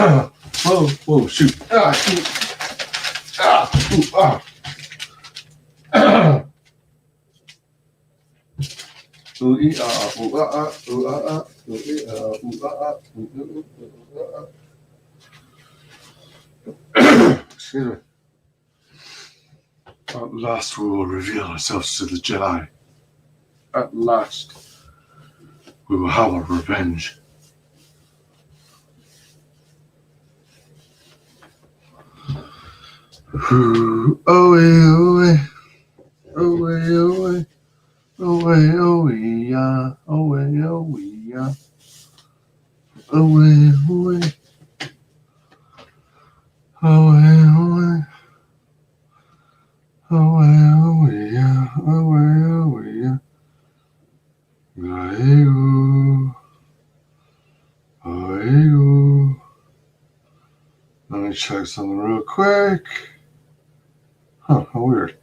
Whoa, whoa, shoot. Shoot. Ooh, Ooh, ee, ooh, ooh, ooh, ee, ooh, Excuse me. At last we will reveal ourselves to the Jedi. At last we will have our revenge. Ooh, oh, oh, oh, yeah, oh, yeah. Oh, yeah. Let me check something real quick. Huh, how weird.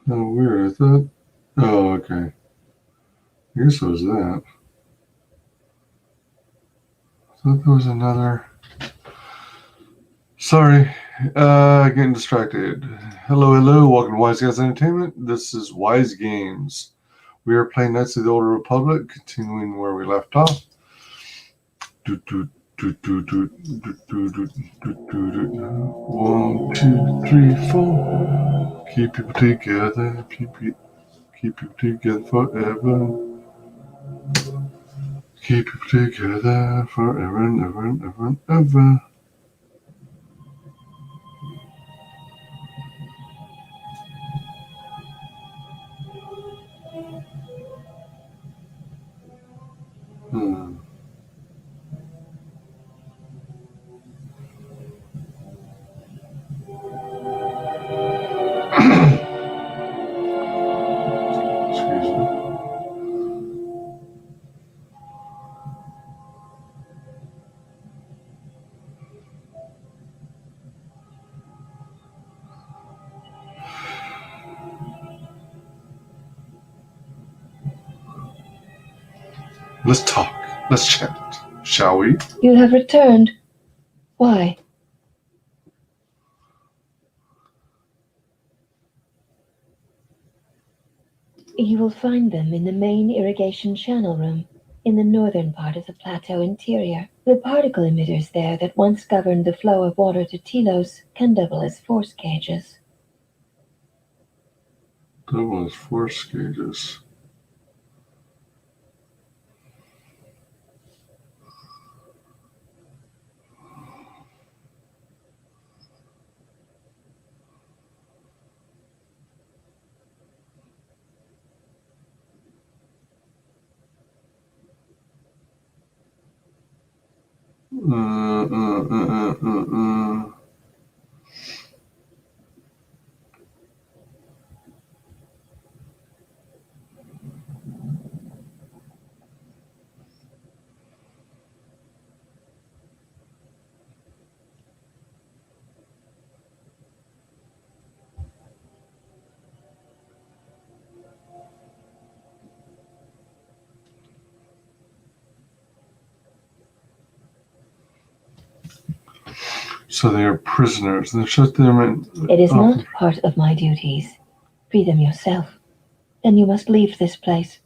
How weird, I thought. Oh, okay. I guess it was that. I thought there was another. Sorry, getting distracted. Hello, welcome to WyzGames Entertainment. This is WyzGames. We are playing Knights of the Old Republic, continuing where we left off. 1, 2, 3, 4. Keep people together, keep people together forever. Keep people together forever and ever and ever and ever. Excuse me. Let's talk. Let's chat. Shall we? You have returned. Why? You will find them in the main irrigation channel room, in the northern part of the plateau interior. The particle emitters there that once governed the flow of water to Telos can double as force cages. Double as force gauges. So they are prisoners. They shut them in. It is not part of my duties. Free them yourself. Then you must leave this place.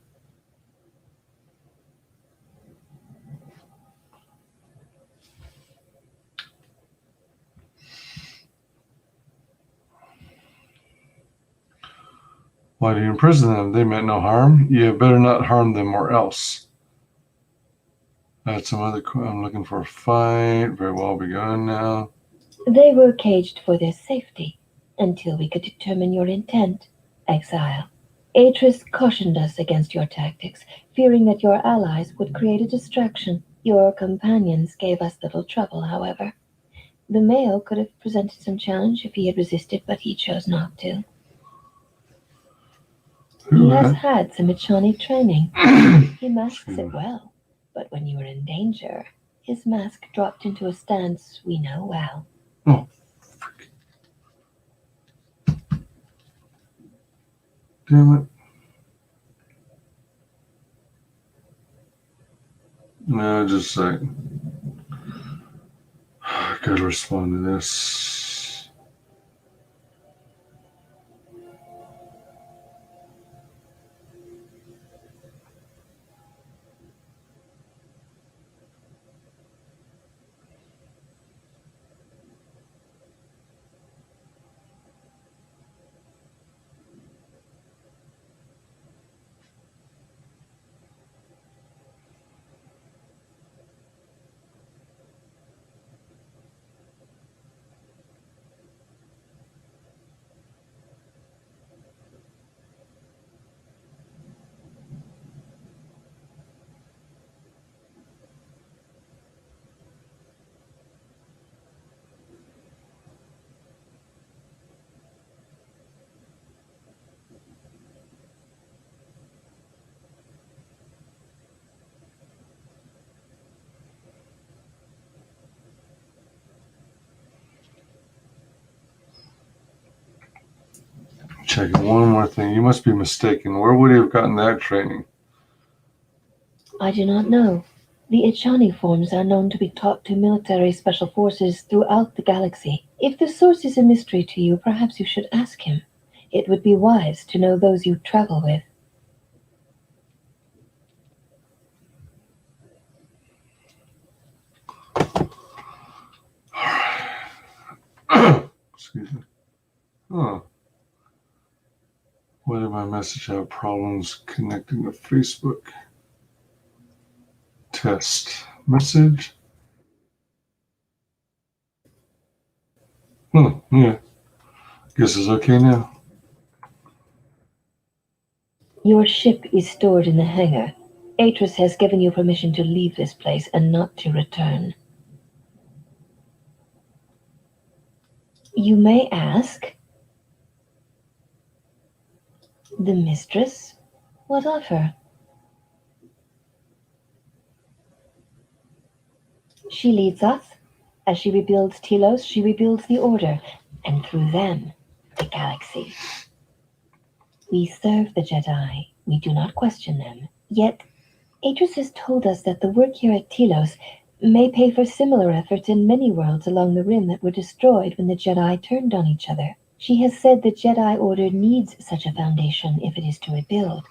Why do you imprison them? They meant no harm. You had better not harm them or else. That's some other. I'm looking for a fight. Very well begun now. They were caged for their safety until we could determine your intent, exile. Atris cautioned us against your tactics, fearing that your allies would create a distraction. Your companions gave us little trouble, however. The male could have presented some challenge if he had resisted, but he chose not to. He has had some Echani training. He masks it well, but when you were in danger, his mask dropped into a stance we know well. Oh, frick. Damn it. No, just a second. I gotta respond to this. Checking one more thing. You must be mistaken. Where would he have gotten that training? I do not know. The Echani forms are known to be taught to military special forces throughout the galaxy. If the source is a mystery to you, perhaps you should ask him. It would be wise to know those you travel with. Excuse me. Oh. Why did my message have problems connecting to Facebook? Test message. Yeah. Guess it's okay now. Your ship is stored in the hangar. Atris has given you permission to leave this place and not to return. You may ask, the mistress? What of her? She leads us. As she rebuilds Telos, she rebuilds the Order, and through them, the galaxy. We serve the Jedi. We do not question them. Yet, Atris has told us that the work here at Telos may pay for similar efforts in many worlds along the Rim that were destroyed when the Jedi turned on each other. She has said the Jedi Order needs such a foundation if it is to rebuild.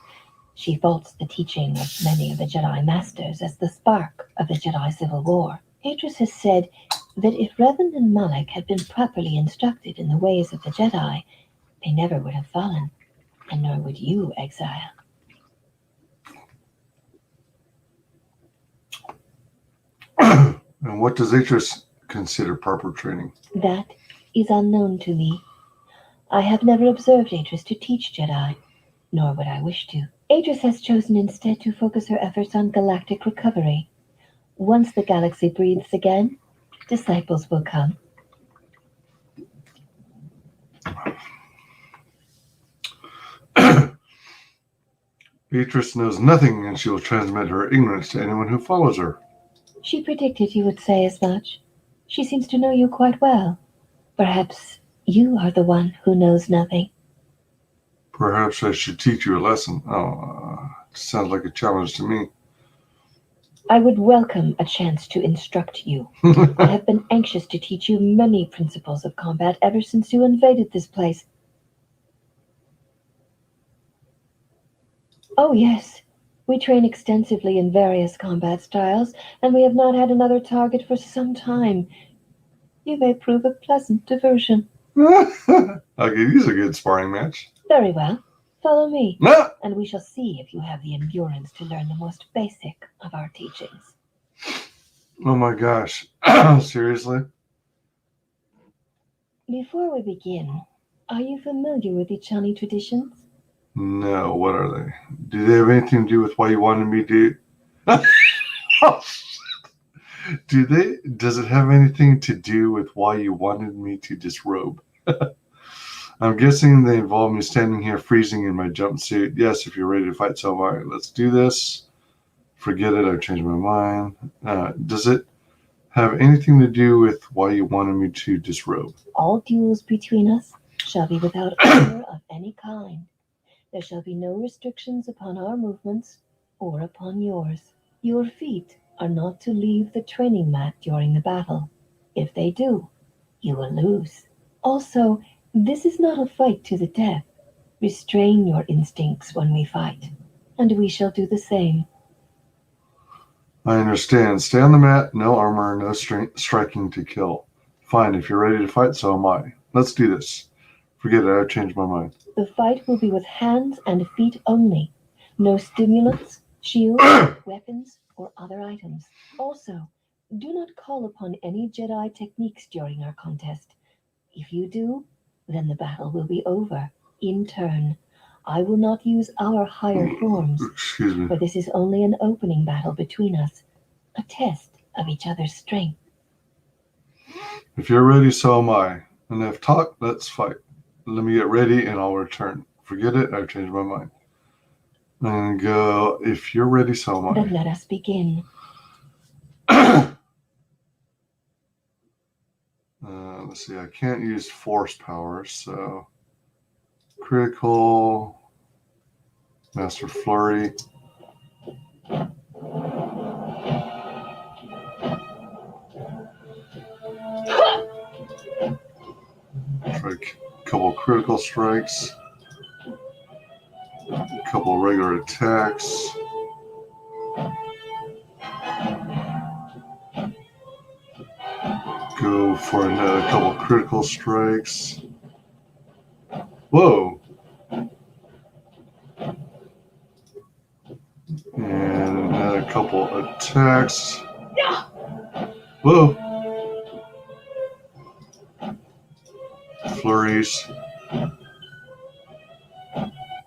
She faults the teaching of many of the Jedi Masters as the spark of the Jedi Civil War. Atris has said that if Revan and Malak had been properly instructed in the ways of the Jedi, they never would have fallen, and nor would you, exile. And what does Atris consider proper training? That is unknown to me. I have never observed Atris to teach Jedi, nor would I wish to. Atris has chosen instead to focus her efforts on galactic recovery. Once the galaxy breathes again, disciples will come. Beatrice knows nothing, and she will transmit her ignorance to anyone who follows her. She predicted you would say as much. She seems to know you quite well. Perhaps you are the one who knows nothing. Perhaps I should teach you a lesson. Sounds like a challenge to me. I would welcome a chance to instruct you. I have been anxious to teach you many principles of combat ever since you invaded this place. Oh, yes. We train extensively in various combat styles, and we have not had another target for some time. You may prove a pleasant diversion. I could use a good sparring match. Very well. Follow me, No! and we shall see if you have the endurance to learn the most basic of our teachings. Oh my gosh. Seriously? Before we begin, are you familiar with the Chani traditions? No, what are they? Do they have anything to do with why you wanted me to... Does it have anything to do with why you wanted me to disrobe? I'm guessing they involve me standing here freezing in my jumpsuit. Yes, if you're ready to fight, so am I. Let's do this. Forget it, I've changed my mind. Does it have anything to do with why you wanted me to disrobe? All duels between us shall be without order of any kind. There shall be no restrictions upon our movements or upon yours. Your feet are not to leave the training mat during the battle. If they do, you will lose. Also, this is not a fight to the death. Restrain your instincts when we fight, and we shall do the same. I understand. Stay on the mat, no armor, no striking to kill. Fine, if you're ready to fight, so am I. Let's do this. Forget it, I've changed my mind. The fight will be with hands and feet only. No stimulants, shields, weapons, or other items. Also, do not call upon any Jedi techniques during our contest. If you do, then the battle will be over, in turn. I will not use our higher forms, Excuse me. for this is only an opening battle between us, a test of each other's strength. If you're ready, so am I. Enough talk, let's fight. Let me get ready and I'll return. Forget it, I've changed my mind. And go, if you're ready, so am Then let us begin. I. Let's see, I can't use force power, so critical, master flurry. Try a couple critical strikes, a couple regular attacks. Go for another couple critical strikes. Whoa! And another couple attacks. Whoa! Flurries.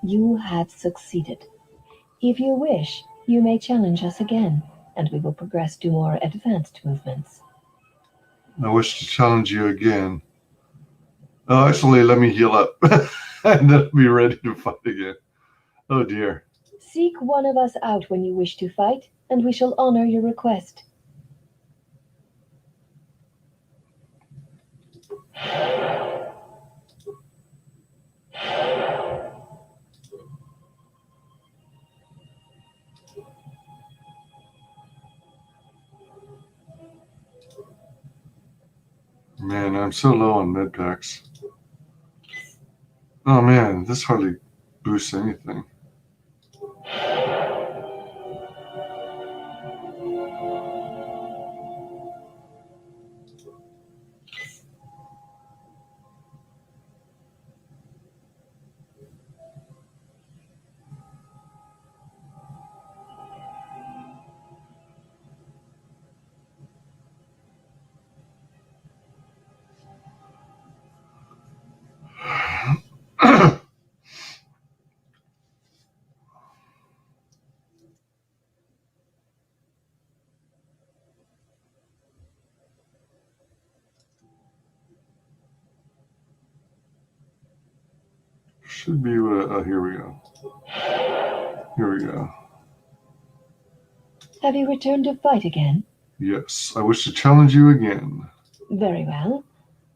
You have succeeded. If you wish, you may challenge us again, and we will progress to more advanced movements. I wish to challenge you again. Oh, actually, let me heal up. And then I'll be ready to fight again. Oh dear. Seek one of us out when you wish to fight, and we shall honor your request. Man, I'm so low on med packs. Oh man, this hardly boosts anything. Should be able to, oh, here we go. Here we go. Have you returned to fight again? Yes, I wish to challenge you again. Very well.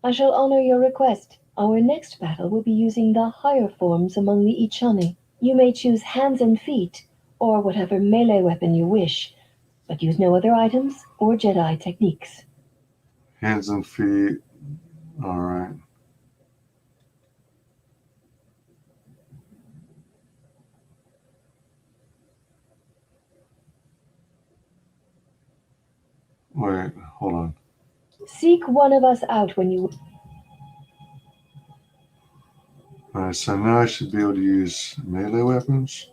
I shall honor your request. Our next battle will be using the higher forms among the Ichani. You may choose hands and feet, or whatever melee weapon you wish, but use no other items or Jedi techniques. Hands and feet. All right. Hold on. Seek one of us out when you... Alright, so now I should be able to use melee weapons.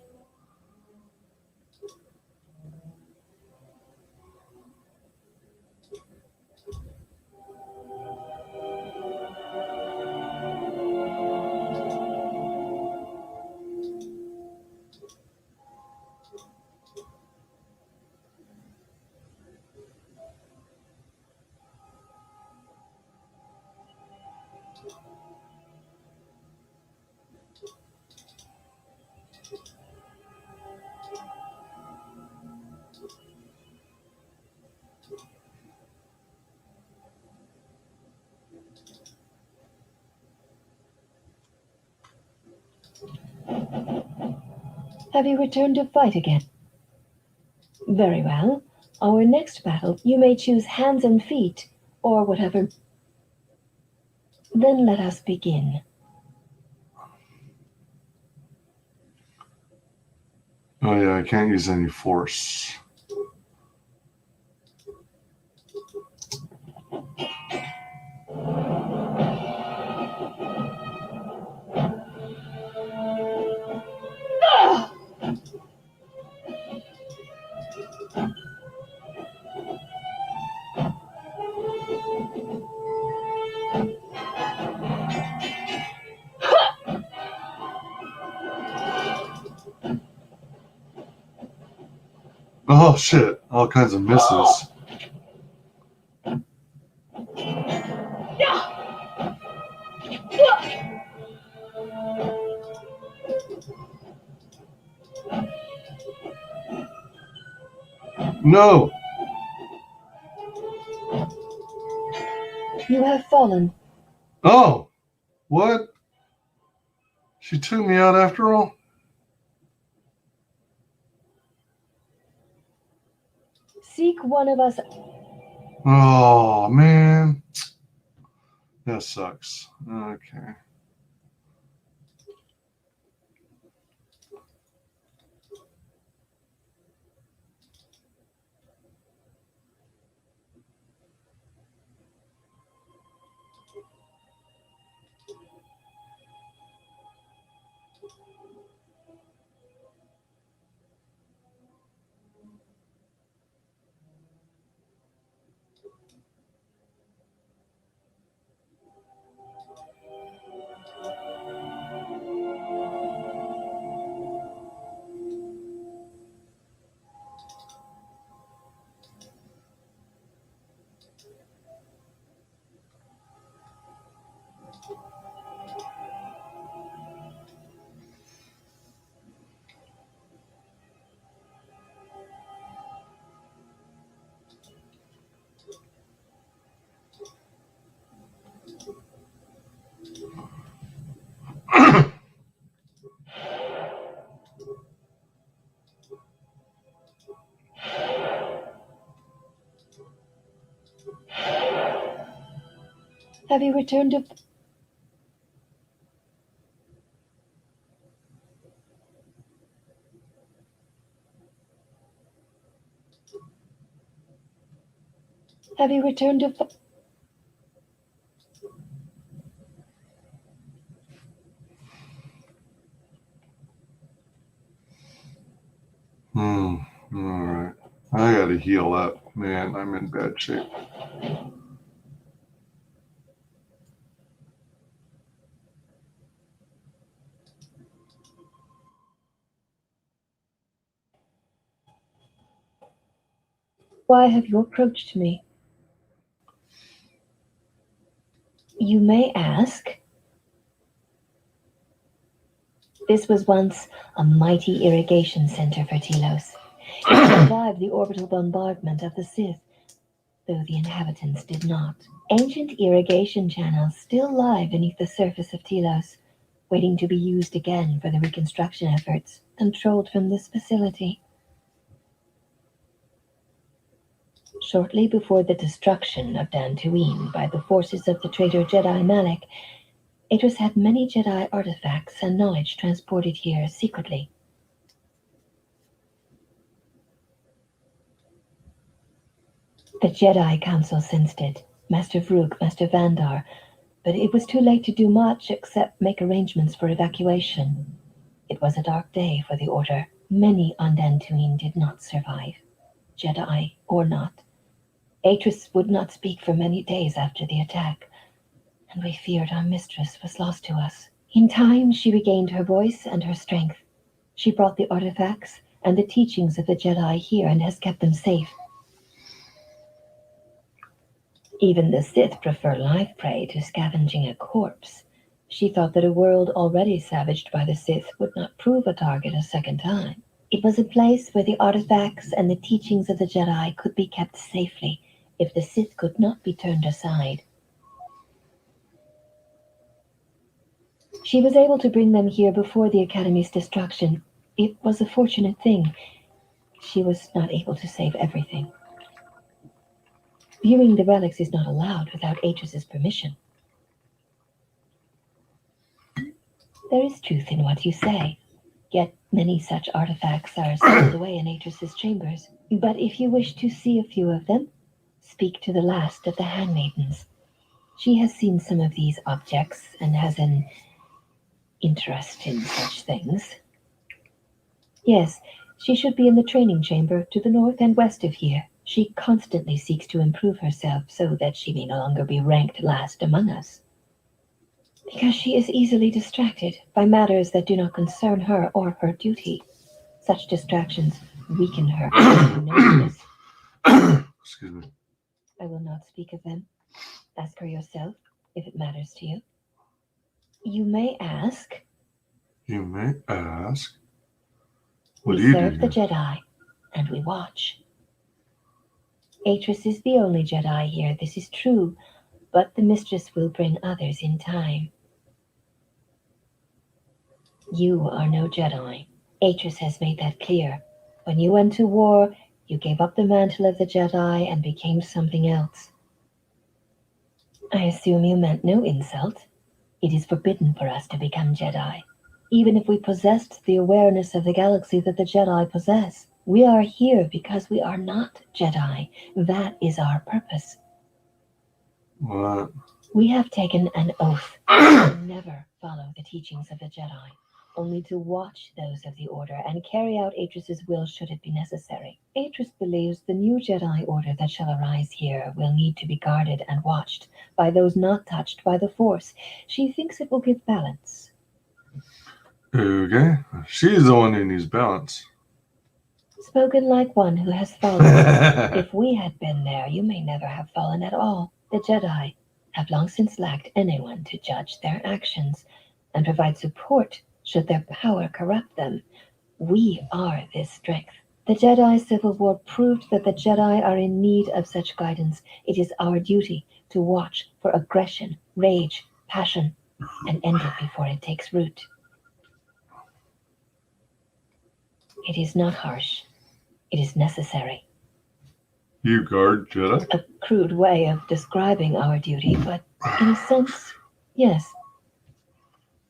Have you returned to fight again? Very well. Our next battle, you may choose hands and feet, or whatever. Then let us begin. Oh yeah, I can't use any force. Oh shit, all kinds of misses. No! You have fallen. Oh! What? She took me out after all? Seek one of us. Oh, man. That sucks. Okay. Have you returned to... Have you returned to... Alright. I gotta heal up. Man, I'm in bad shape. Why have you approached me? You may ask. This was once a mighty irrigation center for Telos. It survived the orbital bombardment of the Sith, though the inhabitants did not. Ancient irrigation channels still lie beneath the surface of Telos, waiting to be used again for the reconstruction efforts controlled from this facility. Shortly before the destruction of Dantooine by the forces of the traitor Jedi Malik, Idris had many Jedi artifacts and knowledge transported here secretly. The Jedi Council sensed it, Master Vrook, Master Vandar, but it was too late to do much except make arrangements for evacuation. It was a dark day for the Order. Many on Dantooine did not survive, Jedi or not. Atris would not speak for many days after the attack, and we feared our mistress was lost to us. In time, she regained her voice and her strength. She brought the artifacts and the teachings of the Jedi here and has kept them safe. Even the Sith prefer live prey to scavenging a corpse. She thought that a world already savaged by the Sith would not prove a target a second time. It was a place where the artifacts and the teachings of the Jedi could be kept safely if the Sith could not be turned aside. She was able to bring them here before the Academy's destruction. It was a fortunate thing. She was not able to save everything. Viewing the relics is not allowed without Atris's permission. There is truth in what you say, yet many such artifacts are sealed away in Atris's chambers. But if you wish to see a few of them, speak to the last of the handmaidens. She has seen some of these objects and has an interest in such things. Yes, she should be in the training chamber to the north and west of here. She constantly seeks to improve herself so that she may no longer be ranked last among us. Because she is easily distracted by matters that do not concern her or her duty. Such distractions weaken her. You know this. Excuse me. I will not speak of them. Ask her yourself, if it matters to you. You may ask. You may ask. What We do you serve do the here? Jedi, and we watch. Atris is the only Jedi here, this is true, but the Mistress will bring others in time. You are no Jedi. Atris has made that clear. When you went to war, you gave up the mantle of the Jedi and became something else. I assume you meant no insult. It is forbidden for us to become Jedi, even if we possessed the awareness of the galaxy that the Jedi possess. We are here because we are not Jedi. That is our purpose. What? We have taken an oath to never follow the teachings of the Jedi, only to watch those of the Order and carry out Atris's will should it be necessary. Atris believes the new Jedi Order that shall arise here will need to be guarded and watched by those not touched by the Force. She thinks it will give balance. Okay. She's the one who needs balance. Spoken like one who has fallen. If we had been there, you may never have fallen at all. The Jedi have long since lacked anyone to judge their actions and provide support should their power corrupt them. We are this strength. The Jedi Civil War proved that the Jedi are in need of such guidance. It is our duty to watch for aggression, rage, passion, and end it before it takes root. It is not harsh. It is necessary. You guard Jedi? A crude way of describing our duty, but in a sense, yes.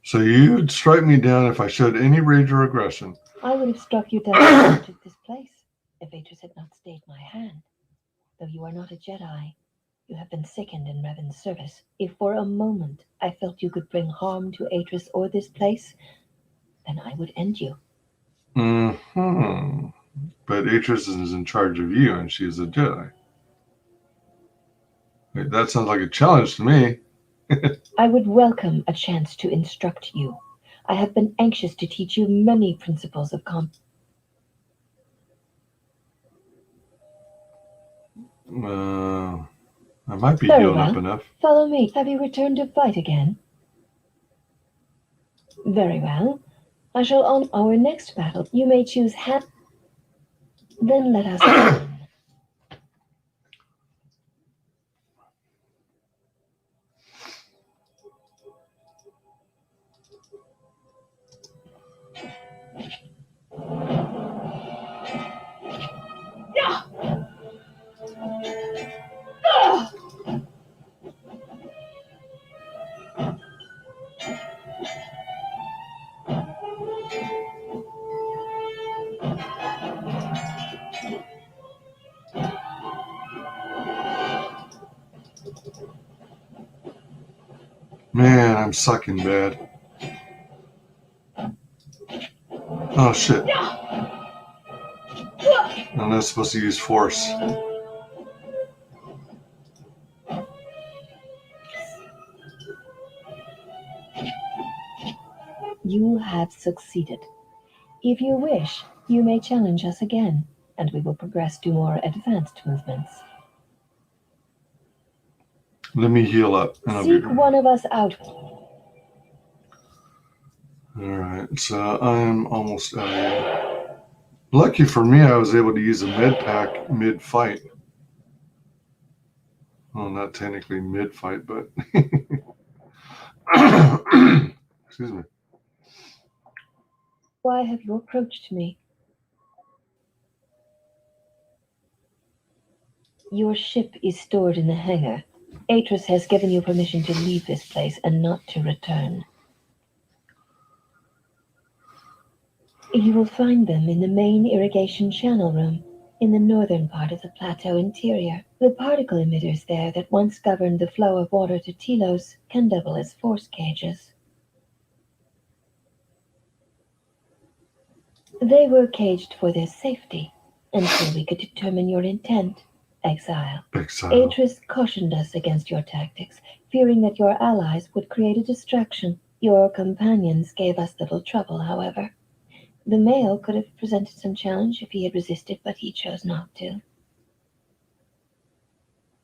So you'd strike me down if I showed any rage or aggression. I would have struck you down if I took this place, if Atris had not stayed my hand. Though you are not a Jedi, you have been sickened in Revan's service. If for a moment I felt you could bring harm to Atris or this place, then I would end you. Mm-hmm. But Atris is in charge of you, and she's a Jedi. Wait, that sounds like a challenge to me. I would welcome a chance to instruct you. I have been anxious to teach you many principles of I might be Very healed well. up enough. Follow me. Have you returned to fight again? Very well. I shall on our next battle. You may choose Then let us begin. I'm sucking bad. Oh shit. I'm not supposed to use force. You have succeeded. If you wish, you may challenge us again, and we will progress to more advanced movements. Let me heal up. And Seek one of us out. Alright, so I'm almost out of here. Lucky for me, I was able to use a med pack mid-fight. Well, not technically mid-fight, but... Excuse me. Why have you approached me? Your ship is stored in the hangar. Atris has given you permission to leave this place and not to return. You will find them in the main irrigation channel room, in the northern part of the plateau interior. The particle emitters there that once governed the flow of water to Telos can double as force cages. They were caged for their safety until we could determine your intent, Exile. Atris cautioned us against your tactics, fearing that your allies would create a distraction. Your companions gave us little trouble, however. The male could have presented some challenge if he had resisted, but he chose not to.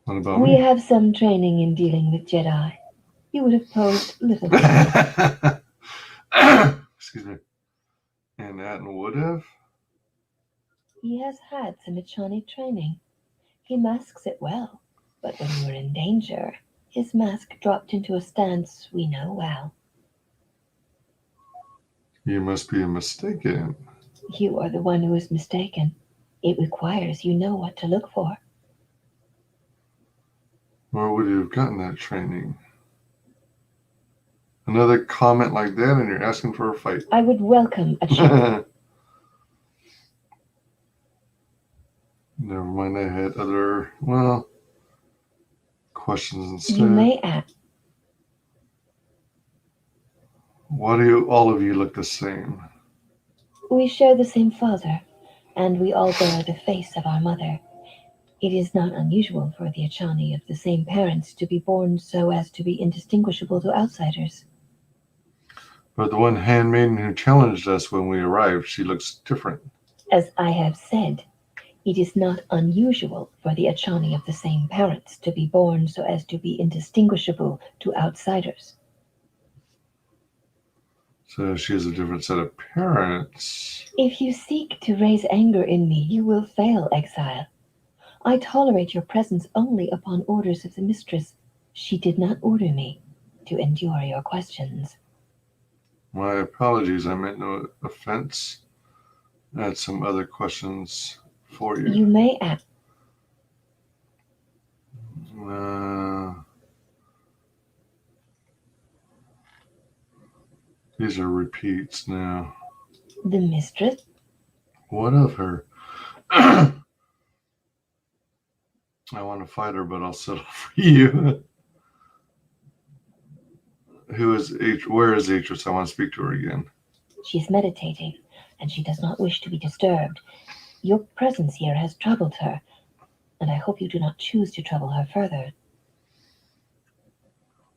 What about we me? have some training in dealing with Jedi. You would have posed little Excuse me. And Atten would have? He has had some Echani training. He masks it well, but when you are in danger, his mask dropped into a stance we know well. You must be mistaken. You are the one who is mistaken. It requires you know what to look for. Where would you have gotten that training? Another comment like that and you're asking for a fight. I would welcome a challenge. Never mind, I had other, questions instead. You may ask. Why do all of you look the same? We share the same father, and we all bear the face of our mother. It is not unusual for the Echani of the same parents to be born so as to be indistinguishable to outsiders. But the one handmaiden who challenged us when we arrived, she looks different. As I have said, it is not unusual for the Echani of the same parents to be born so as to be indistinguishable to outsiders. So she has a different set of parents. If you seek to raise anger in me, you will fail, Exile. I tolerate your presence only upon orders of the mistress. She did not order me to endure your questions. My apologies, I meant no offense. I had some other questions for you. You may ask. These are repeats now. The mistress? What of her? I want to fight her, but I'll settle for you. Who is H? Where is Atris? I want to speak to her again. She is meditating, and she does not wish to be disturbed. Your presence here has troubled her, and I hope you do not choose to trouble her further.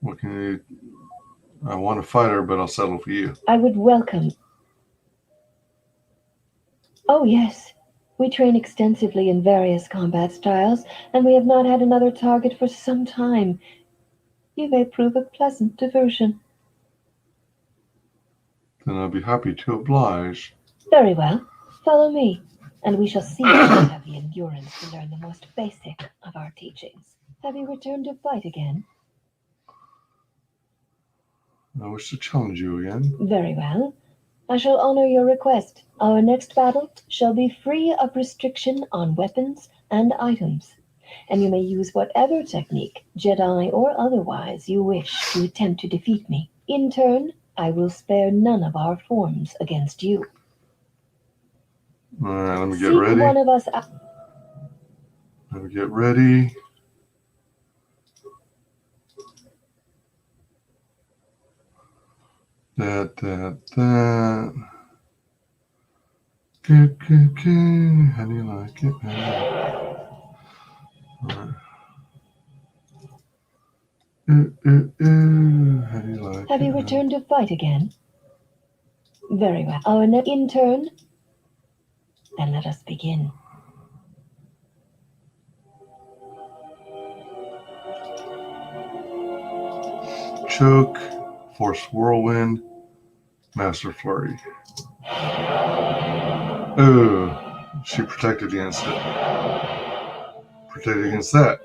What can you... I want to fight her, but I'll settle for you. I would welcome... Oh, yes. We train extensively in various combat styles, and we have not had another target for some time. You may prove a pleasant diversion. Then I'll be happy to oblige. Very well. Follow me, and we shall see if you have the endurance to learn the most basic of our teachings. Have you returned to fight again? I wish to challenge you again. Very well. I shall honor your request. Our next battle shall be free of restriction on weapons and items, and you may use whatever technique, Jedi or otherwise, you wish to attempt to defeat me. In turn, I will spare none of our forms against you. All right, let me get Seek ready. one of us out. Let me get ready. That. Good. How do you like it? Right. How do you like it? Have you returned to fight again? Very well. Our intern? Then let us begin. Choke, Force Whirlwind, Master Flurry. Ooh, she protected against it. Protected against that.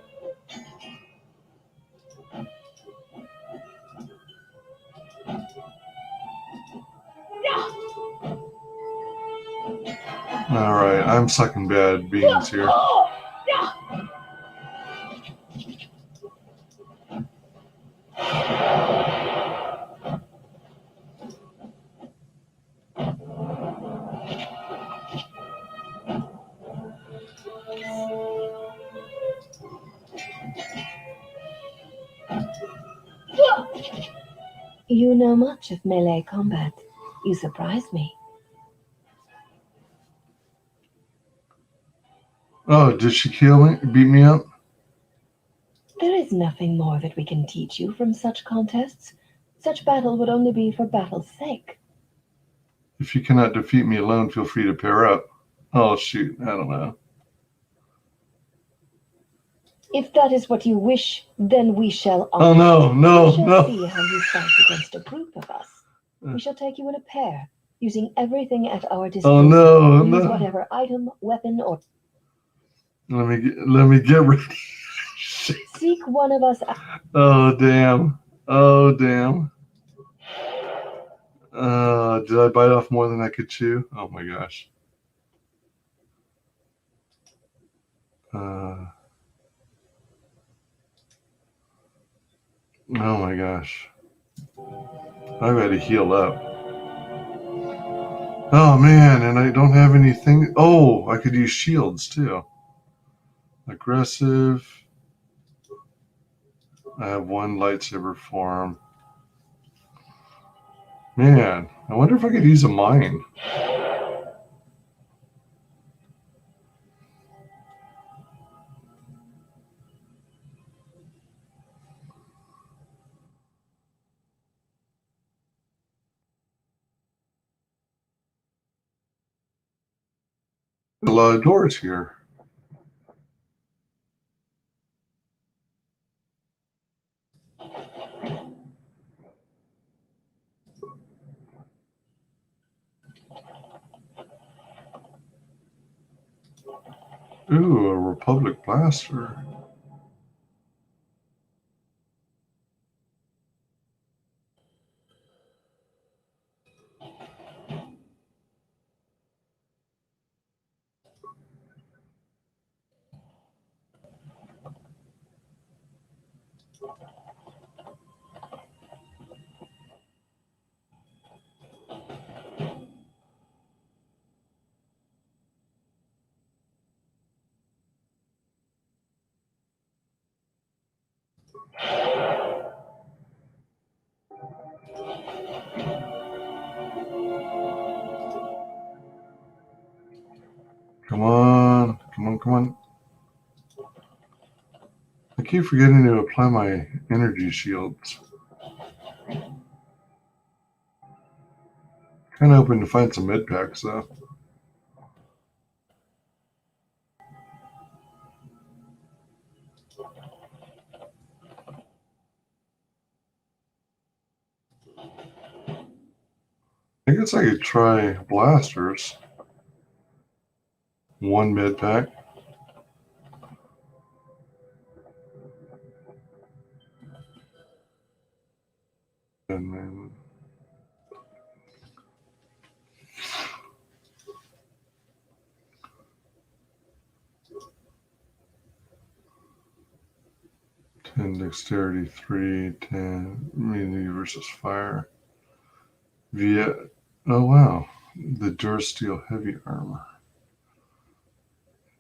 Alright, I'm sucking bad beans here. You know much of melee combat. You surprise me. Oh, did she kill me? Beat me up? There is nothing more that we can teach you from such contests. Such battle would only be for battle's sake. If you cannot defeat me alone, feel free to pair up. Oh, shoot. I don't know. If that is what you wish, then we shall. Oh, no. We shall see how you fight against a group of us. We shall take you in a pair, using everything at our disposal. Oh, no. Use whatever item, weapon, or... Let me get ready. Seek one of us. Oh, damn. Did I bite off more than I could chew? Oh, my gosh. Oh, my gosh. I gotta heal up. Oh, man, and I don't have anything. Oh, I could use shields, too. Aggressive. I have one lightsaber form. Man, I wonder if I could use a mine. A lot of doors here. Ooh, a Republic blaster. Come on. I keep forgetting to apply my energy shields. Kind of hoping to find some med packs, though. I guess I could try blasters. One med pack. And then... Dexterity 3, 10, immunity versus fire. Oh wow, the Durasteel heavy armor.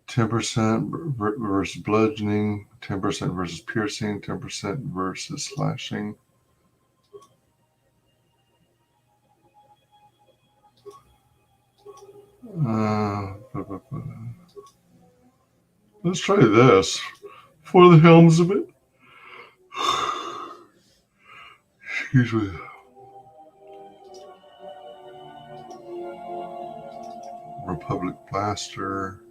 10% versus bludgeoning, 10% versus piercing, 10% versus slashing. Let's try this for the helms of it. Excuse me. Republic Blaster.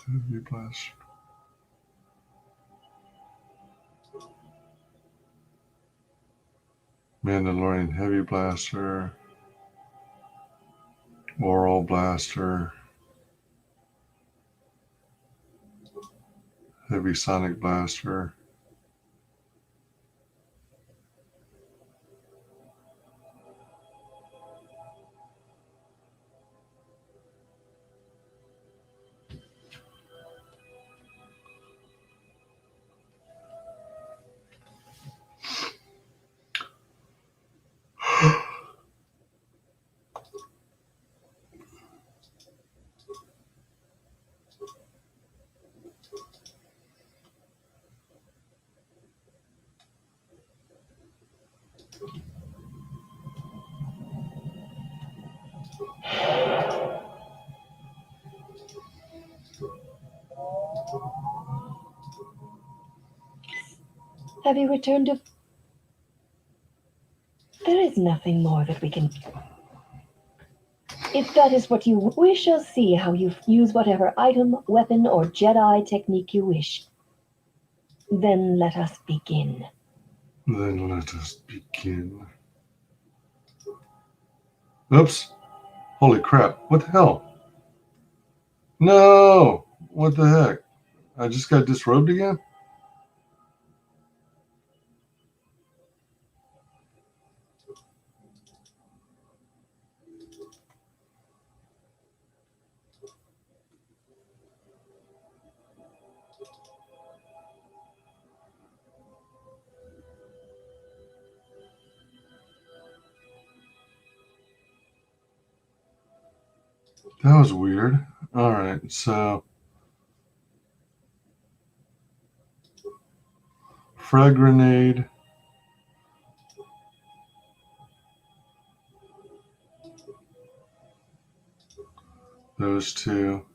Heavy Blaster. Mandalorian Heavy Blaster. Oral Blaster. Heavy Sonic Blaster. Have you returned to... There is nothing more that we can... If that is what you... We shall see how you use whatever item, weapon, or Jedi technique you wish. Then let us begin. Then let us begin. Oops. Holy crap. What the hell? No! What the heck? I just got disrobed again? That was weird. Alright, so... Frag grenade. Those two.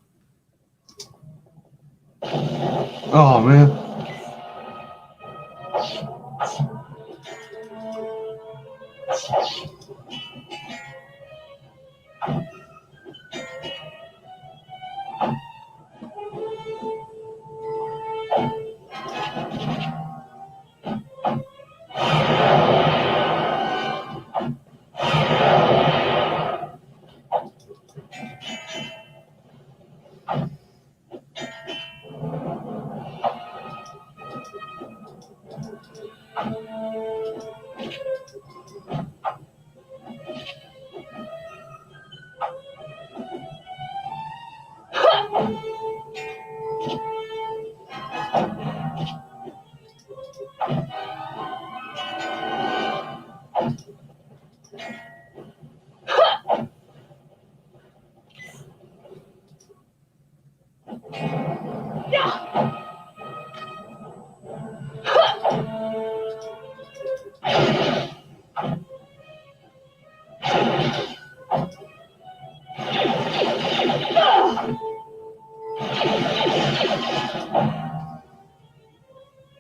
Oh, man.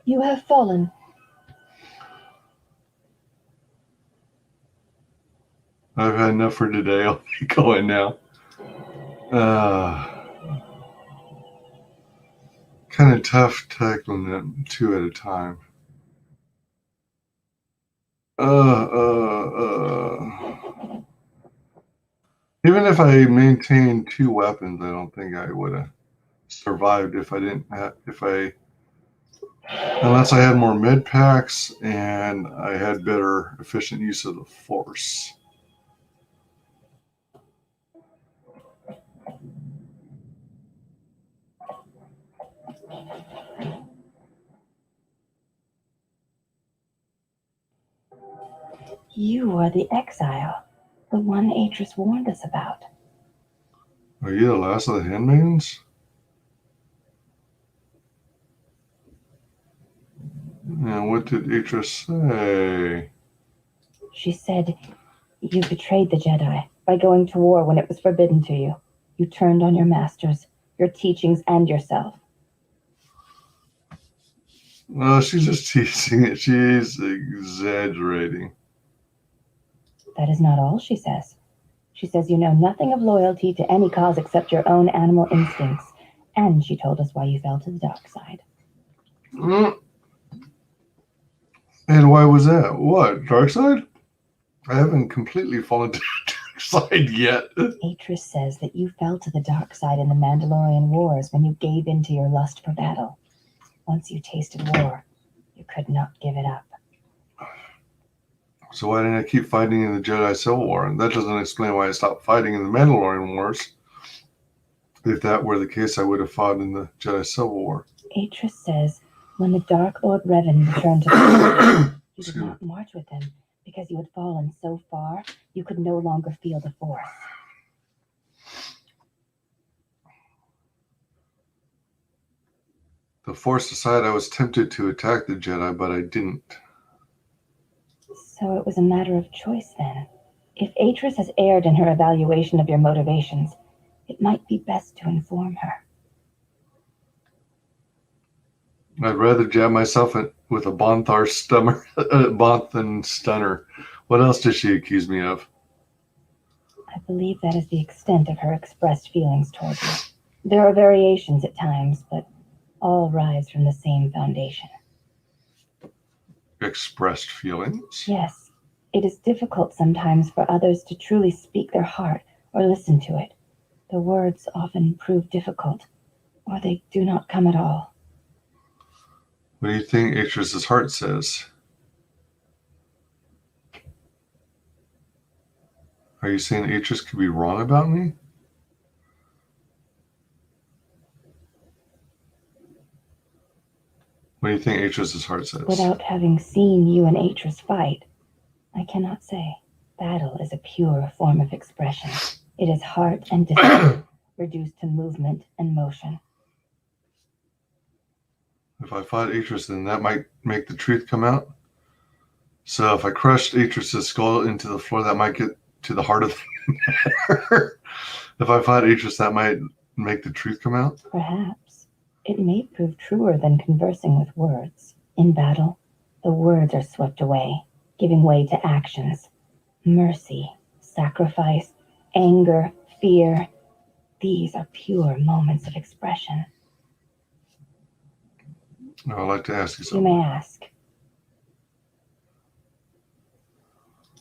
You have fallen. I've had enough for today. I'll be going now. Kind of tough tackling them two at a time. Even if I maintained two weapons, I don't think I would have survived if I didn't have, unless I had more med packs and I had better efficient use of the force. You are the exile, the one Atris warned us about. Are you the last of the handmaidens? And what did Atris say? She said, "You betrayed the Jedi by going to war when it was forbidden to you. You turned on your masters, your teachings, and yourself." Well, she's just teasing it. She's exaggerating. That is not all she says. She says you know nothing of loyalty to any cause except your own animal instincts, and she told us why you fell to the dark side. And why was that? What? Dark side? I haven't completely fallen to the dark side yet. Atris says that you fell to the dark side in the Mandalorian Wars when you gave in to your lust for battle. Once you tasted war, you could not give it up. So why didn't I keep fighting in the Jedi Civil War? And that doesn't explain why I stopped fighting in the Mandalorian Wars. If that were the case, I would have fought in the Jedi Civil War. Atris says when the Dark Lord Revan returned to Force, you did not march with him because you had fallen so far you could no longer feel the Force. The Force aside, I was tempted to attack the Jedi, but I didn't. So it was a matter of choice then. If Atris has erred in her evaluation of your motivations, it might be best to inform her. I'd rather jab myself with a Bonthan stunner. What else does she accuse me of? I believe that is the extent of her expressed feelings toward you. There are variations at times, but all rise from the same foundation. Expressed feelings? Yes. It is difficult sometimes for others to truly speak their heart or listen to it. The words often prove difficult, or they do not come at all. What do you think Atris's heart says? Are you saying Atris could be wrong about me? What do you think Atris's heart says? Without having seen you and Atris fight, I cannot say. Battle is a pure form of expression. It is heart and desire reduced to movement and motion. If I fought Atris, then that might make the truth come out. So if I crushed Atris's skull into the floor, that might get to the heart of the matter. If I fought Atris, that might make the truth come out. Perhaps. It may prove truer than conversing with words. In battle, the words are swept away, giving way to actions. Mercy, sacrifice, anger, fear. These are pure moments of expression. I'd like to ask you You something. may ask.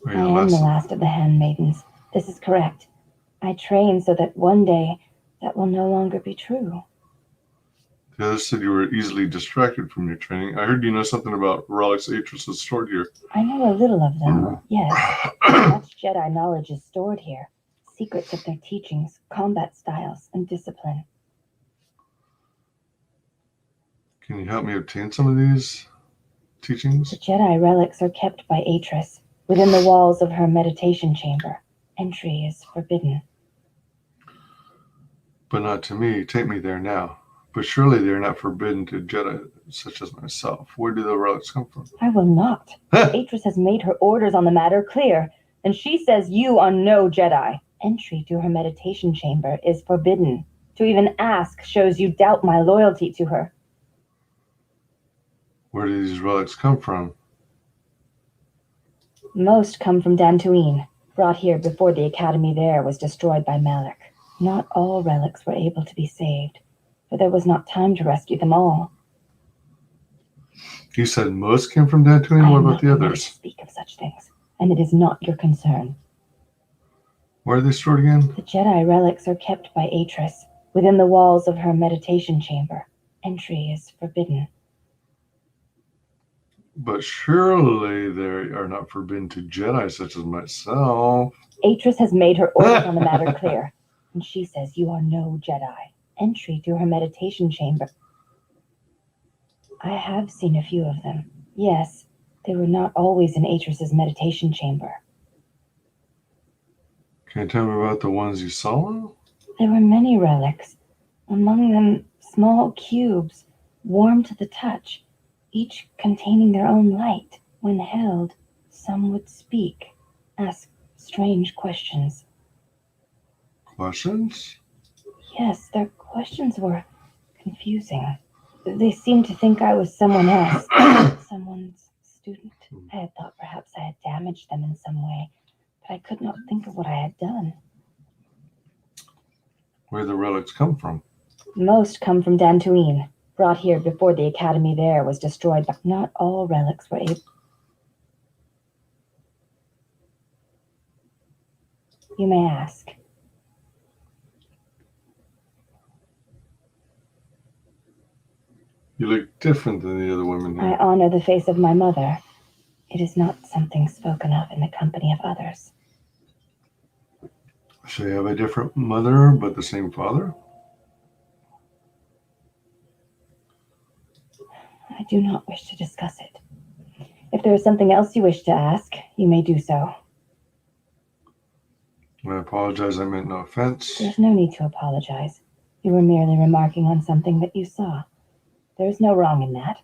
I am the last of the handmaidens. This is correct. I train so that one day that will no longer be true. The others said you were easily distracted from your training. I heard you know something about relics Atris has stored here. I know a little of them, yes. Much Jedi knowledge is stored here. Secrets of their teachings, combat styles, and discipline. Can you help me obtain some of these teachings? The Jedi relics are kept by Atris within the walls of her meditation chamber. Entry is forbidden. But not to me. Take me there now. But surely they are not forbidden to Jedi such as myself. Where do the relics come from? I will not. Atris has made her orders on the matter clear, and she says you are no Jedi. Entry to her meditation chamber is forbidden. To even ask shows you doubt my loyalty to her. Where do these relics come from? Most come from Dantooine, brought here before the academy there was destroyed by Malak. Not all relics were able to be saved, for there was not time to rescue them all. You said most came from Dantooine? What about the others? To speak of such things, and it is not your concern. Where are they stored again? The Jedi relics are kept by Atris within the walls of her meditation chamber. Entry is forbidden. But surely they are not forbidden to Jedi such as myself. Atris has made her orders on the matter clear, and she says you are no Jedi. Entry to her meditation chamber. I have seen a few of them. Yes, they were not always in Atris's meditation chamber. Can you tell me about the ones you saw? There were many relics, among them small cubes, warm to the touch. each containing their own light. When held, some would speak, ask strange questions. Questions? Yes, their questions were confusing. They seemed to think I was someone else, someone's student. I had thought perhaps I had damaged them in some way, but I could not think of what I had done. Where the relics come from? Most come from Dantooine, brought here before the academy there was destroyed, but not all relics were able. You may ask. You look different than the other women I here. honor the face of my mother. It is not something spoken of in the company of others. So you have a different mother, but the same father? I do not wish to discuss it. If there is something else you wish to ask, you may do so. I apologize, I meant no offense. There's no need to apologize. You were merely remarking on something that you saw. There is no wrong in that.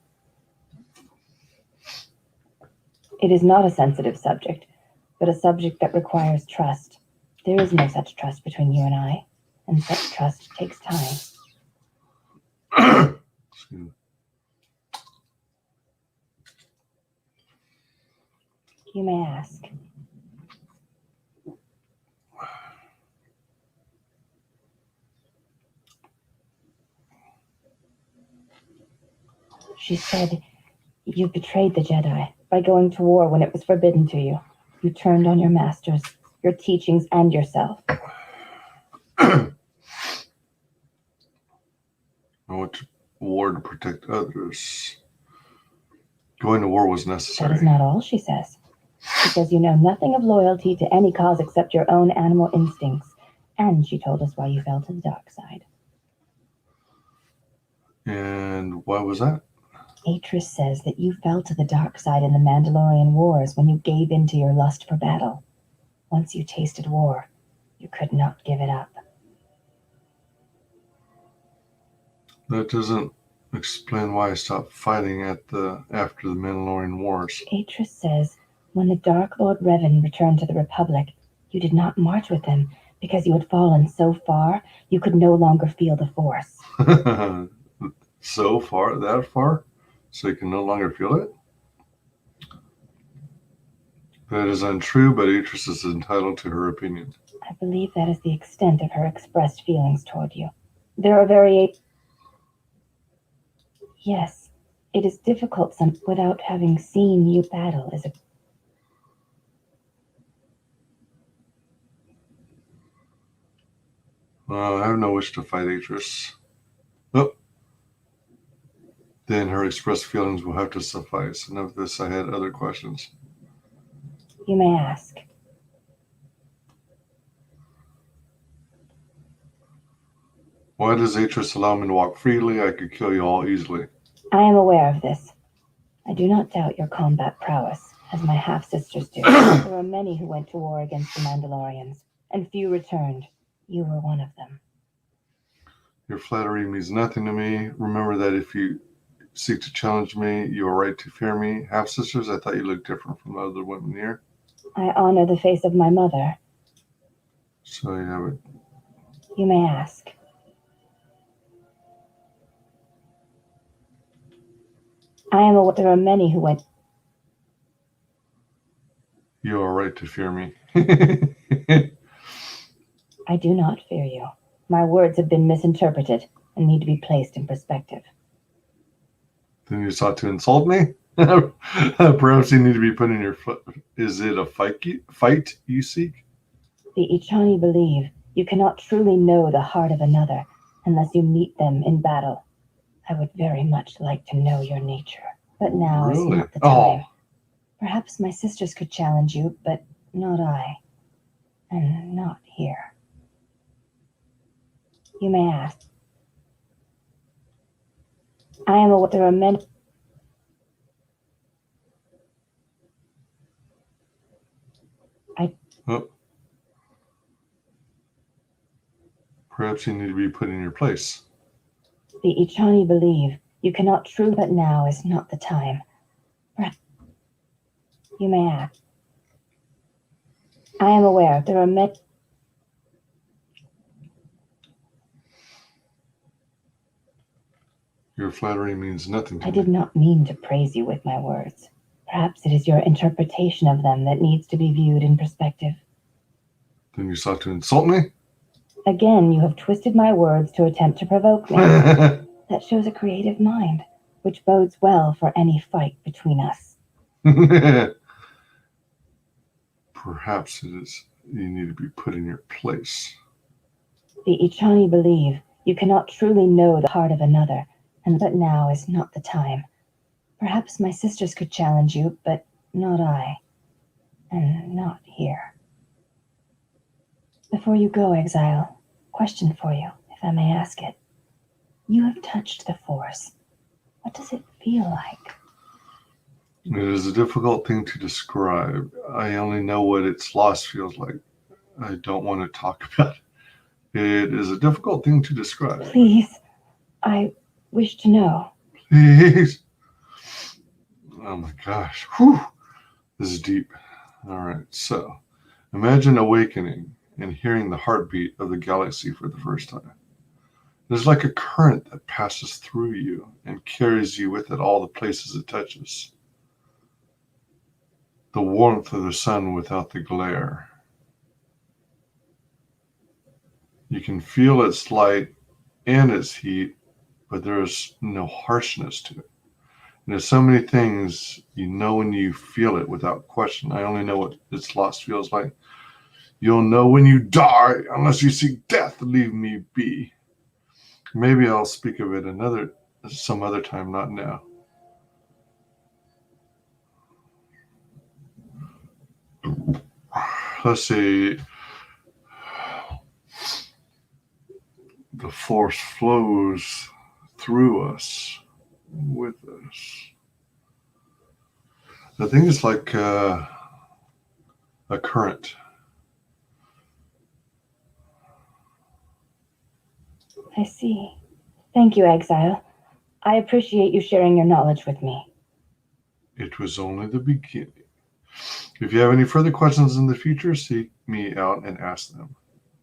It is not a sensitive subject, but a subject that requires trust. There is no such trust between you and I, and such trust takes time. Excuse me. You may ask. She said, you betrayed the Jedi by going to war when it was forbidden to you. You turned on your masters, your teachings, and yourself. I went to war to protect others. Going to war was That necessary. is not all, she says. She says you know nothing of loyalty to any cause except your own animal instincts. And she told us why you fell to the dark side. And why was that? Atris says that you fell to the dark side in the Mandalorian Wars when you gave in to your lust for battle. Once you tasted war, you could not give it up. That doesn't explain why I stopped fighting after the Mandalorian Wars. Atris says when the Dark Lord Revan returned to the Republic, you did not march with him because you had fallen so far you could no longer feel the Force. So far? That far? So you can no longer feel it? That is untrue, but Atris is entitled to her opinion. I believe that is the extent of her expressed feelings toward you. There are Yes, it is difficult without having seen you battle as a... Well, I have no wish to fight Atris. Oh. Then her expressed feelings will have to suffice. Enough of this, I had other questions. You may ask. Why does Atris allow me to walk freely? I could kill you all easily. I am aware of this. I do not doubt your combat prowess, as my half-sisters do. There were many who went to war against the Mandalorians, and few returned. You were one of them. Your flattery means nothing to me. Remember that if you seek to challenge me, you are right to fear me. Half-sisters, I thought you looked different from the other women here. I honor the face of my mother. So you have it. You may ask. I am aware there are many who went... You are right to fear me. I do not fear you. My words have been misinterpreted and need to be placed in perspective. Then you sought to insult me? Perhaps you need to be put in your foot. Is it a fight you seek? The Ichani believe you cannot truly know the heart of another unless you meet them in battle. I would very much like to know your nature, but now is not the time. Perhaps my sisters could challenge you, but not I. And not here. You may ask. I am aware there are many... Perhaps you need to be put in your place. The Ichani believe you You cannot truly, but now is not the time. You may act. I am aware there are many. Your flattery means nothing to I me. did not mean to praise you with my words. Perhaps it is your interpretation of them that needs to be viewed in perspective. Then you sought to insult me? Again, you have twisted my words to attempt to provoke me. That shows a creative mind, which bodes well for any fight between us. Perhaps it is you need to be put in your place. The Ichani believe you cannot truly know the heart of another, and that now is not the time. Perhaps my sisters could challenge you, but not I. And not here. Before you go, Exile, question for you, if I may ask it. You have touched the Force. What does it feel like? It is a difficult thing to describe. I only know what its loss feels like. I don't want to talk about it. It is a difficult thing to describe. Please, I wish to know. Please. Oh my gosh. Whew. This is deep. All right. So imagine awakening and hearing the heartbeat of the galaxy for the first time. It is like a current that passes through you and carries you with it all the places it touches. The warmth of the sun without the glare. You can feel its light and its heat, but there is no harshness to it. And there's so many things you know when you feel it without question. I only know what its loss feels like. You'll know when you die, unless you seek death, leave me be. Maybe I'll speak of it some other time, not now. Let's see. The Force flows through us, with us. I think it's like a current. I see. Thank you, Exile. I appreciate you sharing your knowledge with me. It was only the beginning. If you have any further questions in the future, seek me out and ask them.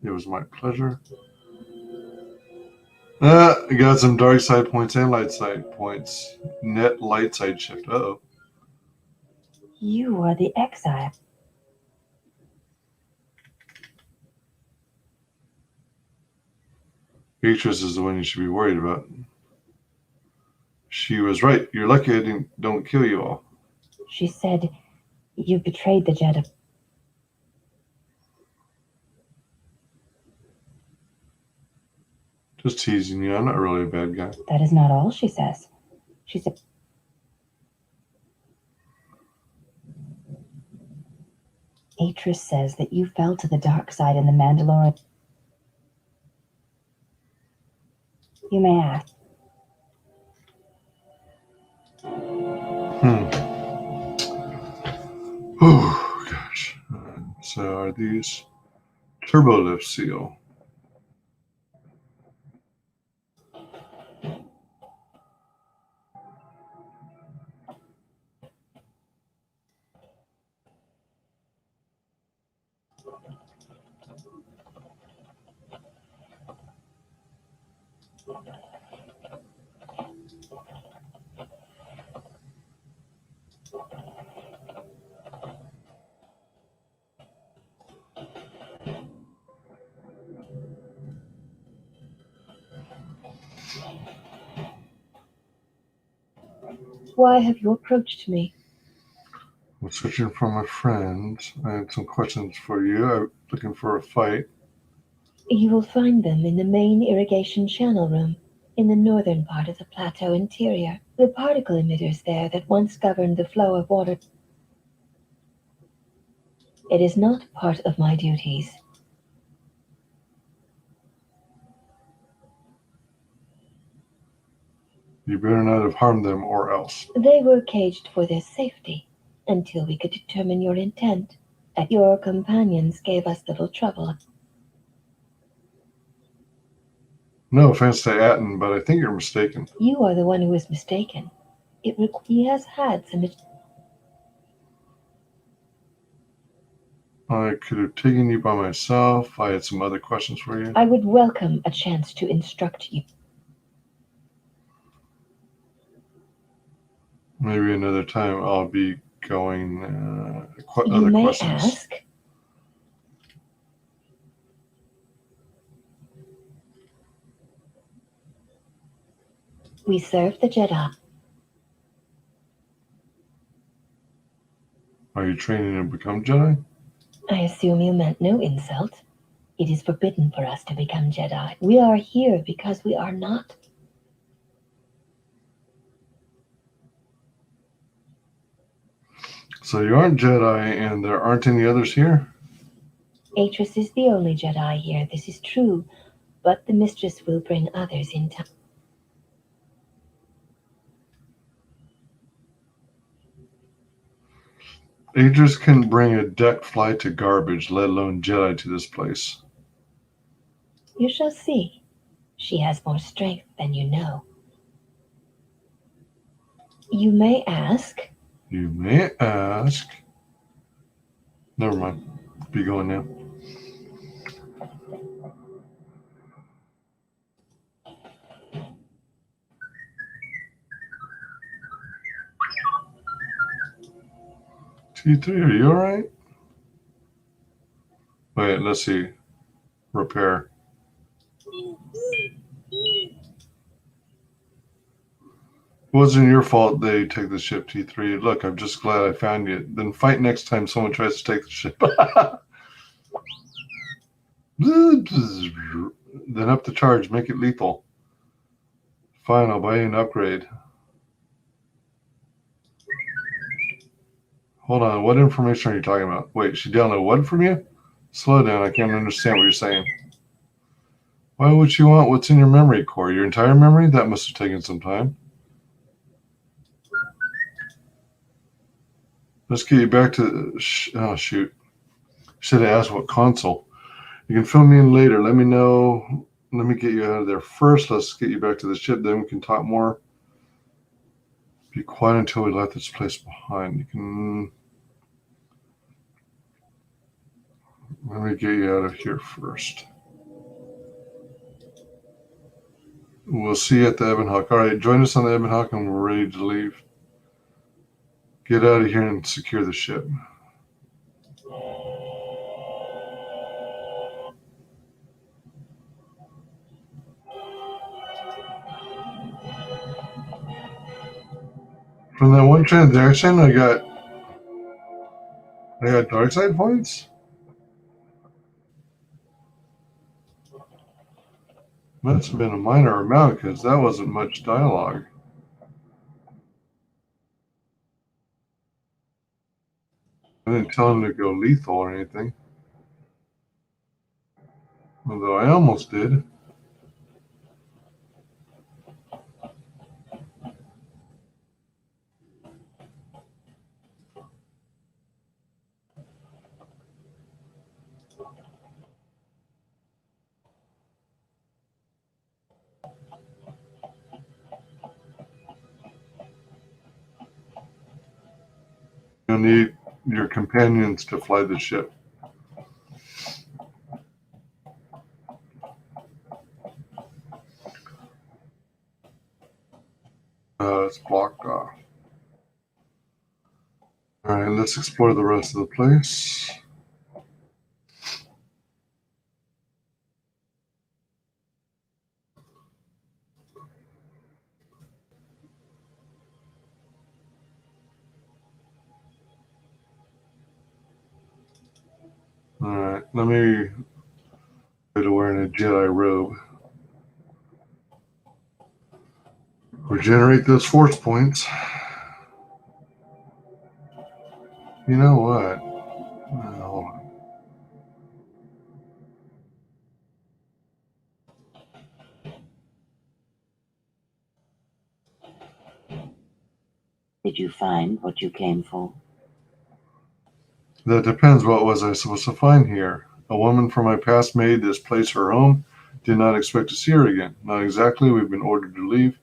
It was my pleasure. I got some dark side points and light side points. Net light side shift. Uh-oh. You are the Exile. Beatrice is the one you should be worried about. She was right. You're lucky I don't kill you all. She said you betrayed the Jedi. Just teasing you. I'm not really a bad guy. That is not all she says. She said, Atris says that you fell to the dark side in the Mandalorian. You may ask. Oh, gosh. So are these turbo lift seal? Why have you approached me? I'm searching for my friend. I had some questions for you. I'm looking for a fight. You will find them in the main irrigation channel room, in the northern part of the plateau interior. The particle emitters there that once governed the flow of water. It is not part of my duties. You better not have harmed them or else. They were caged for their safety, until we could determine your intent. Your companions gave us little trouble. No offense to Atten, but I think you're mistaken. You are the one who is mistaken. He has had some. I could have taken you by myself. I had some other questions for you. I would welcome a chance to instruct you. Maybe another time I'll be going You other may questions. ask. We serve the Jedi. Are you training to become Jedi? I assume you meant no insult. It is forbidden for us to become Jedi. We are here because we are not. So you aren't Jedi, and there aren't any others here? Atris is the only Jedi here, this is true, but the Mistress will bring others in time. Aegis can bring a decked flight to garbage, let alone Jedi to this place. You shall see. She has more strength than you know. You may ask. You may ask. Never mind. Be going now. T3, are you alright? Wait, let's see. Repair. It wasn't your fault they take the ship, T3. Look, I'm just glad I found you. Then fight next time someone tries to take the ship. Then up the charge, make it lethal. Fine, I'll buy you an upgrade. Hold on, what information are you talking about? Wait, she downloaded what from you? Slow down, I can't understand what you're saying. Why would she want what's in your memory core? Your entire memory? That must have taken some time. Let's get you back to... oh, shoot. Should have asked what console. You can fill me in later. Let me know. Let me get you out of there first. Let's get you back to the ship. Then we can talk more. Be quiet until we left this place behind. You can... let me get you out of here first. We'll see you at the Ebon Hawk. All right, join us on the Ebon Hawk and we're ready to leave. Get out of here and secure the ship. From that one transaction, I got dark side points. Must have been a minor amount because that wasn't much dialogue. I didn't tell him to go lethal or anything. Although I almost did. You'll need your companions to fly the ship. It's blocked off. All right, let's explore the rest of the place. All right, let me go to wearing a Jedi robe. Regenerate those force points. You know what? Hold on. Did you find what you came for? That depends. What was I supposed to find here? A woman from my past made this place her home. Did not expect to see her again. Not exactly. We've been ordered to leave.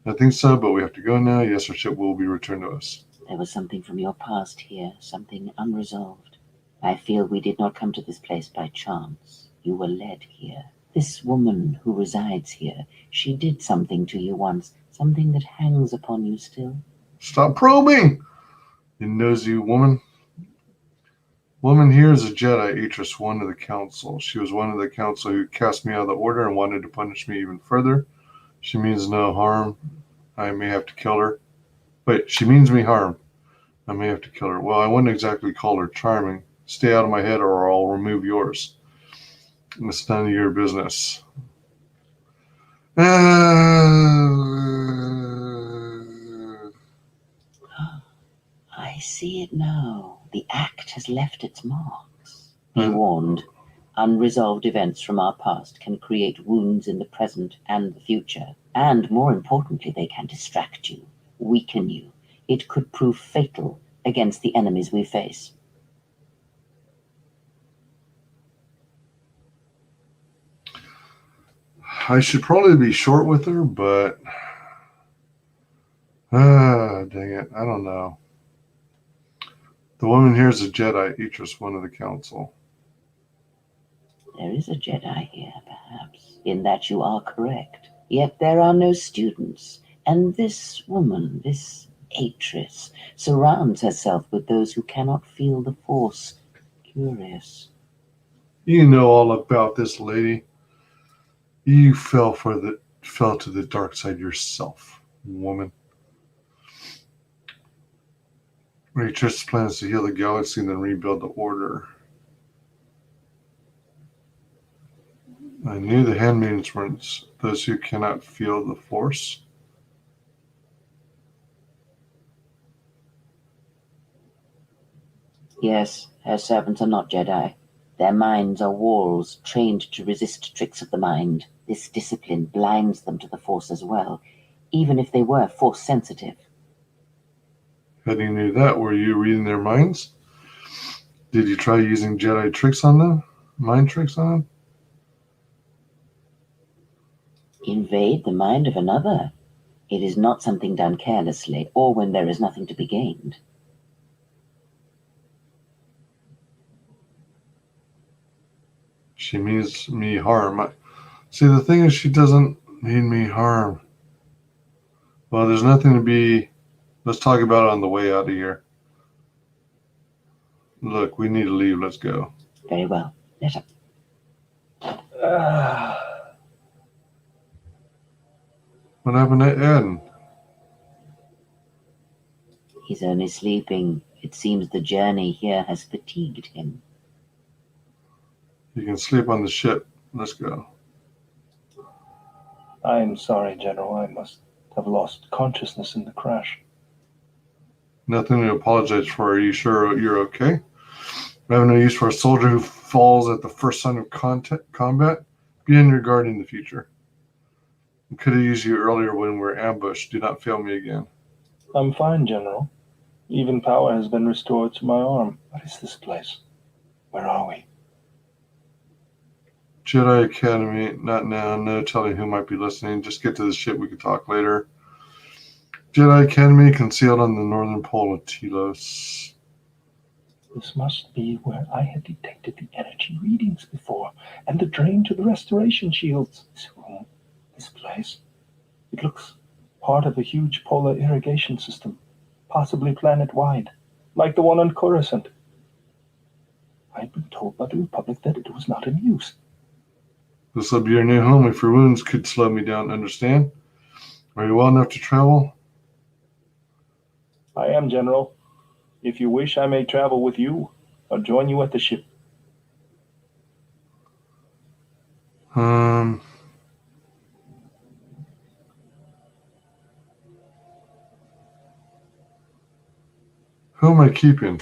I think so, but we have to go now. Yes, our ship will be returned to us. There was something from your past here, something unresolved. I feel we did not come to this place by chance. You were led here. This woman who resides here, she did something to you once, something that hangs upon you still. Stop probing, you nosy woman. Woman here is a Jedi, Atrus, one of the council. She was one of the council who cast me out of the order and wanted to punish me even further. She means no harm. I may have to kill her. Wait, she means me harm. I may have to kill her. Well, I wouldn't exactly call her charming. Stay out of my head or I'll remove yours. And it's none of your business. I see it now. The act has left its marks. Be warned. Unresolved events from our past can create wounds in the present and the future. And more importantly, they can distract you, weaken you. It could prove fatal against the enemies we face. I should probably be short with her, but dang it, I don't know. The woman here is a Jedi, Atrus, one of the council. There is a Jedi here, perhaps, in that you are correct. Yet there are no students, and this woman, this Atrus, surrounds herself with those who cannot feel the Force. Curious. You know all about this lady. You fell to the dark side yourself, woman. Atrus plans to heal the galaxy and then rebuild the order. I knew the handmaidens weren't those who cannot feel the Force. Yes, her servants are not Jedi. Their minds are walls trained to resist tricks of the mind. This discipline blinds them to the Force as well, even if they were Force sensitive. How do you knew that? Were you reading their minds? Did you try using Jedi tricks on them? Mind tricks on them? Invade the mind of another. It is not something done carelessly, or when there is nothing to be gained. She means me harm. See, the thing is, she doesn't mean me harm. Well, there's nothing to be... Let's talk about it on the way out of here. Look, we need to leave. Let's go. Very well. Let us. What happened to Ed? He's only sleeping. It seems the journey here has fatigued him. You can sleep on the ship. Let's go. I'm sorry, General. I must have lost consciousness in the crash. Nothing to apologize for. Are you sure you're okay? I have no use for a soldier who falls at the first sign of combat. Be on your guard in the future. I could have used you earlier when we were ambushed. Do not fail me again. I'm fine, General. Even power has been restored to my arm. What is this place? Where are we? Jedi Academy. Not now. No telling who might be listening. Just get to the ship. We can talk later. Jedi Academy concealed on the northern pole of Telos. This must be where I had detected the energy readings before, and the drain to the restoration shields. This room, this place, it looks part of a huge polar irrigation system, possibly planet-wide, like the one on Coruscant. I'd been told by the Republic that it was not in use. This will be your new home if your wounds could slow me down, understand? Are you well enough to travel? I am, General. If you wish, I may travel with you, or join you at the ship. Who am I keeping?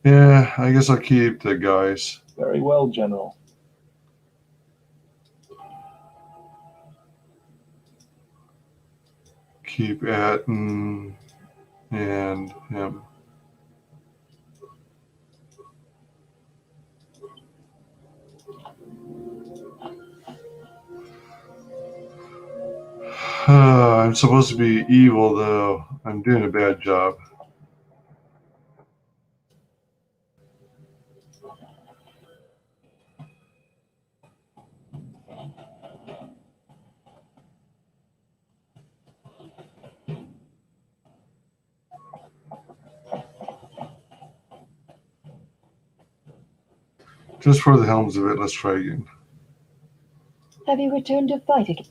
Yeah, I guess I'll keep the guys. Very well, General. Keep Atten and him. I'm supposed to be evil, though. I'm doing a bad job. Just for the helms of it, let's try again. Have you returned to fight again?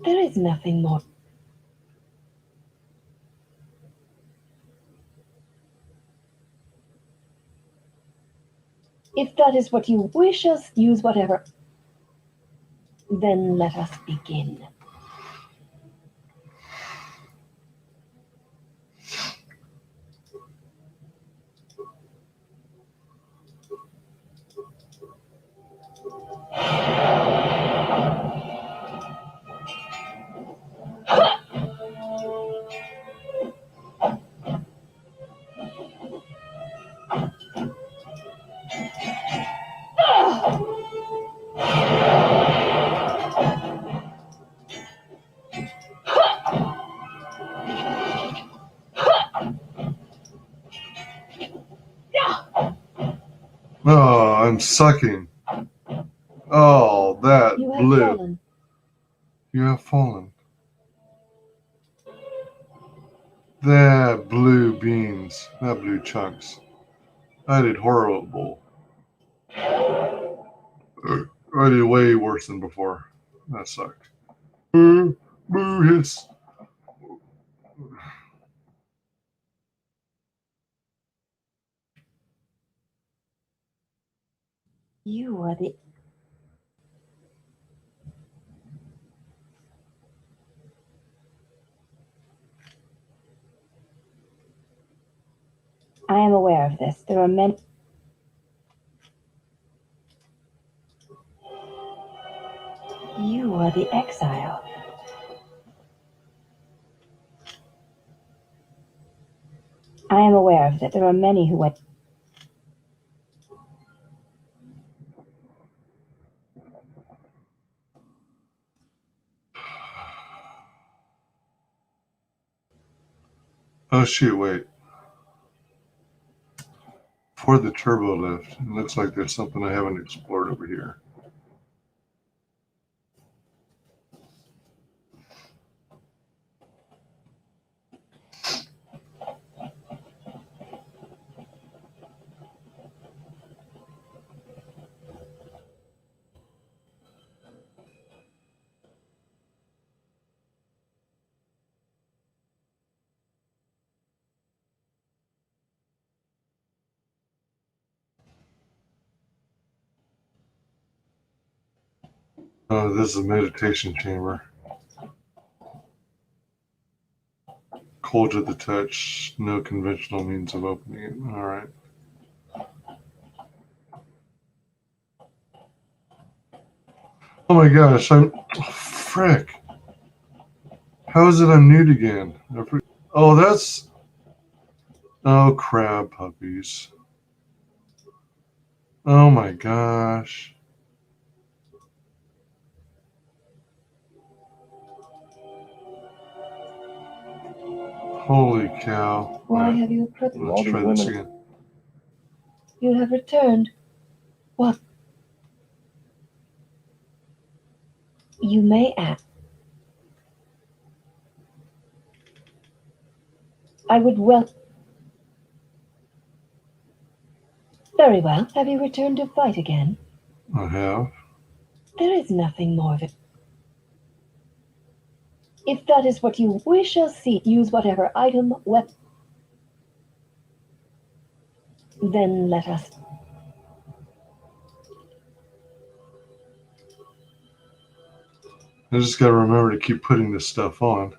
There is nothing more. If that is what you wish us, use whatever. Then let us begin. Oh, I'm sucking. Oh, that You have blue. fallen. You have fallen. That blue beans. That blue chunks. I did horrible. I did way worse than before. That sucked. Boo! Boo hits. You are the... I am aware of this. There are many. You are the exile. I am aware of that. There are many who went. Oh shoot, wait. For the turbo lift, it looks like there's something I haven't explored over here. Oh, this is a meditation chamber. Cold to the touch, no conventional means of opening it. All right. Oh my gosh, frick. How is it I'm nude again? Oh, that's... Oh, crab puppies. Oh my gosh. Holy cow. Why Right, have you approached? let's try this again. You have returned. What? You may ask. I would Very well. Have you returned to fight again? I have. There is nothing more of it. If that is what you wish us see, use whatever item, weapon. Then let us. I just gotta remember to keep putting this stuff on.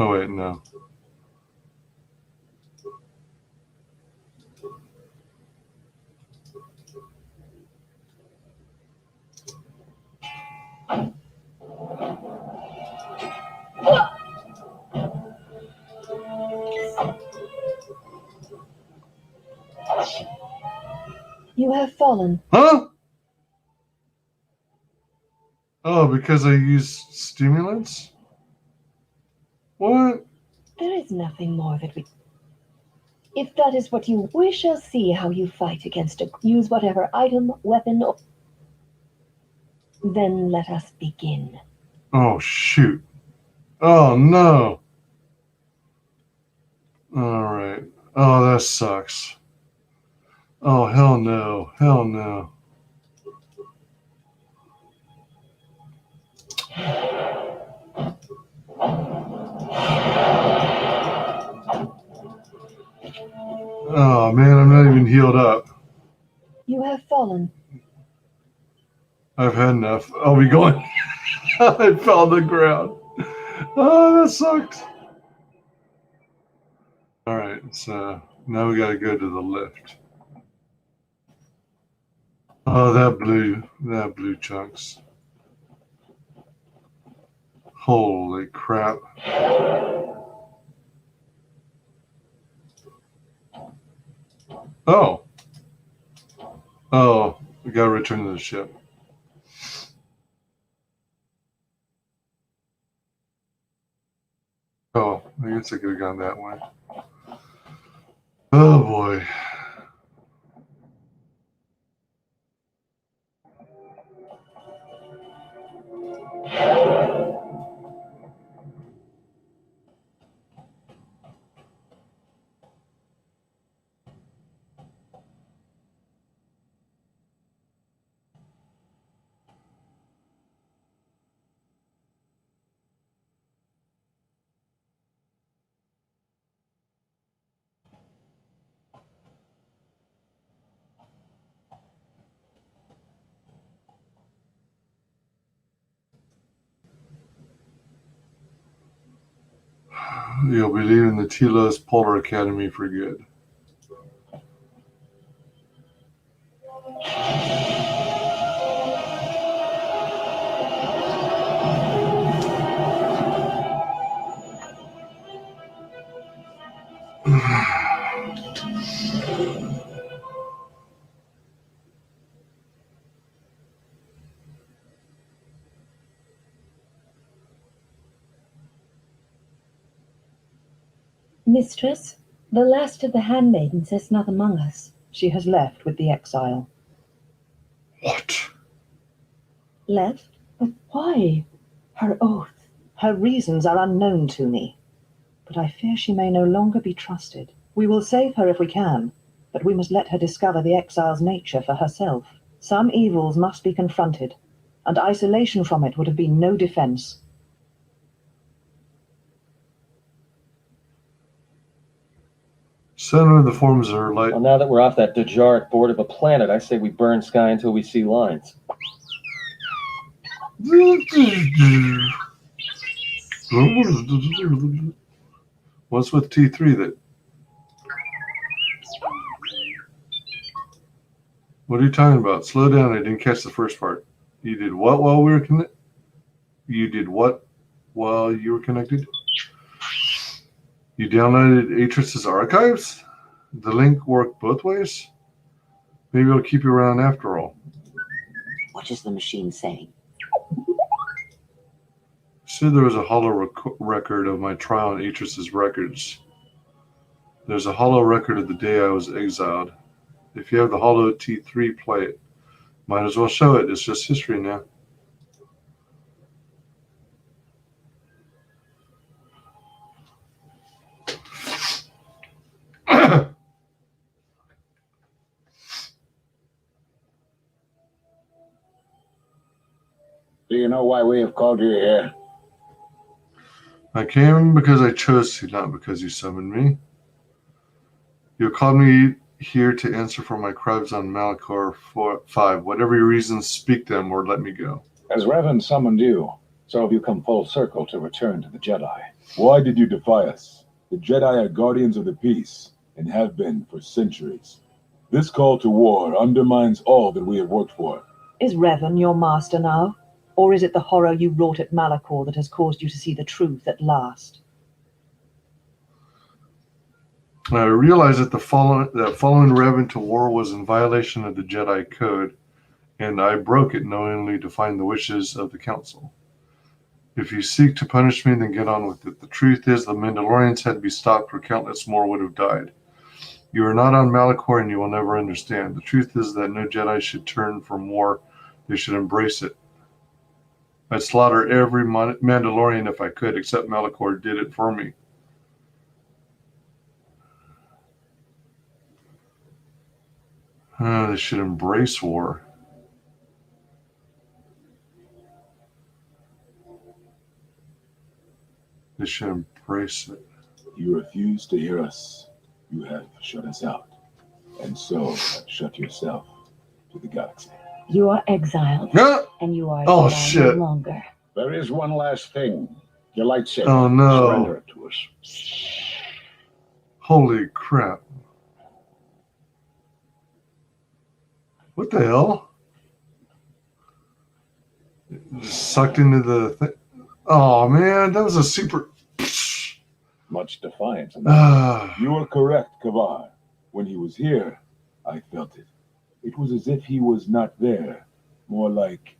Oh wait, no. You have fallen. Huh? Oh, because I use stimulants? What? There is nothing more that we... If that is what you... We shall see how you fight against a... Use whatever item, weapon, or... Then let us begin. Oh, shoot. Oh, no. Alright. Oh, that sucks. Oh, hell no. Hell no. Oh, man, I'm not even healed up. You have fallen. I've had enough. I'll be going. I fell on the ground. Oh, that sucked. Alright, so now we gotta go to the lift. Oh, that blue chunks. Holy crap. Oh. Oh, we gotta return to the ship. Oh, I guess I could have gone that way. Oh boy. You'll be leaving the Telos Polar Academy for good. Mistress, the last of the handmaidens is not among us. She has left with the exile. What? Left? But why? Her oath. Her reasons are unknown to me, but I fear she may no longer be trusted. We will save her if we can, but we must let her discover the exile's nature for herself. Some evils must be confronted, and isolation from it would have been no defense. Center of the forms are light. Well, now that we're off that Dejaric board of a planet, I say we burn sky until we see lines. What's with T3 that? What are you talking about? Slow down. I didn't catch the first part. You did what while we were connected? You did what while you were connected? You downloaded Atris's archives? The link worked both ways? Maybe it'll keep you around after all. What is the machine saying? Said there was a hollow record of my trial in Atris's records. There's a hollow record of the day I was exiled. If you have the hollow T3, play it. Might as well show it. It's just history now. Do you know why we have called you here? I came because I chose to, not because you summoned me. You called me here to answer for my crimes on Malachor 5. Whatever your reasons, speak them or let me go. As Revan summoned you, so have you come full circle to return to the Jedi. Why did you defy us? The Jedi are guardians of the peace, and have been for centuries. This call to war undermines all that we have worked for. Is Revan your master now? Or is it the horror you wrought at Malachor that has caused you to see the truth at last? I realized that following Revan to war was in violation of the Jedi Code, and I broke it knowingly to find the wishes of the Council. If you seek to punish me, then get on with it. The truth is, the Mandalorians had to be stopped, or countless more would have died. You are not on Malachor, and you will never understand. The truth is that no Jedi should turn from war. They should embrace it. I'd slaughter every Mandalorian if I could, except Malachor did it for me. They should embrace war. They should embrace it. You refuse to hear us. You have shut us out, and so have shut yourself to the galaxy. You are exiled, Ah! and you are Oh, Jedi shit. no longer. There is one last thing. Your lightsaber. Oh, no. Surrender it to us. Holy crap. What the hell? Just sucked into the thing. Oh, man, that was a super... Much defiance. In that. You are correct, Kavar. When he was here, I felt it. It was as if he was not there, more like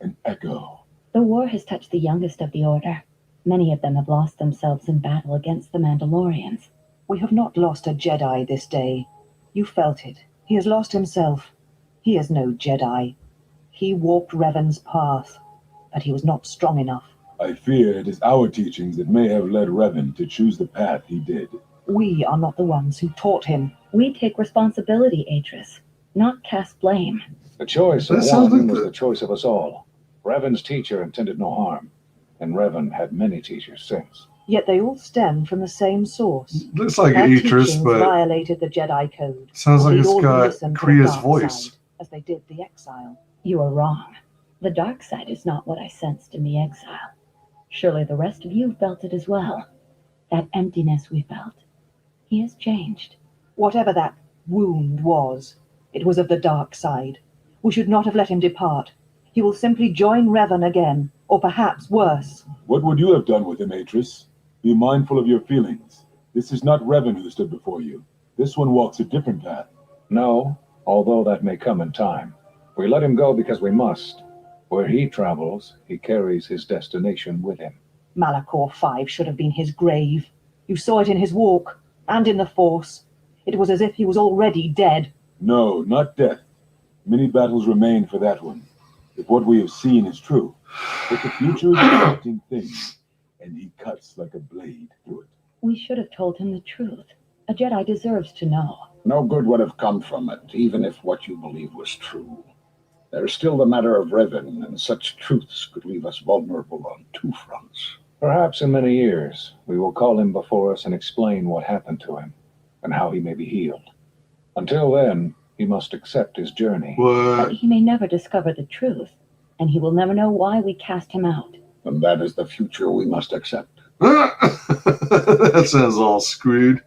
an echo. The war has touched the youngest of the Order. Many of them have lost themselves in battle against the Mandalorians. We have not lost a Jedi this day. You felt it. He has lost himself. He is no Jedi. He walked Revan's path, but he was not strong enough. I fear it is our teachings that may have led Revan to choose the path he did. We are not the ones who taught him. We take responsibility, Atris, not cast blame. The choice of That sounds one like was the- the choice of us all. Revan's teacher intended no harm, and Revan had many teachers since. Yet they all stem from the same source. Looks like Their Atris, teachings but violated the Jedi Code. sounds like Lead it's all who got listen to the Kriya's dark voice. side, as they did the exile. You are wrong. The dark side is not what I sensed in the exile. Surely the rest of you felt it as well. That emptiness we felt. He has changed. Whatever that wound was, it was of the dark side. We should not have let him depart. He will simply join Revan again, or perhaps worse. What would you have done with him, Atris? Be mindful of your feelings. This is not Revan who stood before you. This one walks a different path. No, although that may come in time. We let him go because we must. Where he travels, he carries his destination with him. Malachor 5 should have been his grave. You saw it in his walk, and in the Force. It was as if he was already dead. No, not death. Many battles remain for that one, if what we have seen is true. But the future is a tempting thing, and he cuts like a blade through it. We should have told him the truth. A Jedi deserves to know. No good would have come from it, even if what you believe was true. There's still the matter of Revan, and such truths could leave us vulnerable on two fronts. Perhaps in many years, we will call him before us and explain what happened to him, and how he may be healed. Until then, he must accept his journey. But What? he may never discover the truth, and he will never know why we cast him out. And that is the future we must accept. That sounds all screwed.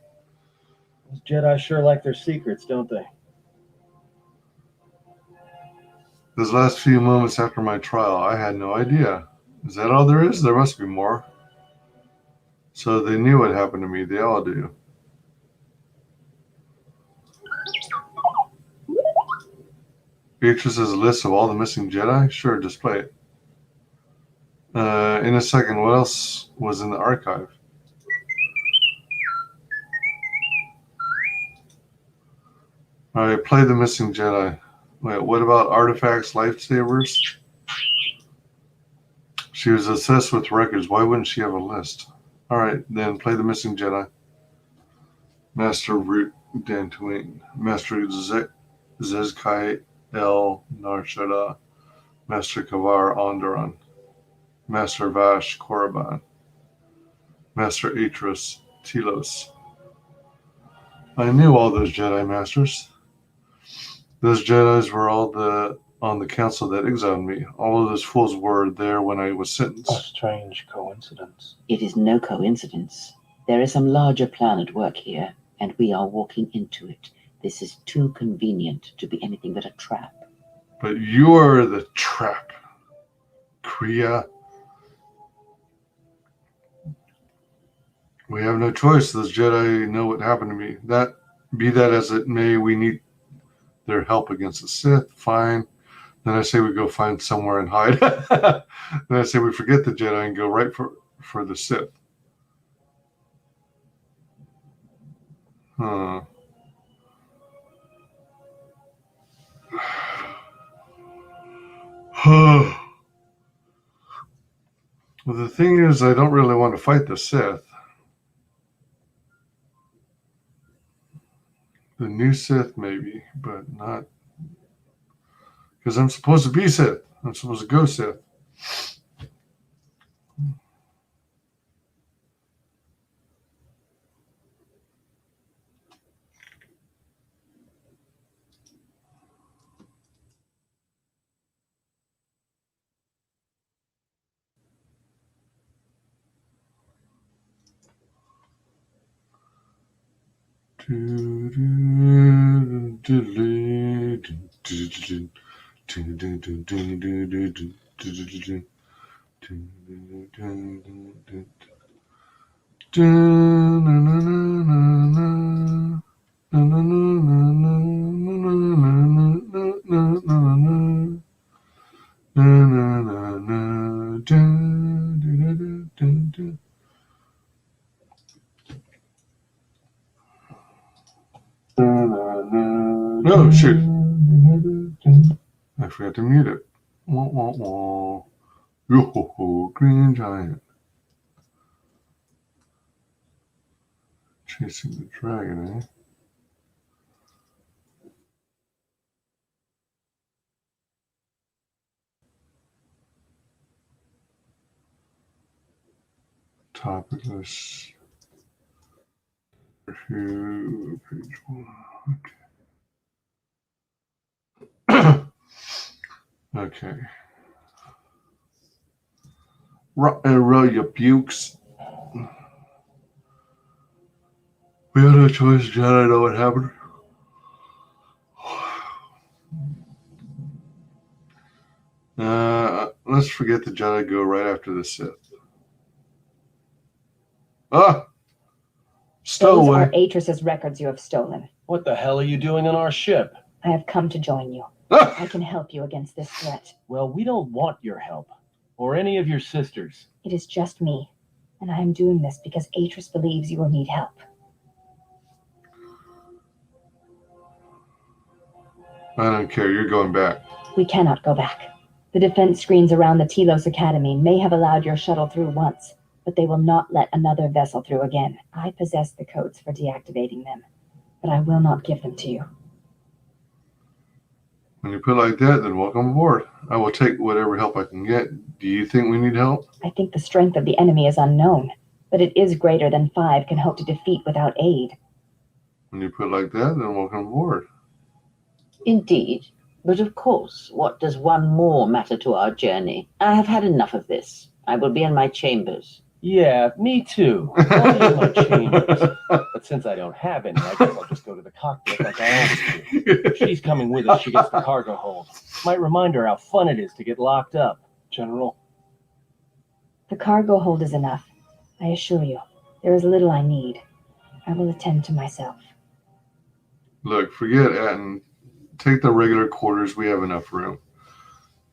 Those Jedi sure like their secrets, don't they? Those last few moments after my trial, I had no idea. Is that all there is? There must be more. So they knew what happened to me. They all do. Beatrice has a list of all the missing Jedi? Sure, display it. In a second, what else was in the archive? Alright, play the missing Jedi. Wait, what about artifacts, lifesavers? She was obsessed with records. Why wouldn't she have a list? Alright, then play the missing Jedi. Master Root Dantooine. Master Zezkai El Narshada. Master Kavar Onderon. Master Vash Korriban. Master Atris Telos. I knew all those Jedi Masters. Those Jedis were all on the council that exiled me. All of those fools were there when I was A sentenced. strange coincidence. It is no coincidence. There is some larger plan at work here, and we are walking into it. This is too convenient to be anything but a trap. But you're the trap, Kriya. We have no choice. Those Jedi know what happened to me. Be that as it may, we need their help against the Sith. Fine. Then I say we go find somewhere and hide. Then I say we forget the Jedi and go right for the Sith. Huh. Well, the thing is, I don't really want to fight the Sith. The new Sith, maybe, but not. Because I'm supposed to be Sith. I'm supposed to go Sith. Oh, shoot. I forgot to mute it. Wah, wah, wah. Yo-ho-ho, Green Giant. Chasing the dragon, eh? Topicless. Review, page 1. Okay. Okay. Roll your pukes. We had no choice, Jedi. I know what happened. Let's forget the Jedi. Go right after the Sith. Ah! Those Stowaway. are Atris's records you have stolen. What the hell are you doing on our ship? I have come to join you. Ah! I can help you against this threat. Well, we don't want your help. Or any of your sisters. It is just me, and I am doing this because Atris believes you will need help. I don't care. You're going back. We cannot go back. The defense screens around the Telos Academy may have allowed your shuttle through once, but they will not let another vessel through again. I possess the codes for deactivating them, but I will not give them to you. When you put it like that, then welcome aboard. I will take whatever help I can get. Do you think we need help? I think the strength of the enemy is unknown, but it is greater than 5 can hope to defeat without aid. When you put it like that, then welcome aboard. Indeed. But of course, what does one more matter to our journey? I have had enough of this. I will be in my chambers. Yeah, me too. I'll be in my chambers. But since I don't have any, I guess I'll just go to the cockpit like I always do. If she's coming with us, she gets the cargo hold. Might remind her how fun it is to get locked up. General, The cargo hold is enough. I assure you, there is little I need. I will attend to myself. Look, forget Atten. Take the regular quarters. We have enough room.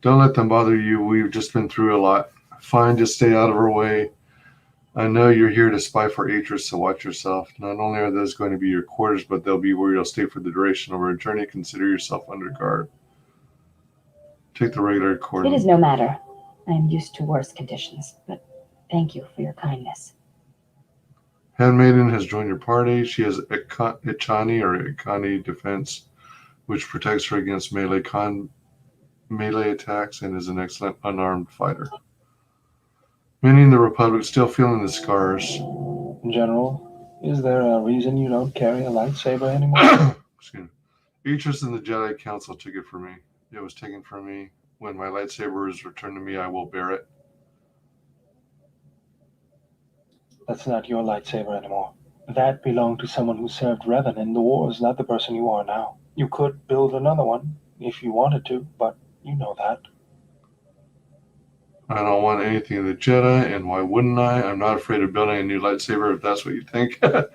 Don't let them bother you. We've just been through a lot. Fine, just stay out of our way. I know you're here to spy for Atris, so watch yourself. Not only are those going to be your quarters, but they'll be where you'll stay for the duration of our journey. Consider yourself under guard. Take the regular quarters. It is no matter. I am used to worse conditions, but thank you for your kindness. Handmaiden has joined your party. She has Ichani or Ikani defense, which protects her against melee attacks and is an excellent unarmed fighter. Many in the Republic still feeling the scars. General, is there a reason you don't carry a lightsaber anymore? Excuse me. Atris and the Jedi Council took it from me. It was taken from me. When my lightsaber is returned to me, I will bear it. That's not your lightsaber anymore. That belonged to someone who served Revan in the wars, not the person you are now. You could build another one if you wanted to, but you know that. I don't want anything of the Jedi, and why wouldn't I? I'm not afraid of building a new lightsaber if that's what you think. Do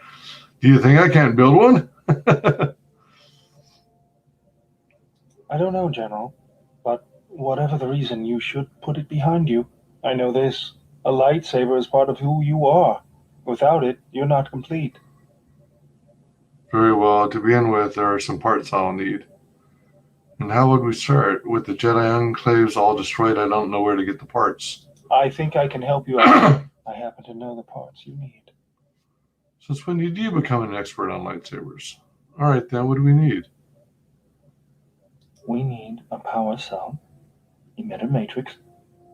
you think I can't build one? I don't know, General, but whatever the reason, you should put it behind you. I know this. A lightsaber is part of who you are. Without it, you're not complete. Very well. To begin with, there are some parts I'll need. And how would we start? With the Jedi enclaves all destroyed, I don't know where to get the parts. I think I can help you out. I happen to know the parts you need. Since when did you become an expert on lightsabers? All right, then, what do we need? We need a power cell, emitter matrix,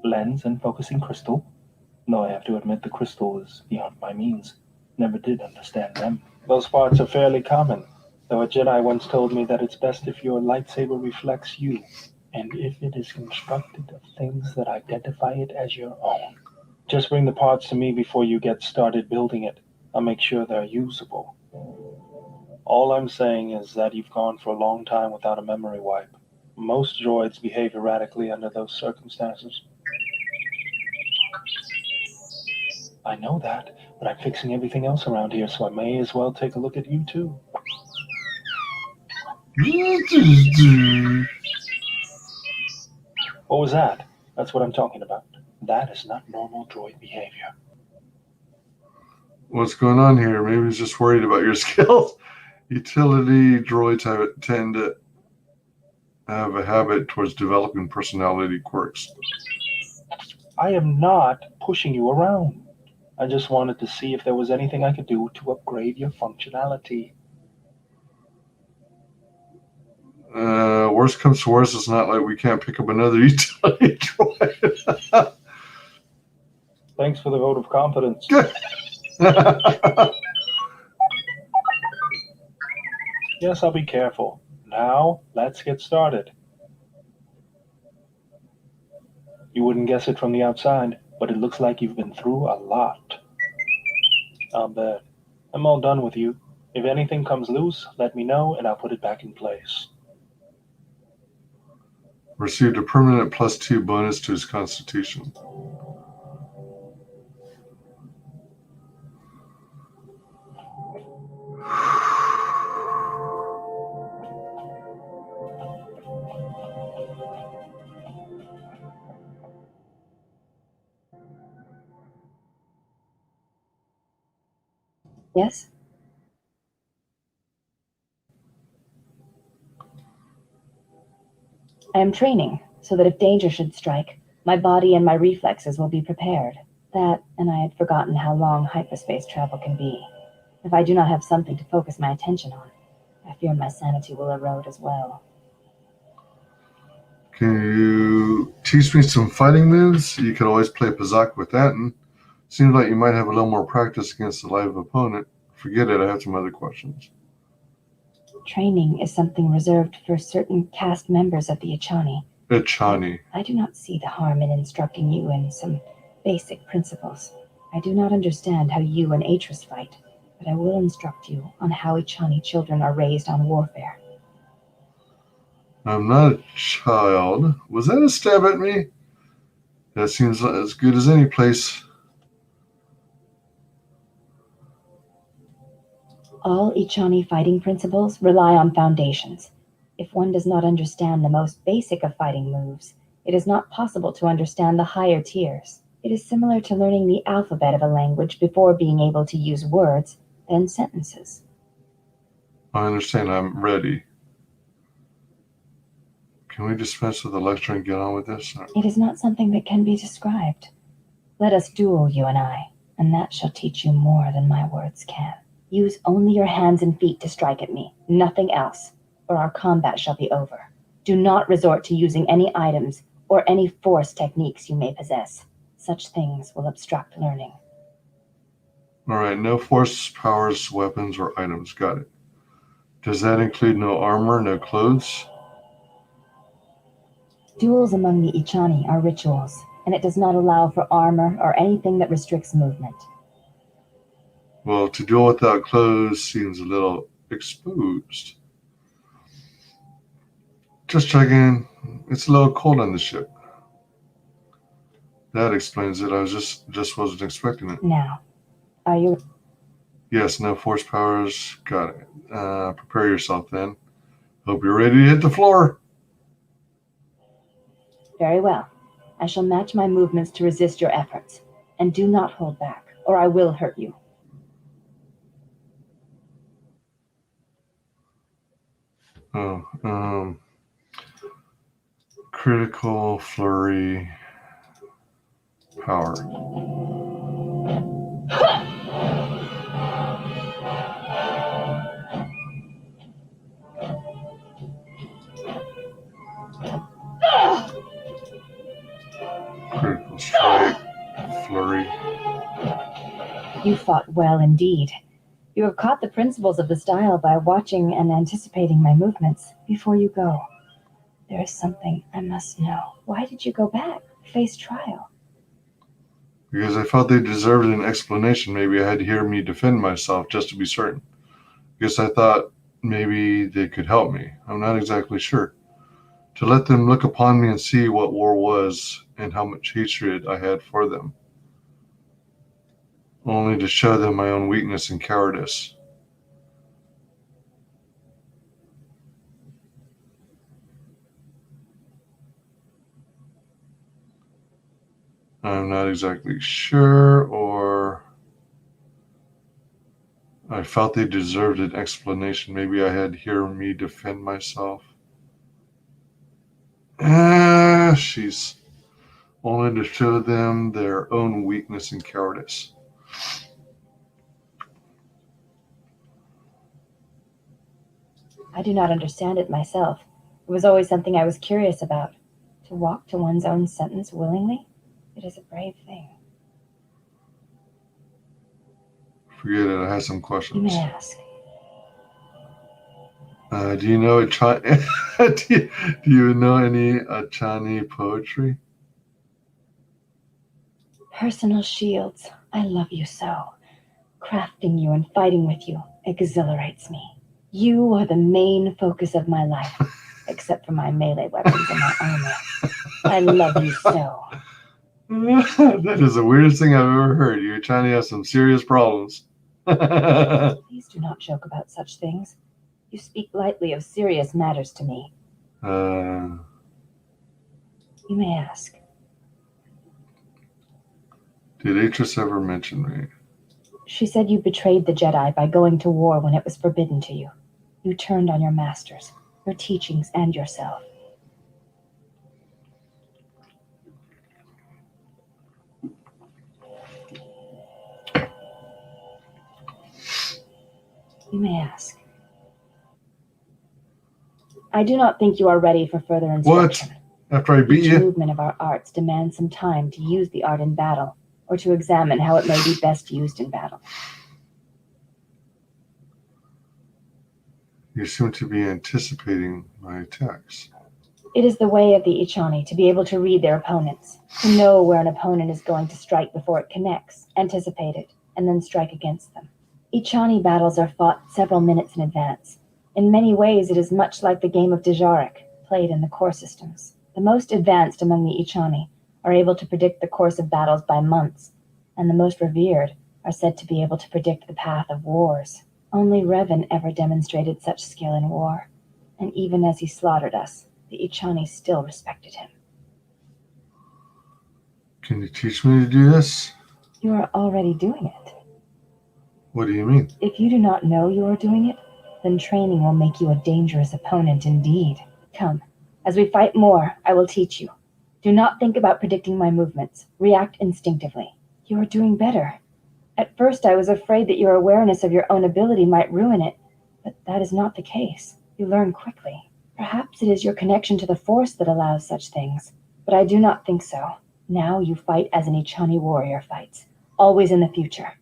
lens and focusing crystal. Though I have to admit the crystal is beyond my means. Never did understand them. Those parts are fairly common, though a Jedi once told me that it's best if your lightsaber reflects you, and if it is constructed of things that identify it as your own. Just bring the parts to me before you get started building it. I'll make sure they're usable. All I'm saying is that you've gone for a long time without a memory wipe. Most droids behave erratically under those circumstances. I know that, but I'm fixing everything else around here, so I may as well take a look at you too. What was that? That's what I'm talking about. That is not normal droid behavior. What's going on here? Maybe he's just worried about your skills. Utility droids tend to have a habit towards developing personality quirks. I am not pushing you around. I just wanted to see if there was anything I could do to upgrade your functionality. Worst comes to worst, it's not like we can't pick up another utility droid. Thanks for the vote of confidence. Yes, I'll be careful. Now, let's get started. You wouldn't guess it from the outside, but it looks like you've been through a lot. I'll bet. I'm all done with you. If anything comes loose, let me know and I'll put it back in place. Received a permanent +2 bonus to his constitution. Yes? I am training, so that if danger should strike, my body and my reflexes will be prepared. That, and I had forgotten how long hyperspace travel can be. If I do not have something to focus my attention on, I fear my sanity will erode as well. Can you teach me some fighting moves? You could always play Pazak with that, and seems like you might have a little more practice against a live opponent. Forget it, I have some other questions. Training is something reserved for certain caste members of the Ichani. Ichani. I do not see the harm in instructing you in some basic principles. I do not understand how you and Atris fight, but I will instruct you on how Ichani children are raised on warfare. I'm not a child. Was that a stab at me? That seems as good as any place. All Ichani fighting principles rely on foundations. If one does not understand the most basic of fighting moves, it is not possible to understand the higher tiers. It is similar to learning the alphabet of a language before being able to use words, then sentences. I understand. I'm ready. Can we dispense with the lecture and get on with this? It is not something that can be described. Let us duel, you and I, and that shall teach you more than my words can. Use only your hands and feet to strike at me, nothing else, or our combat shall be over. Do not resort to using any items or any force techniques you may possess. Such things will obstruct learning. All right, no force, powers, weapons, or items. Got it. Does that include no armor, no clothes? Duels among the Ichani are rituals, and it does not allow for armor or anything that restricts movement. Well, to duel without clothes seems a little exposed. Just checking. It's a little cold on the ship. That explains it. I was just wasn't expecting it. Now, are you... Yes, no force powers. Got it. Prepare yourself then. Hope you're ready to hit the floor. Very well. I shall match my movements to resist your efforts. And do not hold back, or I will hurt you. Oh, critical flurry power. Critical strike flurry. You fought well indeed. You have caught the principles of the style by watching and anticipating my movements before you go. There is something I must know. Why did you go back, face trial? Because I felt they deserved an explanation. Maybe I had to hear me defend myself just to be certain. Because I thought maybe they could help me. I'm not exactly sure. To let them look upon me and see what war was and how much hatred I had for them. Only to show them my own weakness and cowardice. I'm not exactly sure, or I felt they deserved an explanation. Maybe I had to hear me defend myself. She's only to show them their own weakness and cowardice. I do not understand it myself. It was always something I was curious about. To walk to one's own sentence willingly? It is a brave thing. Forget it, I have some You questions. may ask. Do you know do you know any Achani poetry? Personal shields, I love you so. Crafting you and fighting with you exhilarates me. You are the main focus of my life, except for my melee weapons and my armor. I love you so. That is the weirdest thing I've ever heard. You're trying to have some serious problems. Please do not joke about such things. You speak lightly of serious matters to me. You may ask. Did Atris ever mention me? She said you betrayed the Jedi by going to war when it was forbidden to you. You turned on your masters, your teachings, and yourself. You may ask. I do not think you are ready for further instruction. What? After I beat Each you? movement of our arts demands some time to use the art in battle, or to examine how it may be best used in battle. You seem to be anticipating my attacks. It is the way of the Ichani to be able to read their opponents, to know where an opponent is going to strike before it connects, anticipate it, and then strike against them. Ichani battles are fought several minutes in advance. In many ways, it is much like the game of Djarik, played in the core systems. The most advanced among the Ichani are able to predict the course of battles by months, and the most revered are said to be able to predict the path of wars. Only Revan ever demonstrated such skill in war, and even as he slaughtered us, the Ichani still respected him. Can you teach me to do this? You are already doing it. What do you mean? If you do not know you are doing it, then training will make you a dangerous opponent indeed. Come, as we fight more, I will teach you. Do not think about predicting my movements. React instinctively. You are doing better. At first, I was afraid that your awareness of your own ability might ruin it, but that is not the case. You learn quickly. Perhaps it is your connection to the Force that allows such things, but I do not think so. Now you fight as an Ichani warrior fights, always in the future.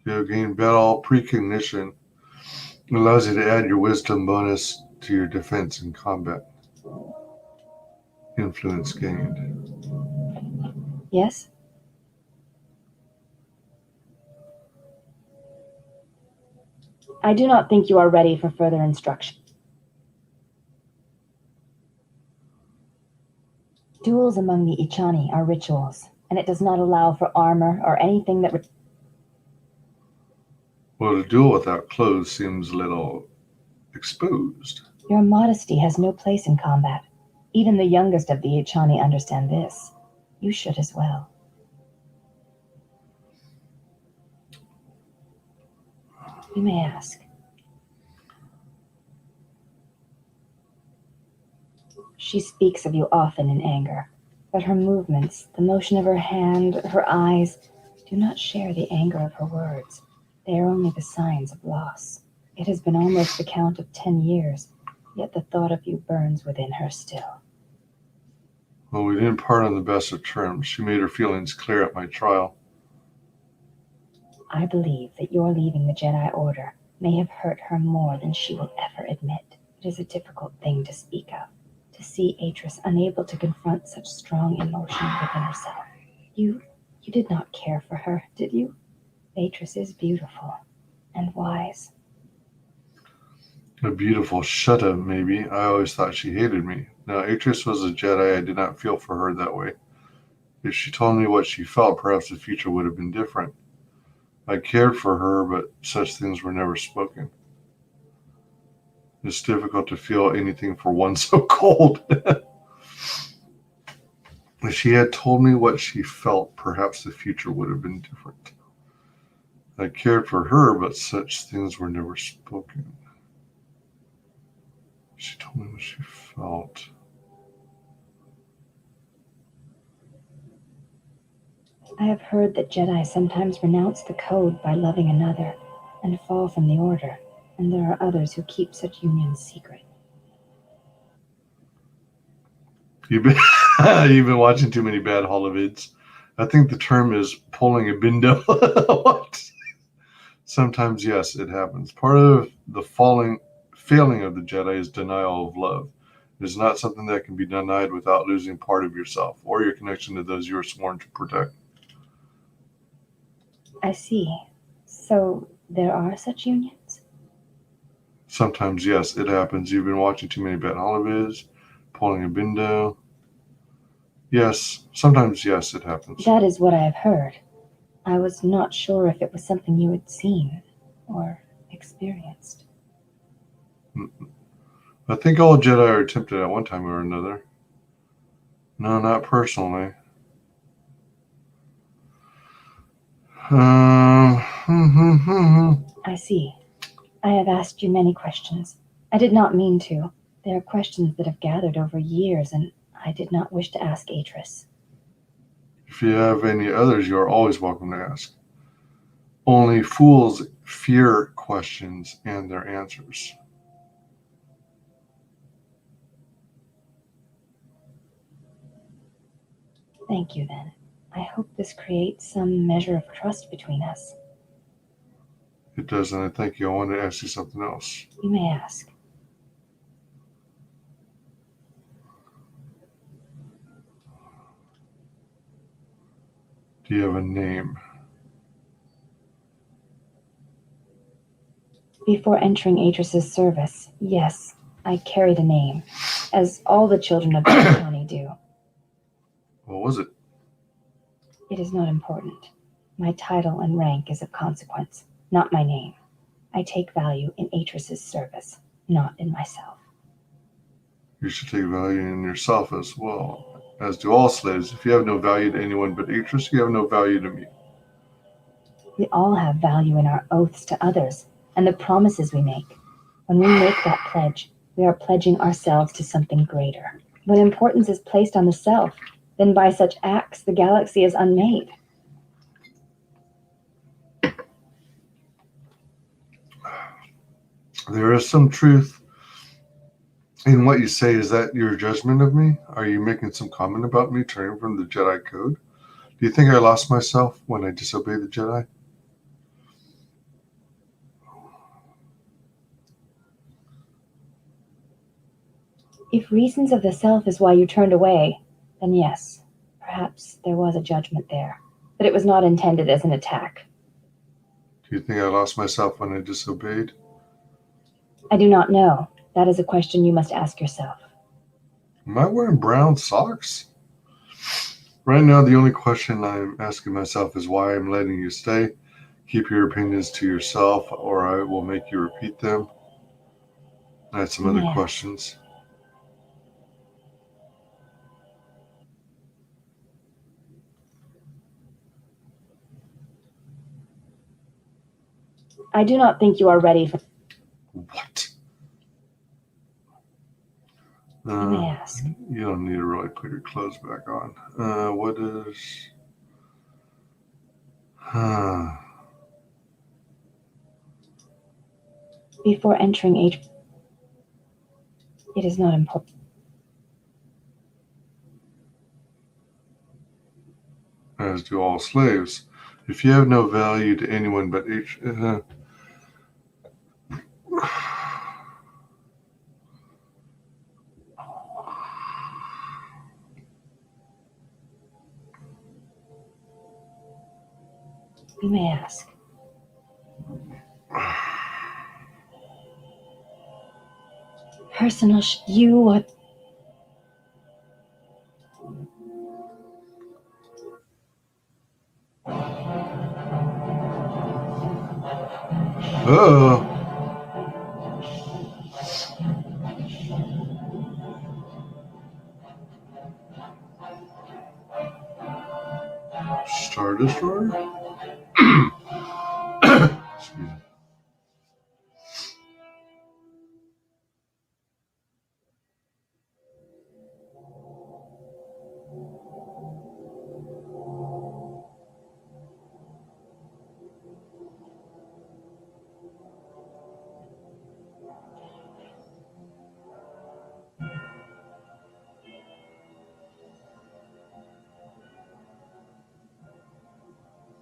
You gain battle precognition. It allows you to add your wisdom bonus to your defense in combat. Influence gained. Yes? I do not think you are ready for further instruction. Duels among the Ichani are rituals, and it does not allow for armor or anything that would... Well, to duel without clothes seems a little exposed. Your modesty has no place in combat. Even the youngest of the Ichani understand this. You should as well. You may ask. She speaks of you often in anger, but her movements, the motion of her hand, her eyes, do not share the anger of her words. They are only the signs of loss. It has been almost the count of 10 years, yet the thought of you burns within her still. Well, we didn't part on the best of terms. She made her feelings clear at my trial. I believe that your leaving the Jedi Order may have hurt her more than she will ever admit. It is a difficult thing to speak of, to see Atris unable to confront such strong emotion within herself. You did not care for her, did you? Atris is beautiful and wise. A beautiful shut up, maybe. I always thought she hated me. Now, Atris was a Jedi. I did not feel for her that way. If she told me what she felt, perhaps the future would have been different. I cared for her, but such things were never spoken. It's difficult to feel anything for one so cold. If she had told me what she felt, perhaps the future would have been different. I cared for her, but such things were never spoken. She told me what she felt. I have heard that Jedi sometimes renounce the code by loving another and fall from the Order, and there are others who keep such unions secret. You've been watching too many bad holovids. I think the term is pulling a bindo. What? Sometimes, yes, it happens. Part of the failing of the Jedi is denial of love. It is not something that can be denied without losing part of yourself or your connection to those you are sworn to protect. I see. So there are such unions? Sometimes, yes, it happens. You've been watching too many bad holovids, pulling a bindo. Yes, sometimes, yes, it happens. That is what I have heard. I was not sure if it was something you had seen or experienced. I think all Jedi are tempted at one time or another. No, not personally. I see. I have asked you many questions. I did not mean to. They are questions that have gathered over years, and I did not wish to ask Atris. If you have any others, you are always welcome to ask. Only fools fear questions and their answers. Thank you, then. I hope this creates some measure of trust between us. It does, and I thank you. I wanted to ask you something else. You may ask. Do you have a name? Before entering Atris's service, yes, I carried a name, as all the children of the county do. What was it? It is not important. My title and rank is of consequence, not my name. I take value in Atris's service, not in myself. You should take value in yourself as well, as do all slaves. If you have no value to anyone but Atris, you have no value to me. We all have value in our oaths to others, and the promises we make. When we make that pledge, we are pledging ourselves to something greater. When importance is placed on the self, then by such acts the galaxy is unmade. There is some truth in what you say. Is that your judgment of me? Are you making some comment about me turning from the Jedi code? Do you think I lost myself when I disobeyed the Jedi? If reasons of the self is why you turned away, then yes, perhaps there was a judgment there, but it was not intended as an attack. Do you think I lost myself when I disobeyed? I do not know. That is a question you must ask yourself. Am I wearing brown socks? Right now, the only question I'm asking myself is why I'm letting you stay. Keep your opinions to yourself, or I will make you repeat them. I had some other Yes. questions. I do not think you are ready for. What? You may ask. You don't need to really put your clothes back on. What is... Before entering age, it is not important. As do all slaves. If you have no value to anyone but each... You may ask. Personal you are. Star Destroyer? Excuse me.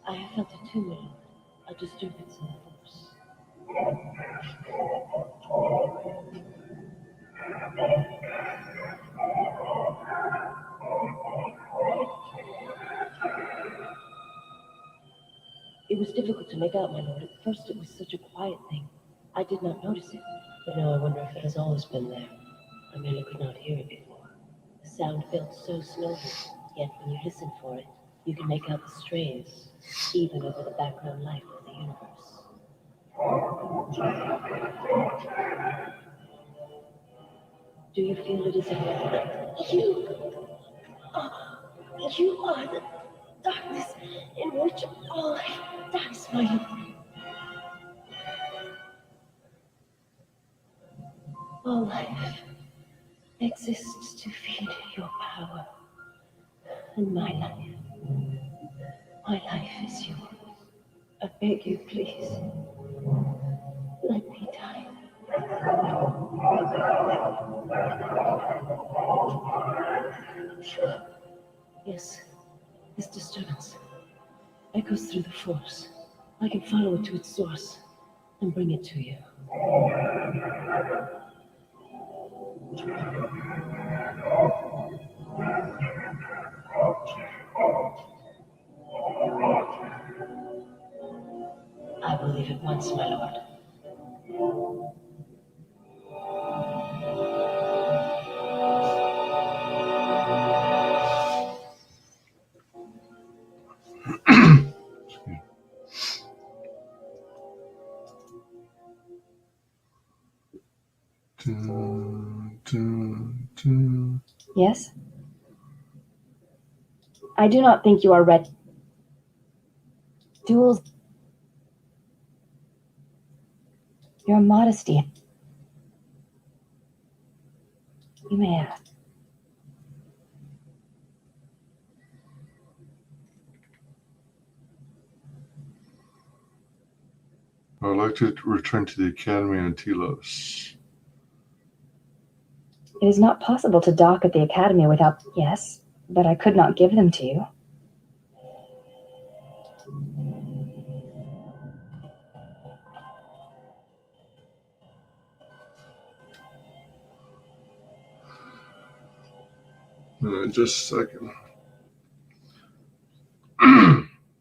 I have felt it too, my lord. A disturbance in the force. It was difficult to make out, my lord. At first it was such a quiet thing. I did not notice it, but now I wonder if it has always been there. I merely could not hear it before. The sound felt so slowly, yet when you listen for it, you can make out the strains, even over the background life of the universe. Do you feel it is a... You are the darkness in which all life dies, my lord. All life exists to feed your power. And my life is yours. I beg you, please, let me die. Yes, this disturbance echoes through the force. I can follow it to its source and bring it to you. I will leave at once, my lord. Yes? I do not think you are ready. Duels. Your modesty. You may ask. I would like to return to the Academy on Telos. It is not possible to dock at the Academy without... Yes, but I could not give them to you. Just a second.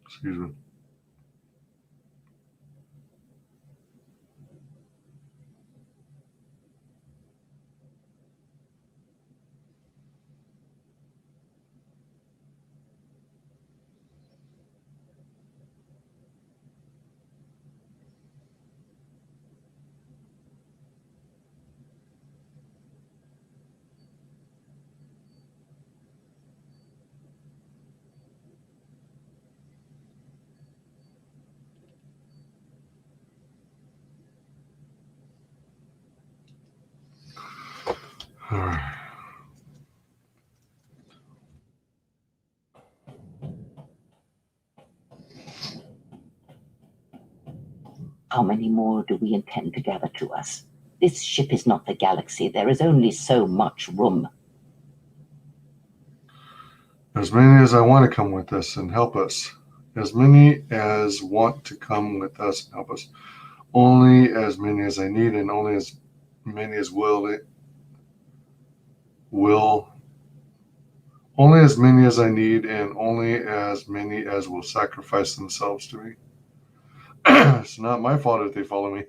Excuse me. How many more do we intend to gather to us? This ship is not the galaxy. There is only so much room. As many as I want to come with us and help us. As many as want to come with us and help us. Only as many as I need, and only as many as will. Only as many as I need, and only as many as will sacrifice themselves to me. It's not my fault if they follow me.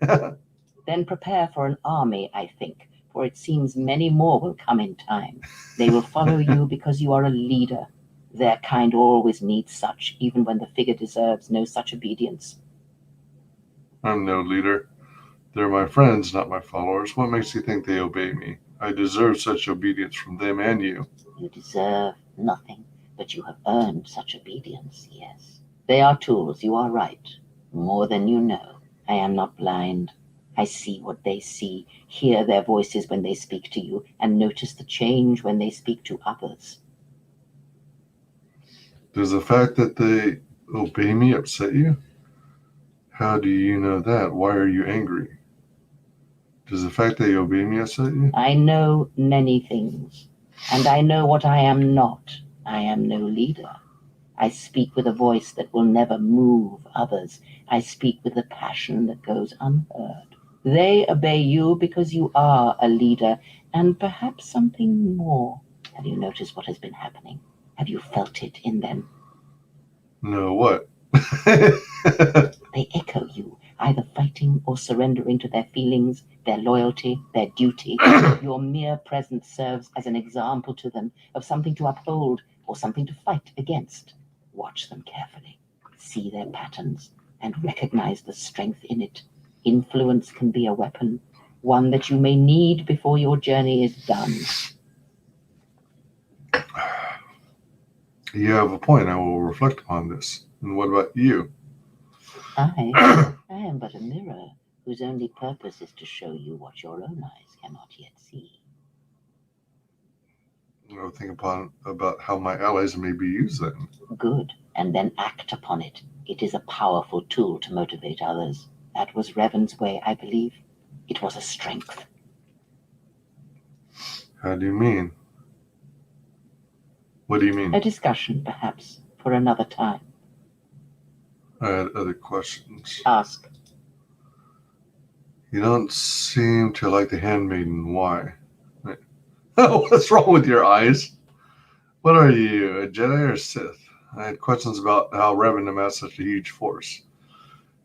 Then prepare for an army, I think, for it seems many more will come in time. They will follow you because you are a leader. Their kind always needs such, even when the figure deserves no such obedience. I'm no leader. They're my friends, not my followers. What makes you think they obey me? I deserve such obedience from them and you. You deserve nothing, but you have earned such obedience, yes. They are tools, you are right. More than you know. I am not blind. I see what they see, hear their voices when they speak to you, and notice the change when they speak to others. Does the fact that they obey me upset you? How do you know that? Why are you angry? Does the fact that you obey me upset you? I know many things, and I know what I am not. I am no leader. I speak with a voice that will never move others. I speak with a passion that goes unheard. They obey you because you are a leader, and perhaps something more. Have you noticed what has been happening? Have you felt it in them? No, what? They echo you, either fighting or surrendering to their feelings, their loyalty, their duty. Your mere presence serves as an example to them of something to uphold or something to fight against. Watch them carefully, see their patterns, and recognize the strength in it. Influence can be a weapon, one that you may need before your journey is done. You have a point. I will reflect upon this. And what about you? I am but a mirror whose only purpose is to show you what your own eyes cannot yet see. I'll think about how my allies may be used then. Good, and then act upon it. It is a powerful tool to motivate others. That was Revan's way, I believe. It was a strength. How do you mean? What do you mean? A discussion, perhaps, for another time. I had other questions. Ask. You don't seem to like the handmaiden. Why? Oh, what's wrong with your eyes? What are you, a Jedi or Sith? I had questions about how Revan amassed such a huge force.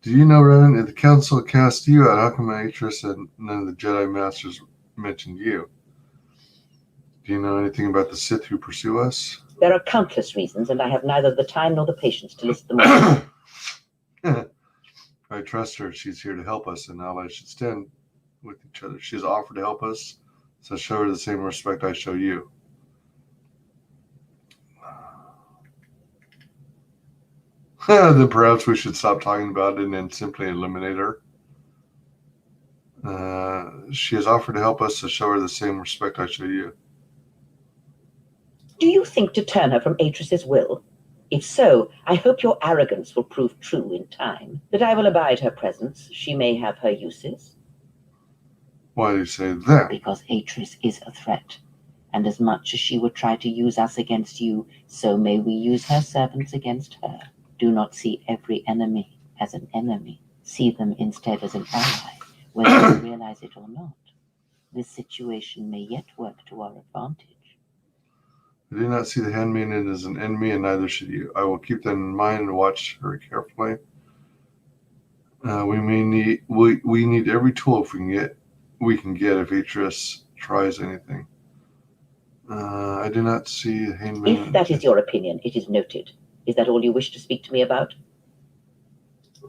Do you know, Revan, if the Council cast you out, how come Atris and none of the Jedi Masters mentioned you? Do you know anything about the Sith who pursue us? There are countless reasons, and I have neither the time nor the patience to list them all. I trust her. She's here to help us, and allies should stand with each other. She's offered to help us, so show her the same respect I show you. Then perhaps we should stop talking about it and simply eliminate her. She has offered to help us, so show her the same respect I show you. Do you think to turn her from Atris's will? If so, I hope your arrogance will prove true in time, that I will abide her presence. She may have her uses. Why do you say that? Because Atris is a threat, and as much as she would try to use us against you, so may we use her servants against her. Do not see every enemy as an enemy. See them instead as an ally, whether you realize it or not. This situation may yet work to our advantage. I do not see the handmaiden as an enemy, and neither should you. I will keep that in mind and watch her carefully. We need every tool we can get if Atris tries anything. I do not see the handmaiden. If that is your opinion, it is noted. Is that all you wish to speak to me about?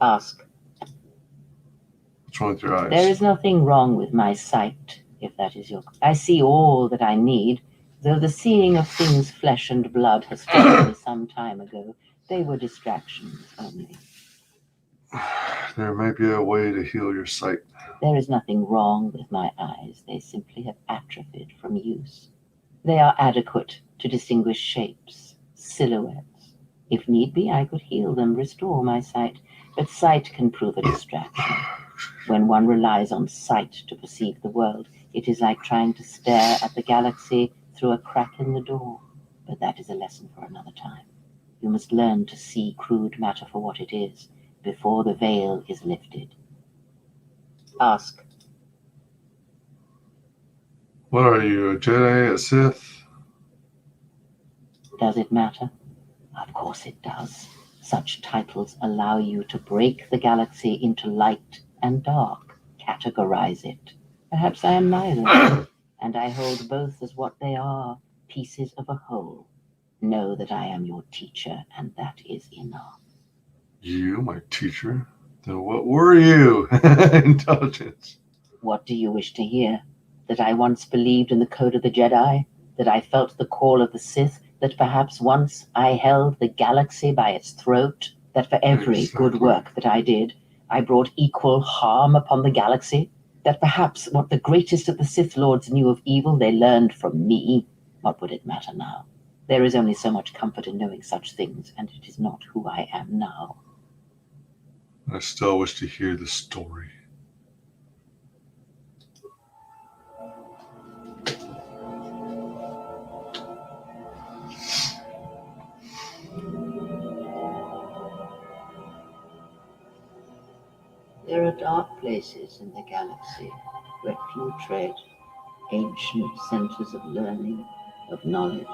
Ask. What's wrong with your eyes? There is nothing wrong with my sight, if that is your... I see all that I need. Though the seeing of things flesh and blood has failed me some time ago, they were distractions only. There may be a way to heal your sight. There is nothing wrong with my eyes. They simply have atrophied from use. They are adequate to distinguish shapes, silhouettes. If need be, I could heal them, restore my sight. But sight can prove a distraction. When one relies on sight to perceive the world, it is like trying to stare at the galaxy through a crack in the door. But that is a lesson for another time. You must learn to see crude matter for what it is, before the veil is lifted. Ask. What are you, a Jedi, a Sith? Does it matter? Of course it does. Such titles allow you to break the galaxy into light and dark, categorize it. Perhaps I am neither, and I hold both as what they are, pieces of a whole. Know that I am your teacher, and that is enough. You, my teacher? Then what were you? Intelligence. What do you wish to hear? That I once believed in the code of the Jedi? That I felt the call of the Sith? That perhaps once I held the galaxy by its throat? That for every good work that I did, I brought equal harm upon the galaxy? That perhaps what the greatest of the Sith Lords knew of evil they learned from me? What would it matter now? There is only so much comfort in knowing such things, and it is not who I am now. I still wish to hear the story. There are dark places in the galaxy where few tread, ancient centers of learning, of knowledge,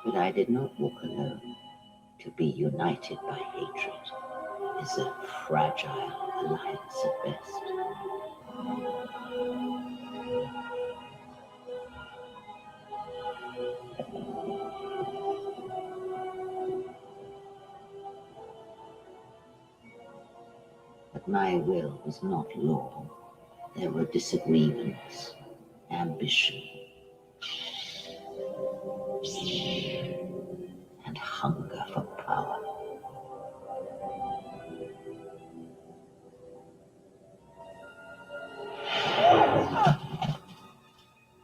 but I did not walk alone. To be united by hatred is a fragile alliance at best. But my will was not law. There were disagreements, ambition, and hunger for power.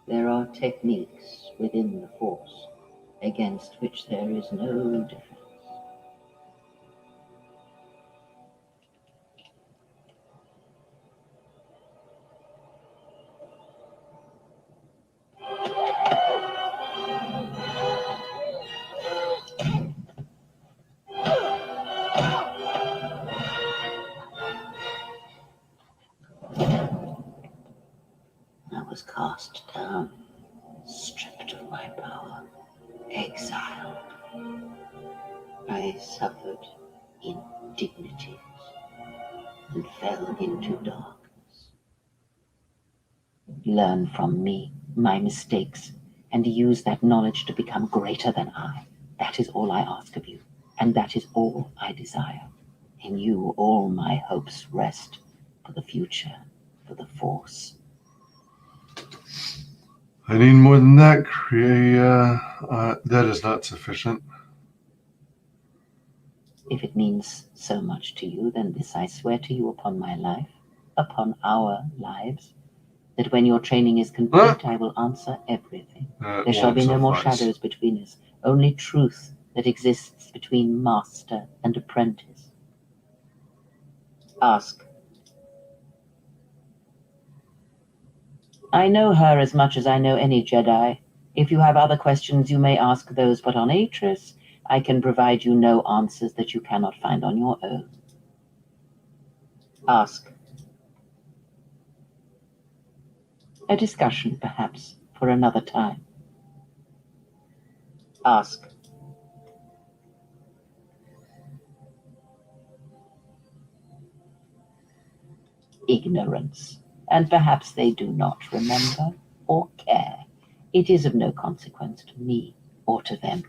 There are techniques within the Force against which there is no defense. I was cast down, stripped of my power, exiled. I suffered indignities and fell into darkness. Learn from me my mistakes and use that knowledge to become greater than I. That is all I ask of you, and that is all I desire. In you all my hopes rest for the future, for the Force. I need more than that, Kriya. That is not sufficient. If it means so much to you, then this I swear to you upon my life, upon our lives, that when your training is complete, I will answer everything. There shall be no more shadows between us, only truth that exists between master and apprentice. Ask. I know her as much as I know any Jedi. If you have other questions, you may ask those, but on Atris, I can provide you no answers that you cannot find on your own. Ask. A discussion, perhaps, for another time. Ask. Ignorance, and perhaps they do not remember or care. It is of no consequence to me or to them.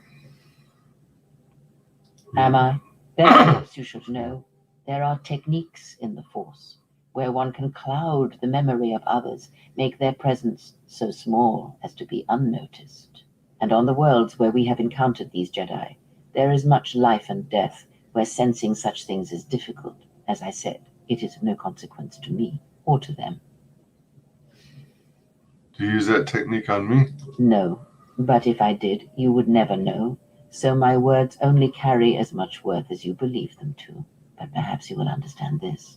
Am I? Then perhaps you should know there are techniques in the Force where one can cloud the memory of others, make their presence so small as to be unnoticed. And on the worlds where we have encountered these Jedi, there is much life and death where sensing such things is difficult. As I said, it is of no consequence to me or to them. Do you use that technique on me? No, but if I did, you would never know. So my words only carry as much worth as you believe them to. But perhaps you will understand this.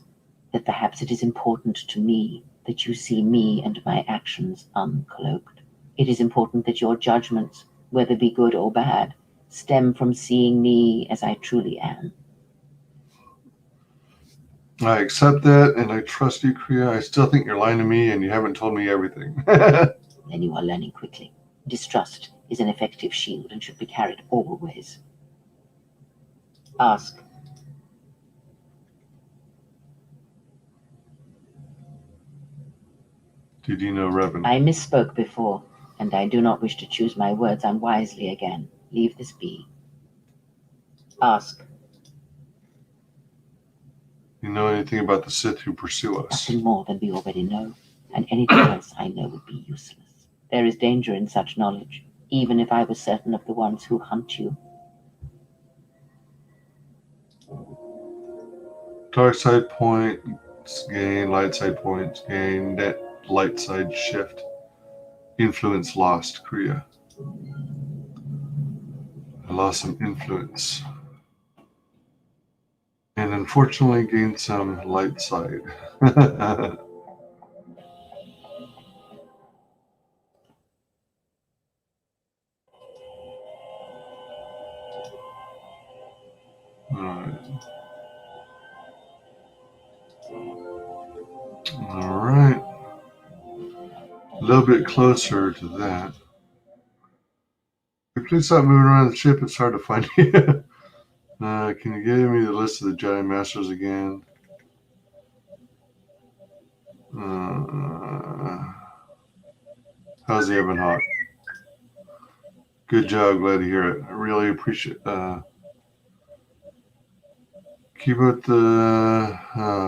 that perhaps it is important to me that you see me and my actions uncloaked. It is important that your judgments, whether be good or bad, stem from seeing me as I truly am. I accept that, and I trust you, Kriya. I still think you're lying to me, and you haven't told me everything. Then you are learning quickly. Distrust is an effective shield and should be carried always. Ask. Did you know Revan? I misspoke before, and I do not wish to choose my words unwisely again. Leave this be. Ask. You know anything about the Sith who pursue us? Nothing more than we already know, and anything else I know would be useless. There is danger in such knowledge, even if I was certain of the ones who hunt you. Dark side points gain, light side points gain, net light side shift. Influence lost, Kriya. I lost some influence. And unfortunately gained some light side. Alright. A little bit closer to that. Please stop moving around the ship. It's hard to find you. Can you give me the list of the Jedi Masters again? How's the Ebon Hawk? Good job. Glad to hear it. I really appreciate keep it the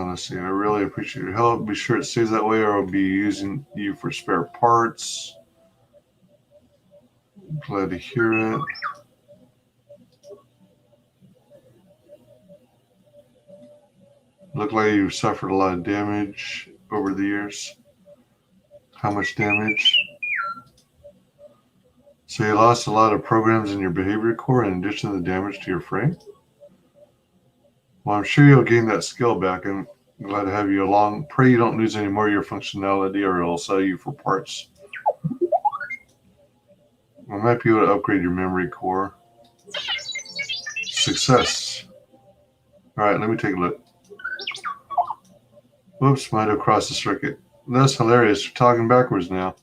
let's see. I really appreciate your help. Be sure it stays that way, or I'll be using you for spare parts. Glad to hear it. Look like you've suffered a lot of damage over the years. How much damage? So you lost a lot of programs in your behavior core in addition to the damage to your frame? Well, I'm sure you'll gain that skill back, and I'm glad to have you along. Pray you don't lose any more of your functionality, or it'll sell you for parts. I might be able to upgrade your memory core. Success. Alright, let me take a look. Whoops, might have crossed the circuit. That's hilarious. You're talking backwards now.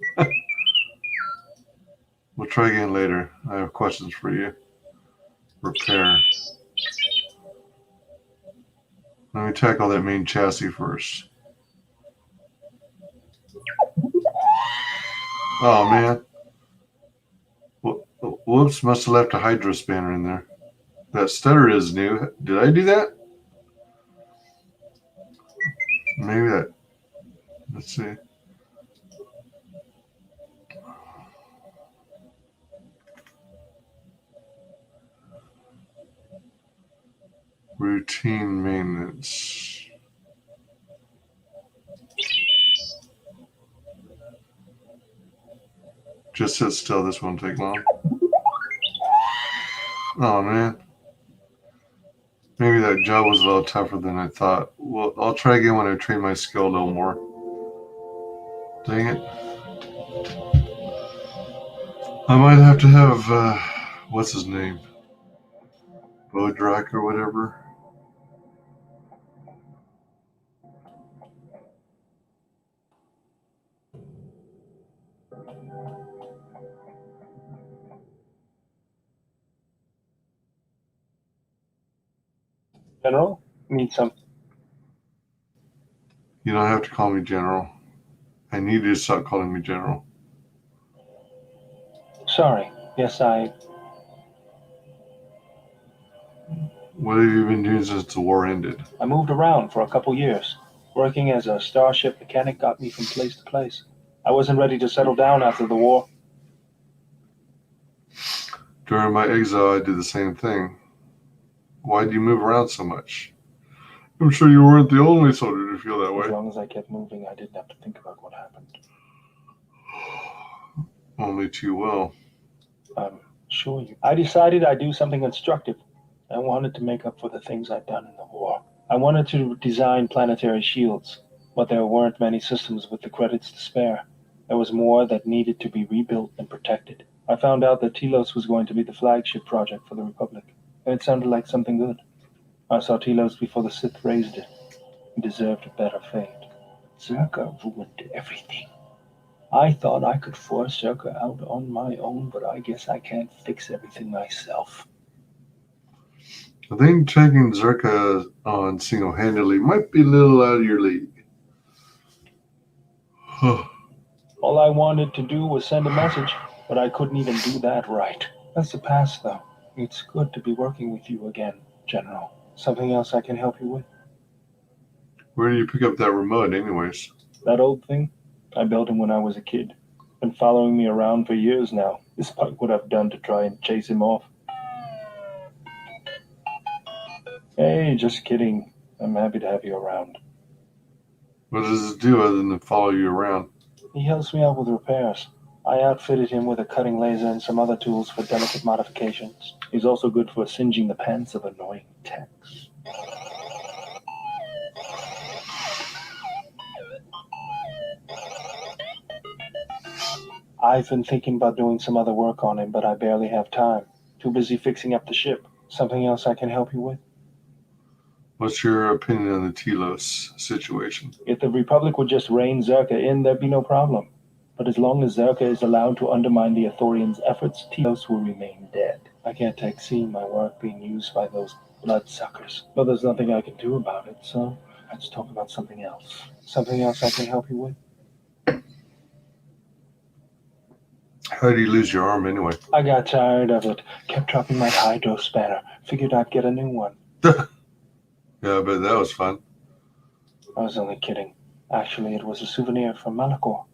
We'll try again later. I have questions for you. Repair. Let me tackle that main chassis first. Oh, man. Whoops, must have left a hydro spanner in there. That stutter is new. Did I do that? Maybe that. Let's see. Routine maintenance. Just sit still. This won't take long. Oh, man. Maybe that job was a little tougher than I thought. Well, I'll try again when I train my skill a little more. Dang it. I might have to have, what's his name? Bodrak or whatever. General, need some. You don't have to call me General. I need you to stop calling me General. Sorry. Yes, What have you been doing since the war ended? I moved around for a couple years. Working as a starship mechanic got me from place to place. I wasn't ready to settle down after the war. During my exile, I did the same thing. Why do you move around so much? I'm sure you weren't the only soldier to feel that way. As long as I kept moving, I didn't have to think about what happened. Only too well. I'm sure you. I decided I'd do something constructive. I wanted to make up for the things I'd done in the war. I wanted to design planetary shields, but there weren't many systems with the credits to spare. There was more that needed to be rebuilt and protected. I found out that Telos was going to be the flagship project for the Republic, and it sounded like something good. I saw Telos before the Sith raised it. It deserved a better fate. Zerka ruined everything. I thought I could force Zerka out on my own, but I guess I can't fix everything myself. I think taking Zerka on single-handedly might be a little out of your league. All I wanted to do was send a message, but I couldn't even do that right. That's the past, though. It's good to be working with you again, General. Something else I can help you with? Where do you pick up that remote anyways? That old thing? I built him when I was a kid. Been following me around for years now, despite what I've done to try and chase him off. Hey, just kidding. I'm happy to have you around. What does it do other than follow you around? He helps me out with repairs. I outfitted him with a cutting laser and some other tools for delicate modifications. He's also good for singeing the pants of annoying techs. I've been thinking about doing some other work on him, but I barely have time. Too busy fixing up the ship. Something else I can help you with? What's your opinion on the Telos situation? If the Republic would just rein Zerka in, there'd be no problem. But as long as Zerka is allowed to undermine the Ithorians' efforts, Telos will remain dead. I can't take seeing my work being used by those bloodsuckers. But there's nothing I can do about it, so let's talk about something else. Something else I can help you with? How did you lose your arm anyway? I got tired of it. Kept dropping my hydro spanner. Figured I'd get a new one. Yeah, I bet that was fun. I was only kidding. Actually, it was a souvenir from Malachor.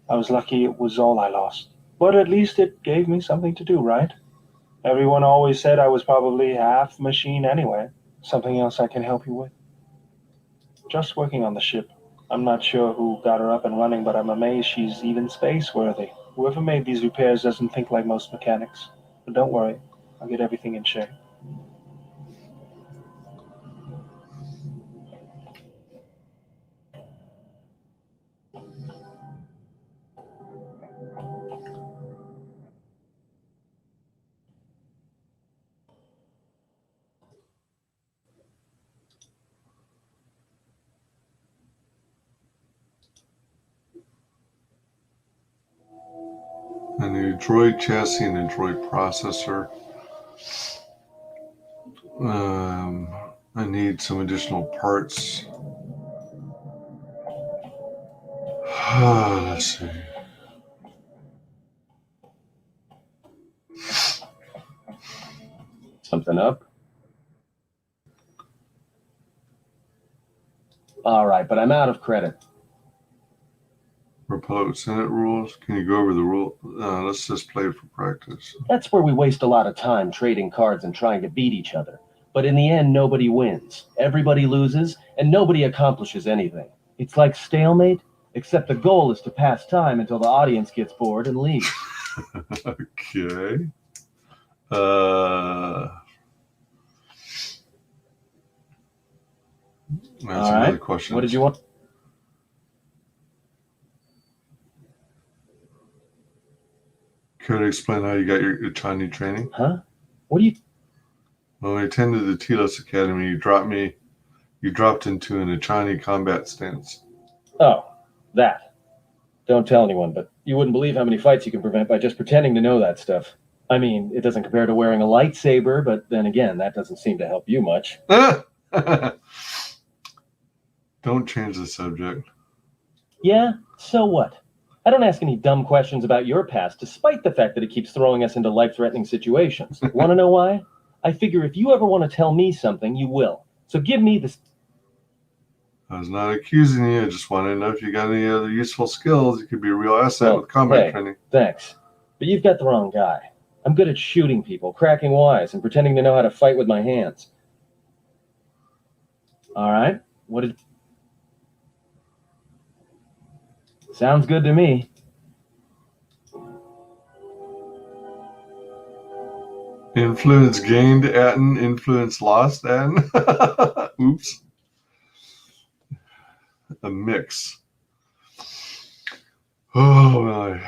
I was lucky it was all I lost. But at least it gave me something to do, right? Everyone always said I was probably half machine anyway. Something else I can help you with? Just working on the ship. I'm not sure who got her up and running, but I'm amazed she's even space-worthy. Whoever made these repairs doesn't think like most mechanics. But don't worry, I'll get everything in shape. A new droid chassis and a droid processor. I need some additional parts. Let's see. Something up? All right, but I'm out of credit. Republic Senate rules. Can you go over the rule? Let's just play it for practice. That's where we waste a lot of time trading cards and trying to beat each other. But in the end, nobody wins. Everybody loses, and nobody accomplishes anything. It's like stalemate, except the goal is to pass time until the audience gets bored and leaves. Okay. That's another question. What did you want? Care to explain how you got your Chinese training? Huh? What do you... When I attended the Telos Academy, you dropped into an Chinese combat stance. Oh, that. Don't tell anyone, but you wouldn't believe how many fights you can prevent by just pretending to know that stuff. I mean, it doesn't compare to wearing a lightsaber, but then again, that doesn't seem to help you much. Don't change the subject. Yeah? So what? I don't ask any dumb questions about your past, despite the fact that it keeps throwing us into life-threatening situations. Want to know why? I figure if you ever want to tell me something, you will. So give me this... I was not accusing you. I just wanted to know if you got any other useful skills. You could be a real asset with combat training. Thanks. But you've got the wrong guy. I'm good at shooting people, cracking wise, and pretending to know how to fight with my hands. All right. What did... Sounds good to me. Influence gained, Atten. Influence lost, Atten. Oops. a mix. Oh my.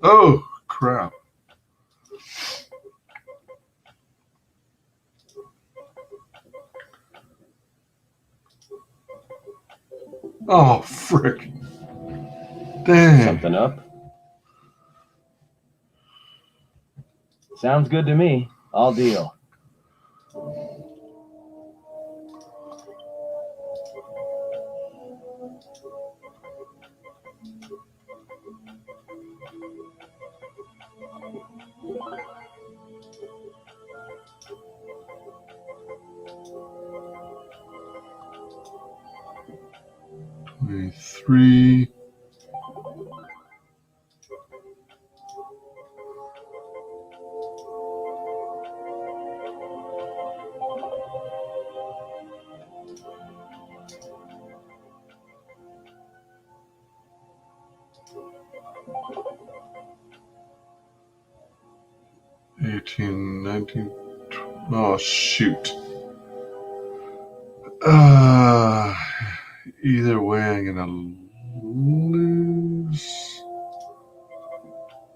Oh, crap. Oh, frick. Dang. Something up? Sounds good to me. I'll deal. Three. $18, $19. Oh, shoot. Either way, I'm gonna lose.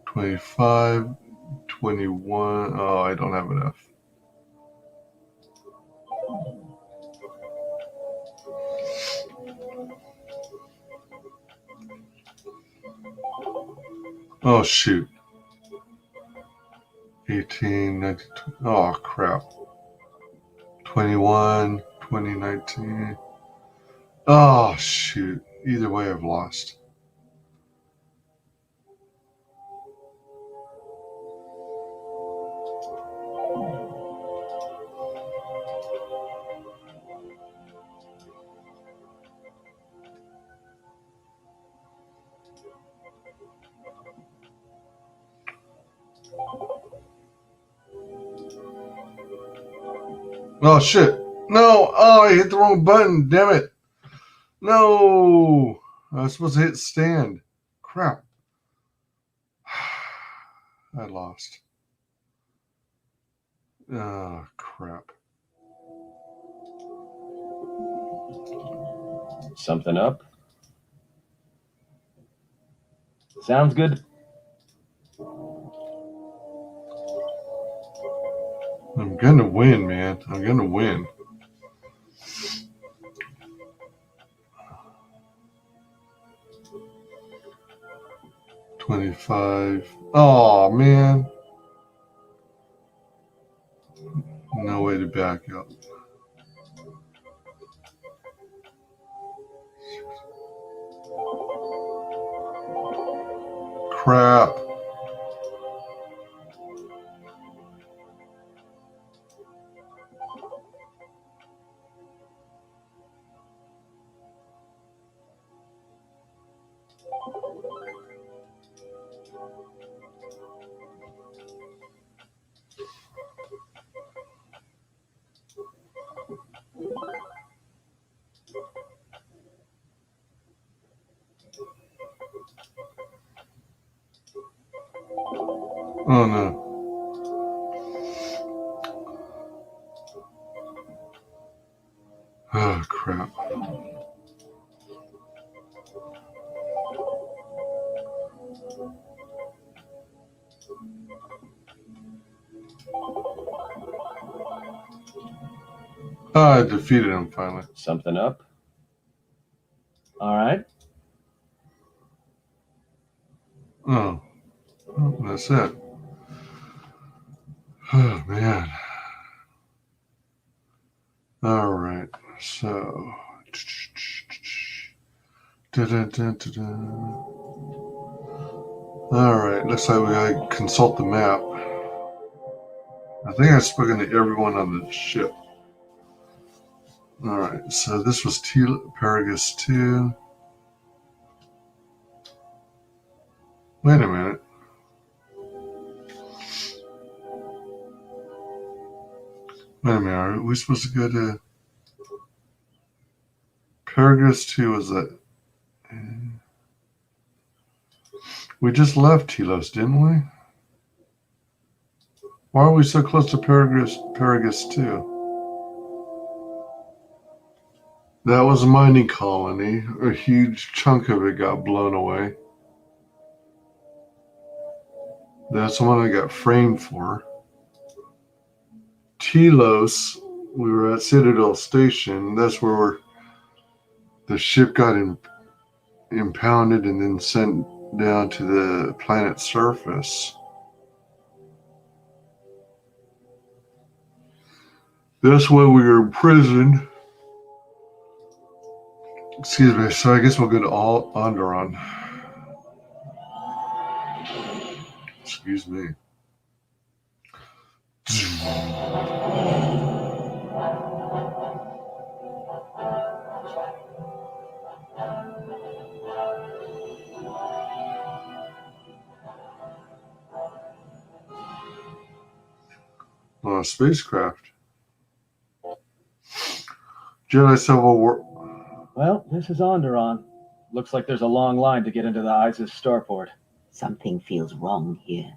25, 21. Oh, I don't have enough. Oh, shoot. 18, 19, oh, crap. 21, 2019. Oh, shoot. Either way, I've lost. Oh, shit. No. Oh, I hit the wrong button. Damn it. No. I was supposed to hit stand. Crap. I lost. Oh, crap. Something up? Sounds good. I'm gonna win, man. I'm gonna win. $25. Oh, man. No way to back up. Crap. Oh, no. Oh, crap. I defeated him finally. Something up? All right. Oh, that's it. Oh, man. All right. So. All right. Looks like we gotta consult the map. I think I've spoken to everyone on the ship. All right. So this was Paragus 2. Wait a minute. Wait a minute. Are we supposed to go to Paragus 2? Was that? We just left Telos, didn't we? Why are we so close to Paragus 2? That was a mining colony. A huge chunk of it got blown away. That's the one I got framed for. Telos, we were at Citadel Station. That's where the ship got impounded and then sent down to the planet's surface. That's why we were imprisoned. Excuse me. So I guess we'll go to Onderon. Excuse me. On a spacecraft. Jedi Civil War. Well, this is Onderon. Looks like there's a long line to get into the ISIS starport. Something feels wrong here.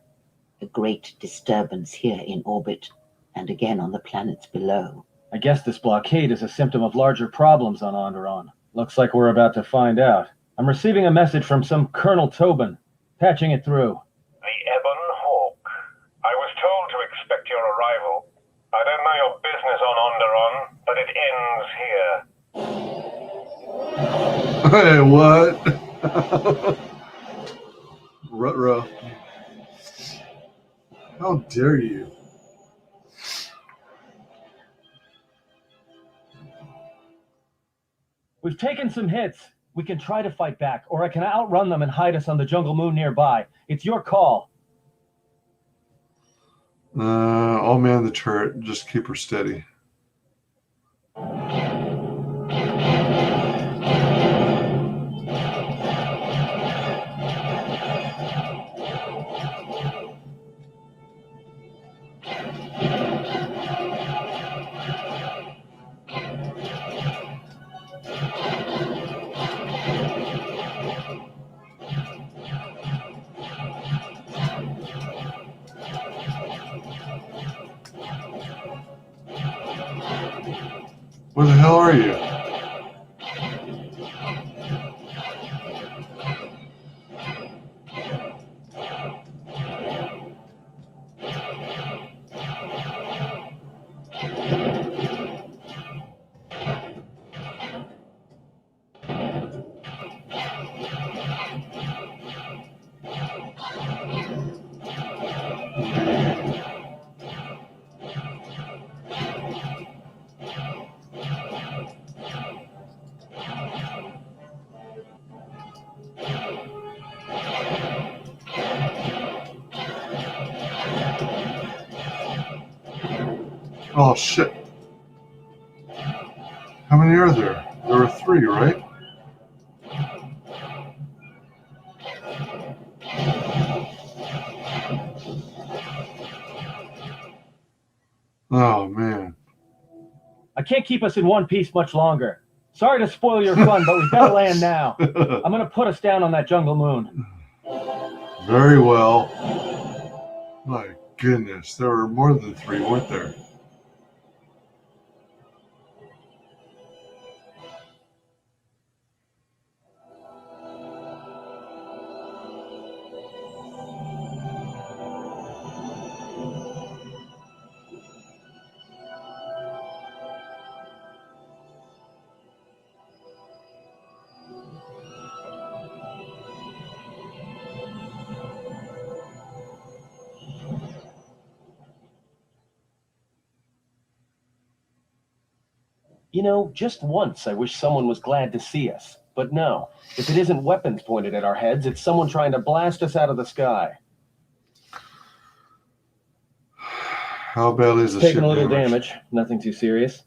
A great disturbance here in orbit, and again on the planets below. I guess this blockade is a symptom of larger problems on Onderon. Looks like we're about to find out. I'm receiving a message from some Colonel Tobin. Patching it through. The Ebon Hawk. I was told to expect your arrival. I don't know your business on Onderon, but it ends here. Hey, what? Ruh-roh. How dare you? We've taken some hits. We can try to fight back, or I can outrun them and hide us on the jungle moon nearby. It's your call. I'll man the turret. Just keep her steady. Where the hell are you? Oh, shit. How many are there? There are 3, right? Oh, man. I can't keep us in one piece much longer. Sorry to spoil your fun, but we better land now. I'm gonna put us down on that jungle moon. Very well. My goodness, there were more than 3, weren't there? You know, just once I wish someone was glad to see us. But no, if it isn't weapons pointed at our heads, it's someone trying to blast us out of the sky. How badly is the Taking ship a little damaged? damage, nothing too serious.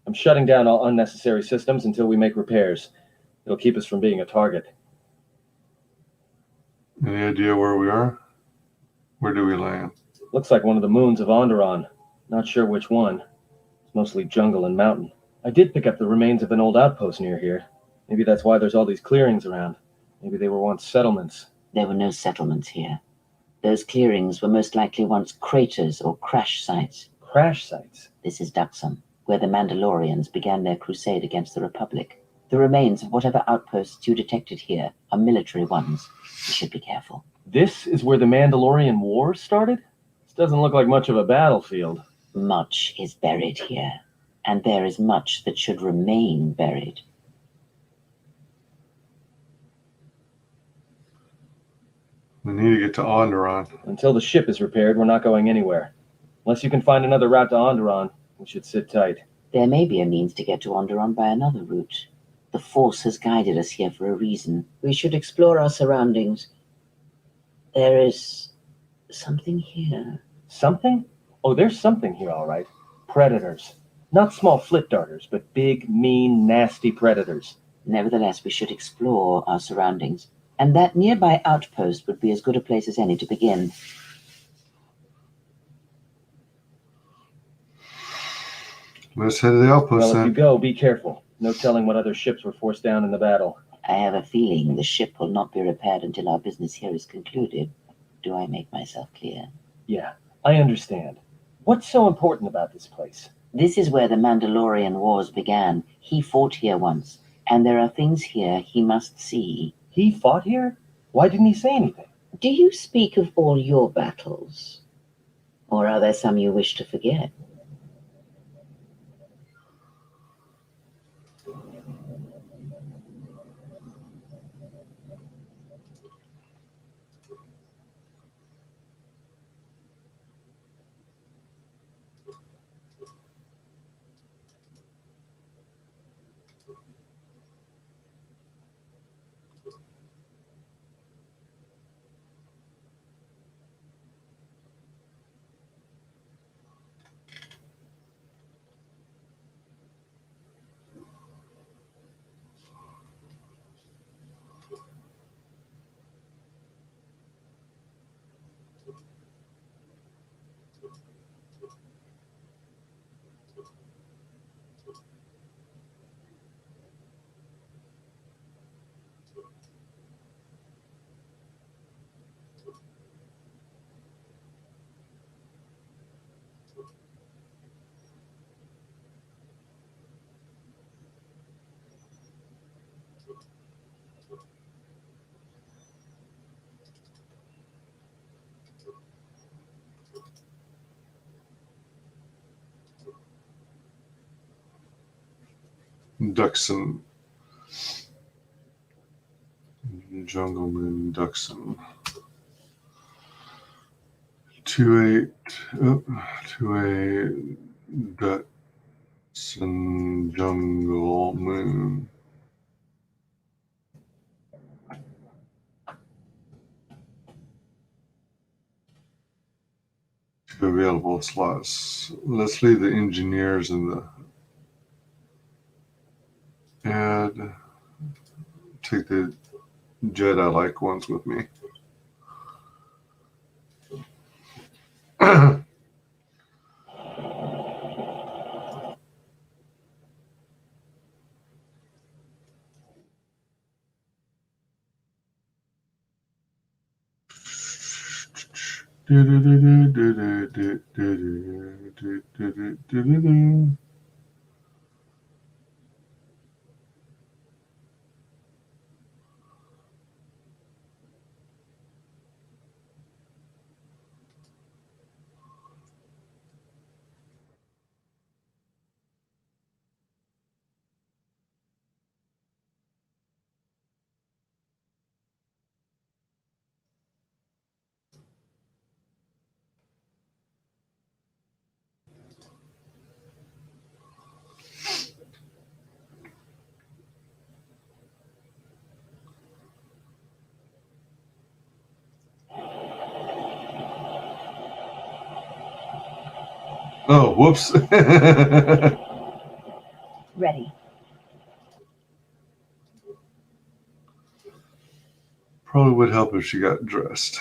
I'm shutting down all unnecessary systems until we make repairs. It'll keep us from being a target. Any idea where we are? Where do we land? Looks like one of the moons of Onderon. Not sure which one. It's mostly jungle and mountain. I did pick up the remains of an old outpost near here. Maybe that's why there's all these clearings around. Maybe they were once settlements. There were no settlements here. Those clearings were most likely once craters or crash sites. Crash sites? This is Duxum, where the Mandalorians began their crusade against the Republic. The remains of whatever outposts you detected here are military ones. You should be careful. This is where the Mandalorian War started? This doesn't look like much of a battlefield. Much is buried here, and there is much that should remain buried. We need to get to Onderon. Until the ship is repaired, we're not going anywhere. Unless you can find another route to Onderon, we should sit tight. There may be a means to get to Onderon by another route. The Force has guided us here for a reason. We should explore our surroundings. There is something here. Something? Oh, there's something here, all right. Predators. Not small flit darters, but big, mean, nasty predators. Nevertheless, we should explore our surroundings. And that nearby outpost would be as good a place as any to begin. Let's head to the outpost Well, if you then. go, be careful. No telling what other ships were forced down in the battle. I have a feeling the ship will not be repaired until our business here is concluded. Do I make myself clear? Yeah, I understand. What's so important about this place? This is where the Mandalorian Wars began. He fought here once, and there are things here he must see. He fought here? Why didn't he say anything? Do you speak of all your battles? Or are there some you wish to forget? Duxon. Jungle Moon Duxon. 28. 28. Duxon Jungle Moon. Two available slots. Let's leave the engineers in the add. Take the Jedi-like ones with me. Oh, whoops. Ready. Probably would help if she got dressed.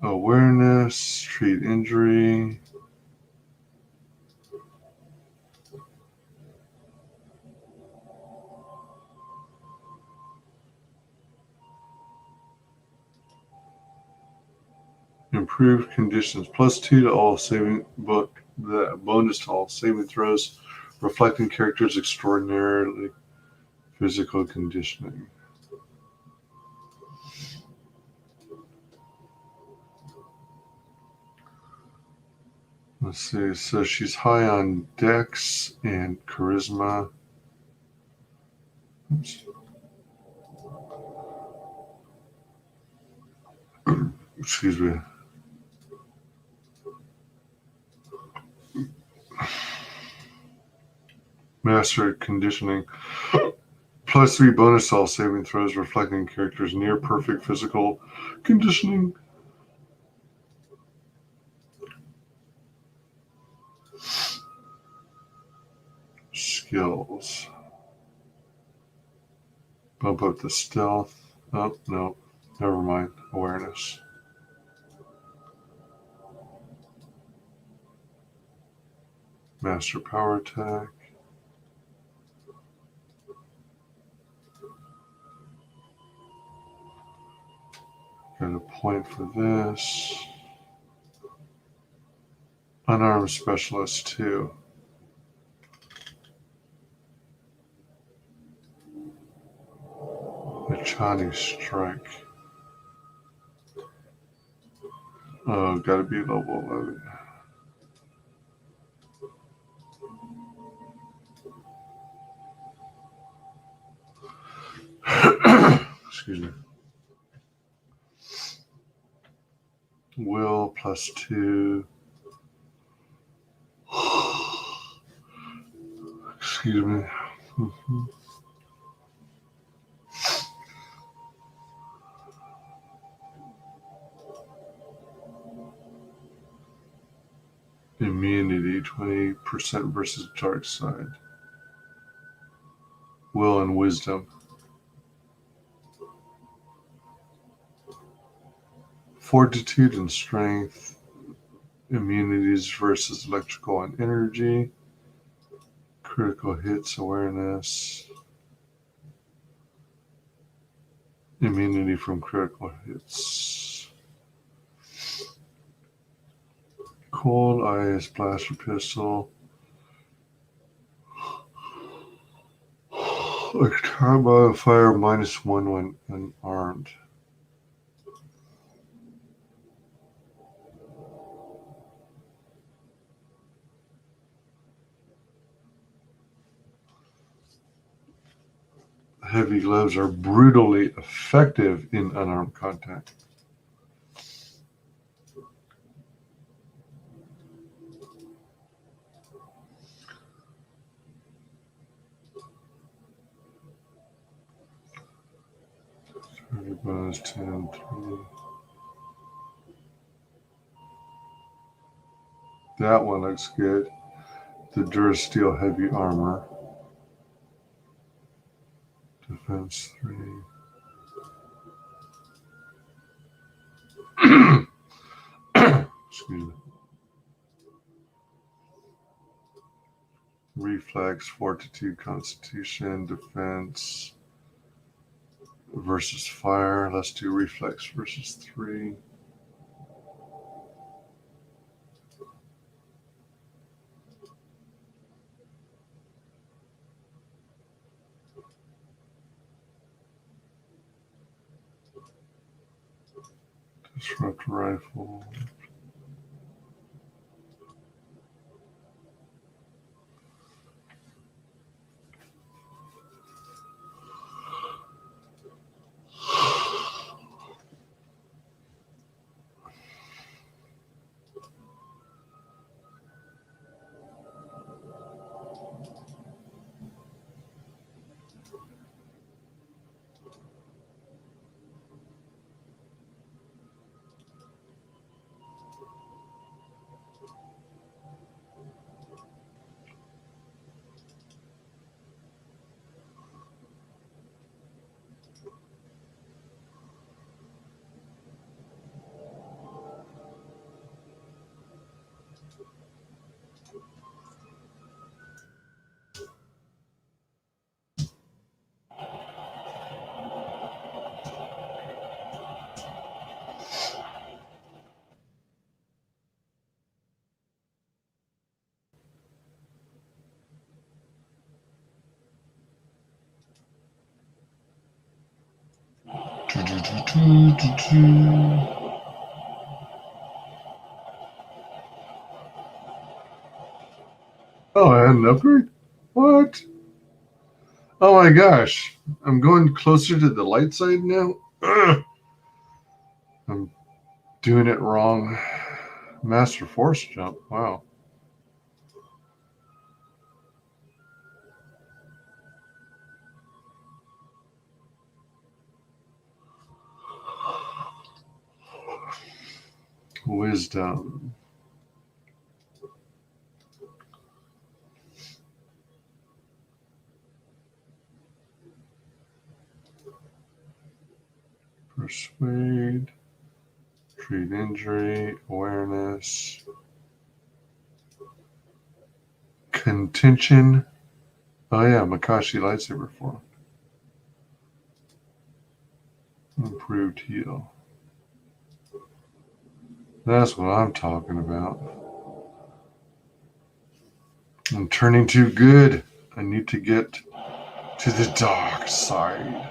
Awareness, treat injury. Improve conditions. +2 to all saving book. The bonus to all saving throws, reflecting characters' extraordinarily physical conditioning. Let's see. So she's high on Dex and Charisma. Oops. Excuse me. Master conditioning. +3 bonus to all saving throws, reflecting characters' near perfect physical conditioning. Skills. Bump up the stealth. Oh, no. Never mind. Awareness. Master power attack. Got a point for this. Unarmed specialist 2. Machani strike. Oh, gotta be level 11. Excuse me. Will +2. Excuse me. Immunity 20% versus dark side. Will and wisdom. Fortitude and strength. Immunities versus electrical and energy. Critical hits awareness. Immunity from critical hits. Cold Eyes blaster pistol. Attack modifier -1 when unarmed. Heavy gloves are brutally effective in unarmed contact. Bonus 10, 3. That one looks good. The Durasteel heavy armor. Defense 3. Excuse me. Reflex, fortitude, constitution, defense versus fire. Let's do reflex versus 3. Disrupt rifle. Oh, I had an upgrade? What? Oh my gosh. I'm going closer to the light side now? Ugh. I'm doing it wrong. Master Force jump. Wow. Wisdom. Persuade. Treat injury. Awareness. Contention. Oh yeah, Makashi lightsaber form. Improved heal. That's what I'm talking about. I'm turning too good. I need to get to the dark side.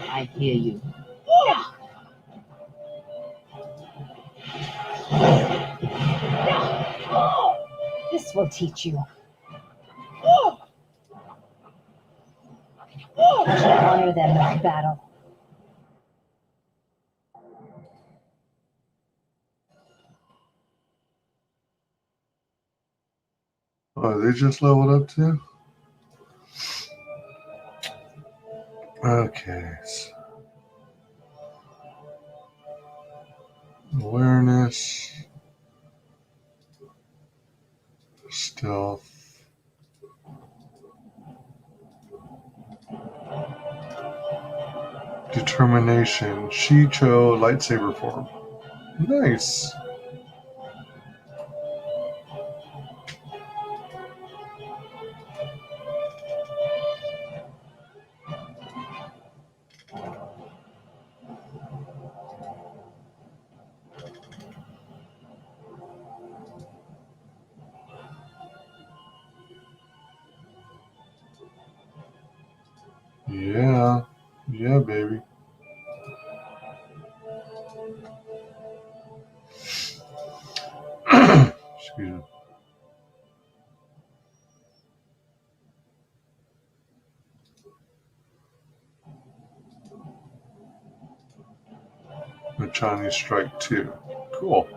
I hear you. This will teach you. I shall honor them with battle. Oh, they just leveled up too? Okay. Awareness. Stealth. Determination. Shicho lightsaber form. Nice. Yeah. Yeah, baby. Excuse me. The Chinese Strike 2. Cool.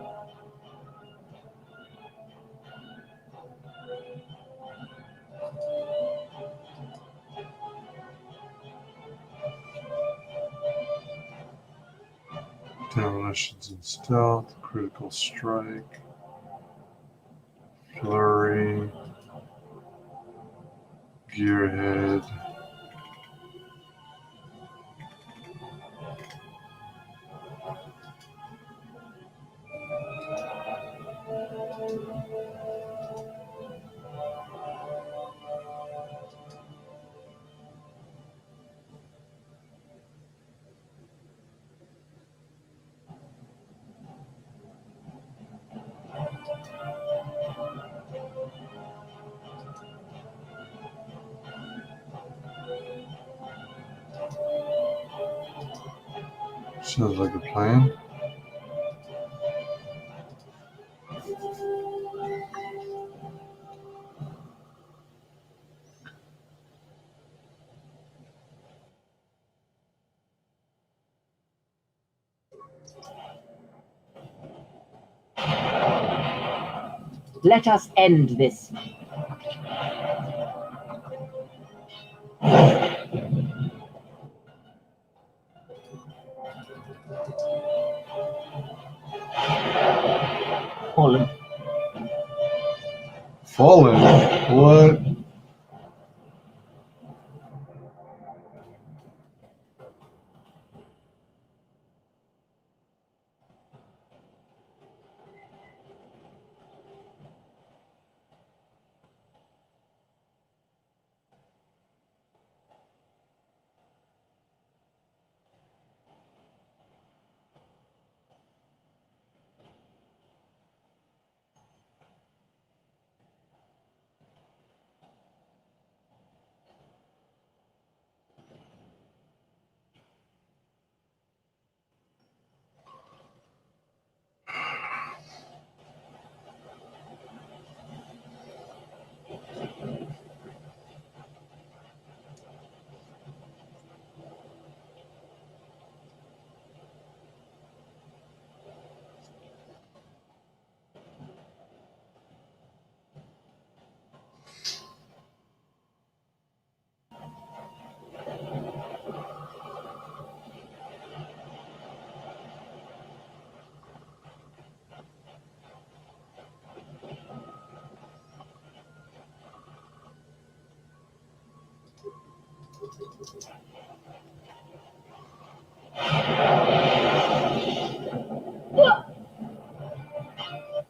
Demolitions and Stealth. Critical Strike. Flurry. Gearhead. Sounds like a plan. Let us end this. Fallen. Fallen? What?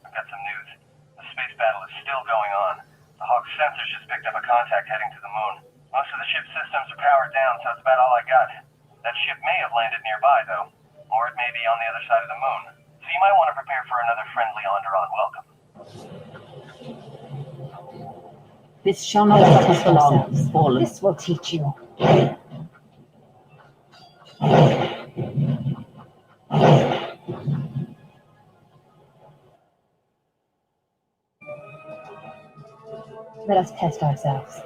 Got some news. The space battle is still going on. The Hawk's sensors just picked up a contact heading to the moon. Most of the ship's systems are powered down, so that's about all I got. That ship may have landed nearby, though. Or it may be on the other side of the moon. So you might want to prepare for another friendly Onderon welcome. This shall not last for long. Fallen. This will teach you. Let us test ourselves.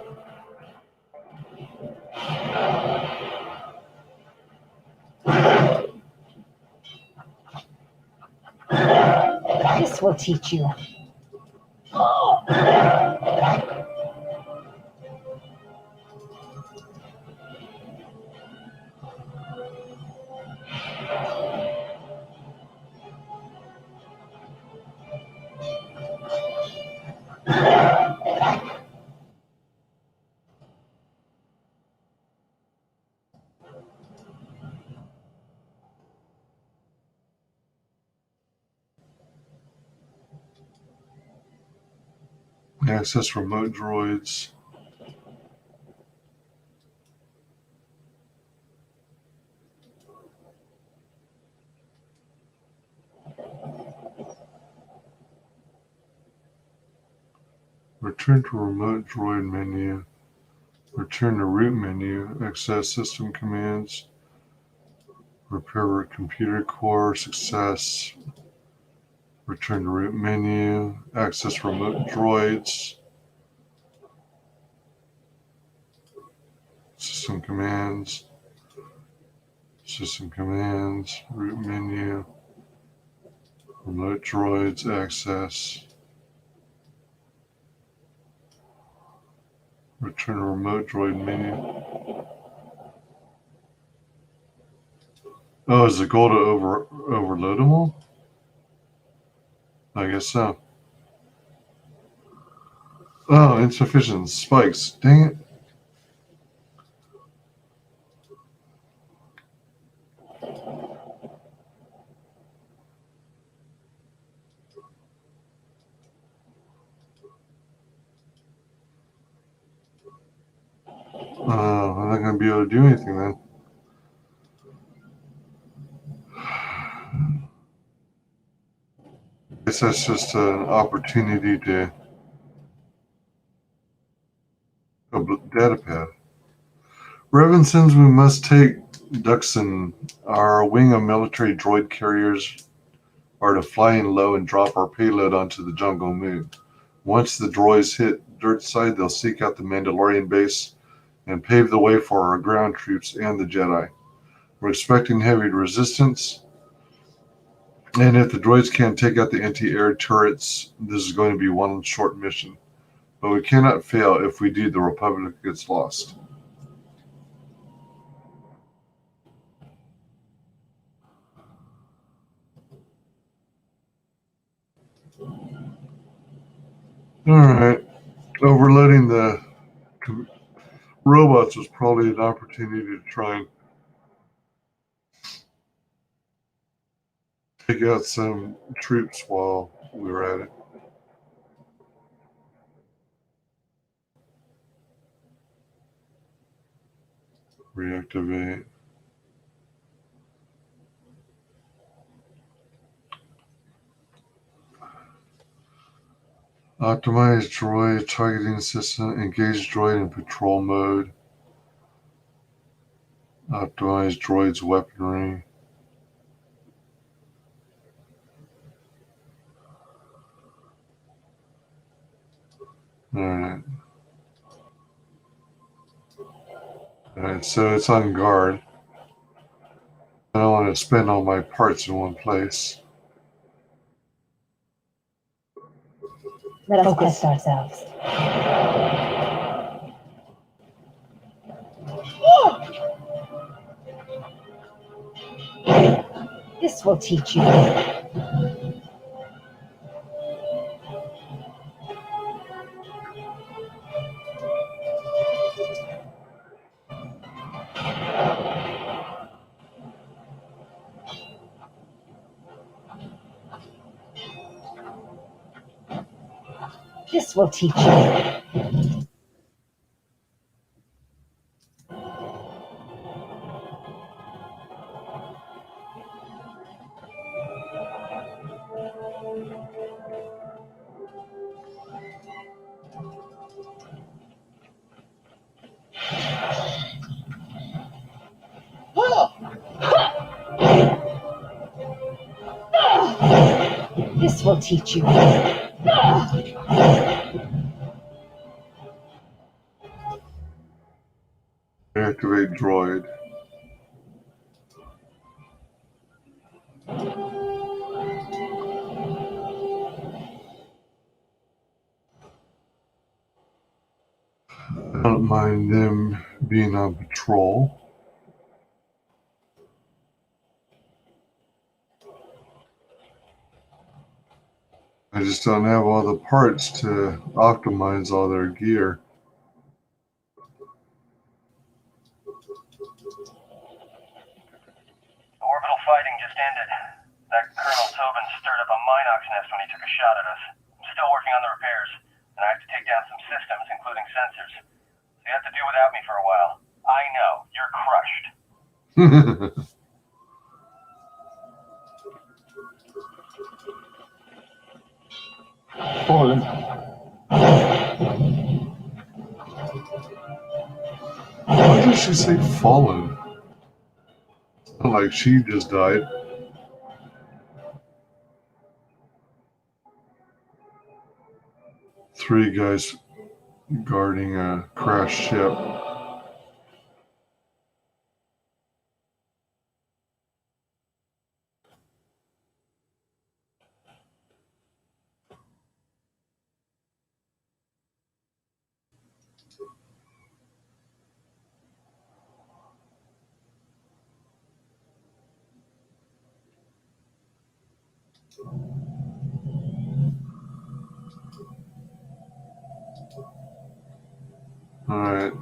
This will teach you. Access remote droids. Return to remote droid menu. Return to root menu. Access system commands. Repair a computer core. Success. Return to root menu. Access remote droids. System commands. System commands. Root menu. Remote droids. Access. Return to remote droid menu. Oh, is the goal to overload them all? I guess so. Oh, insufficient spikes. Dang it. I'm not going to be able to do anything then. I guess that's just an opportunity to a data pad. Revinsons, we must take Duxon. Our wing of military droid carriers are to fly in low and drop our payload onto the jungle moon. Once the droids hit dirt side, they'll seek out the Mandalorian base and pave the way for our ground troops and the Jedi. We're expecting heavy resistance. And if the droids can't take out the anti-air turrets, this is going to be one short mission. But we cannot fail. If we do, the Republic gets lost. Alright. Overloading the robots was probably an opportunity to try and take out some troops while we were at it. Reactivate. Optimize droid targeting system. Engage droid in patrol mode. Optimize droid's weaponry. Alright. Alright, so it's on guard. I don't want to spend all my parts in one place. Let us test ourselves. This will teach you. This will teach you. This will teach you. Activate droid. I don't mind them being on patrol. I just don't have all the parts to optimize all their gear. The orbital fighting just ended. That Colonel Tobin stirred up a Minox nest when he took a shot at us. I'm still working on the repairs, and I have to take down some systems, including sensors. So you have to do without me for a while. I know, you're crushed. Fallen. Why did she say fallen? Not like she just died. Three guys guarding a crashed ship. All right.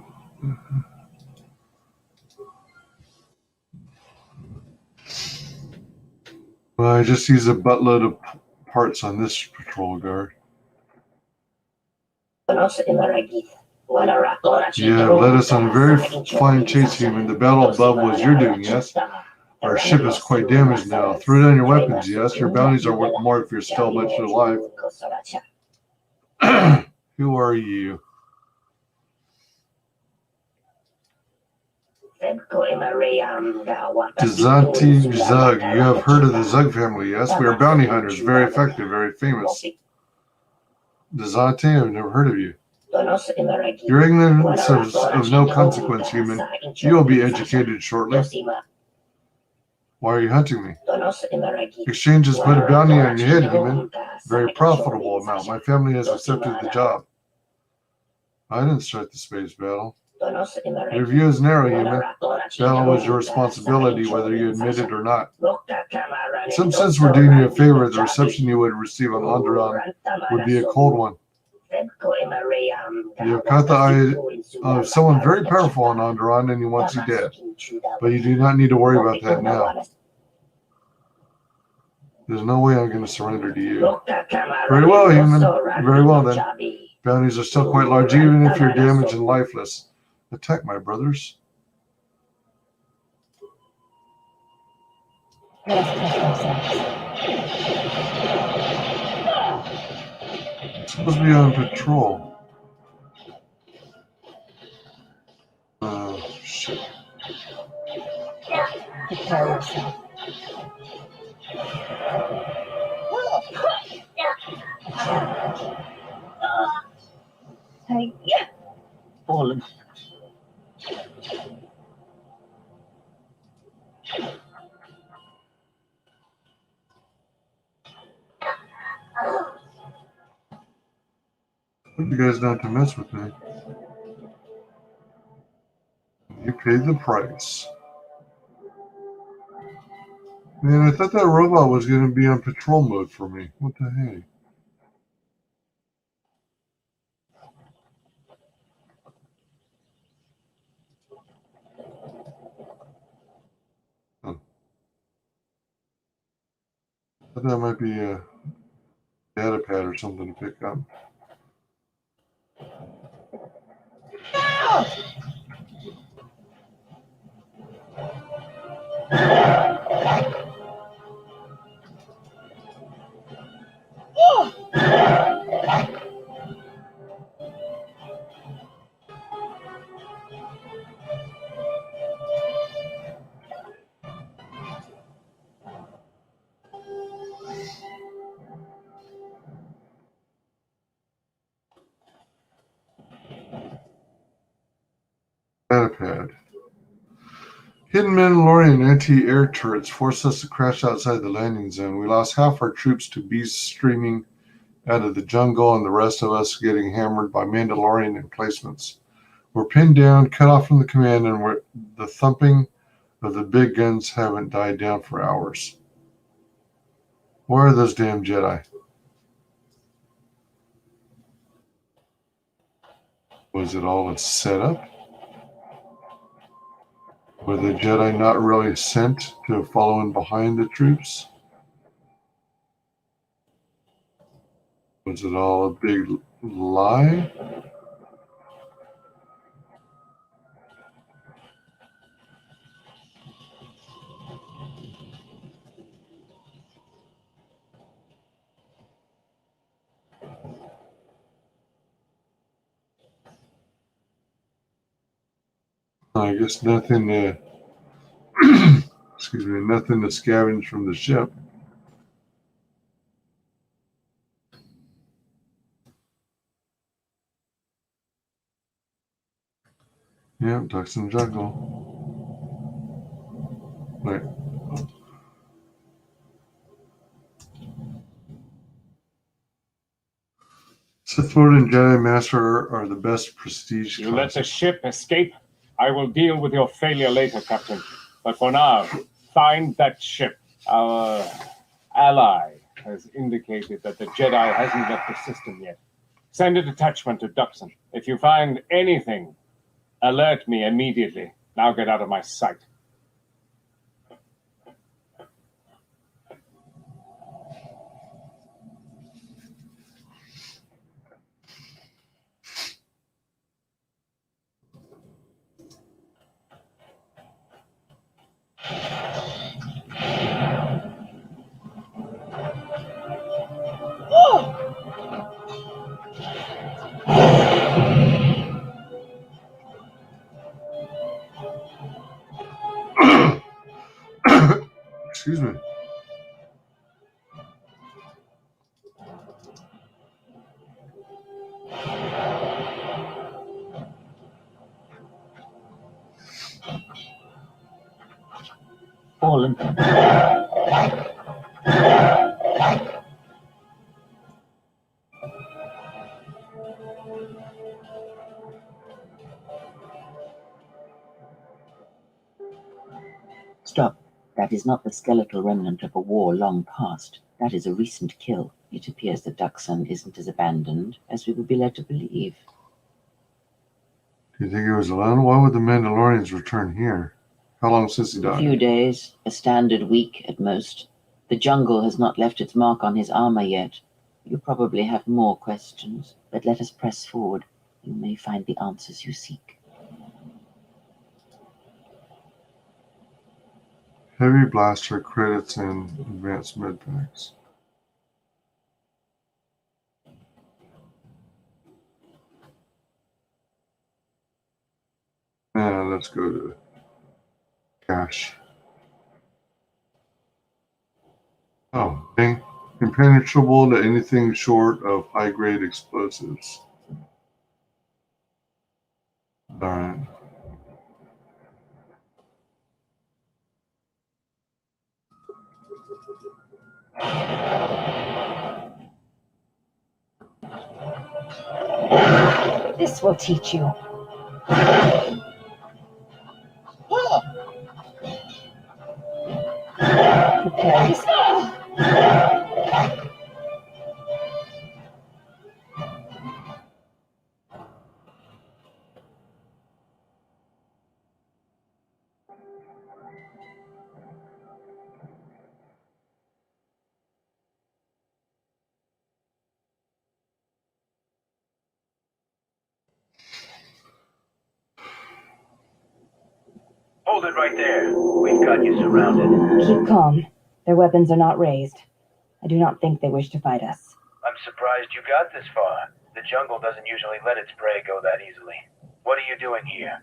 Well, I just used a buttload of parts on this patrol guard. Yeah, led us on a very fine chase, human. The battle above was your doing, yes? Our ship is quite damaged now. Throw down your weapons, yes? Your bounties are worth more if you're still much alive. Who are you? Dazanti Zug. You have heard of the Zug family, yes? We are bounty hunters, very effective, very famous. Dazanti, I've never heard of you. Your ignorance of no consequence, human. You will be educated shortly. Why are you hunting me? Exchange has put a bounty on your head, human. Very profitable amount. My family has accepted the job. I didn't start the space battle. Your view is narrow, human. Battle was your responsibility, whether you admit it or not. In some sense, we're doing you a favor. The reception you would receive on Onderon would be a cold one. You have caught the eye of someone very powerful on Onderon, and he wants you dead. But you do not need to worry about that now. There's no way I'm going to surrender to you. Very well, human. Very well, then. Bounties are still quite large, even if you're damaged and lifeless. Attack, my brothers. Let us test ourselves. Supposed to be on patrol. Oh, shit. Prepare yourself. Hey, yeah. Fallen. You guys not to mess with me. You paid the price. Man, I thought that robot was going to be on patrol mode for me. What the heck? Huh. I thought that might be a data pad or something to pick up. Data pad. Hidden Mandalorian anti-air turrets forced us to crash outside the landing zone. We lost half our troops to beasts streaming out of the jungle and the rest of us getting hammered by Mandalorian emplacements. We're pinned down, cut off from the command, and the thumping of the big guns haven't died down for hours. Where are those damn Jedi? Was it all a setup? Were the Jedi not really sent to follow in behind the troops? Was it all a big lie? I guess nothing to, excuse me, nothing to scavenge from the ship. Yeah, ducks in the jungle. Wait. Sith Lord and Jedi Master are the best prestige. You let the ship escape? I will deal with your failure later, Captain. But for now, find that ship. Our ally has indicated that the Jedi hasn't left the system yet. Send a detachment to Duxon. If you find anything, alert me immediately. Now get out of my sight. Excuse me. fallen. Stop. That is not the skeletal remnant of a war long past. That is a recent kill. It appears that Duxon isn't as abandoned as we would be led to believe. Do you think he was alone? Why would the Mandalorians return here? How long since he A died? few days, a standard week at most. The jungle has not left its mark on his armor yet. You probably have more questions, but let us press forward. You may find the answers you seek. Heavy blaster credits and advanced medpacks. Now let's go to cache. Oh, dang. Impenetrable to anything short of high-grade explosives. Alright. This will teach you. Prepare yourself. Hold it right there. We've got you surrounded. Keep calm. Their weapons are not raised. I do not think they wish to fight us. I'm surprised you got this far. The jungle doesn't usually let its prey go that easily. What are you doing here?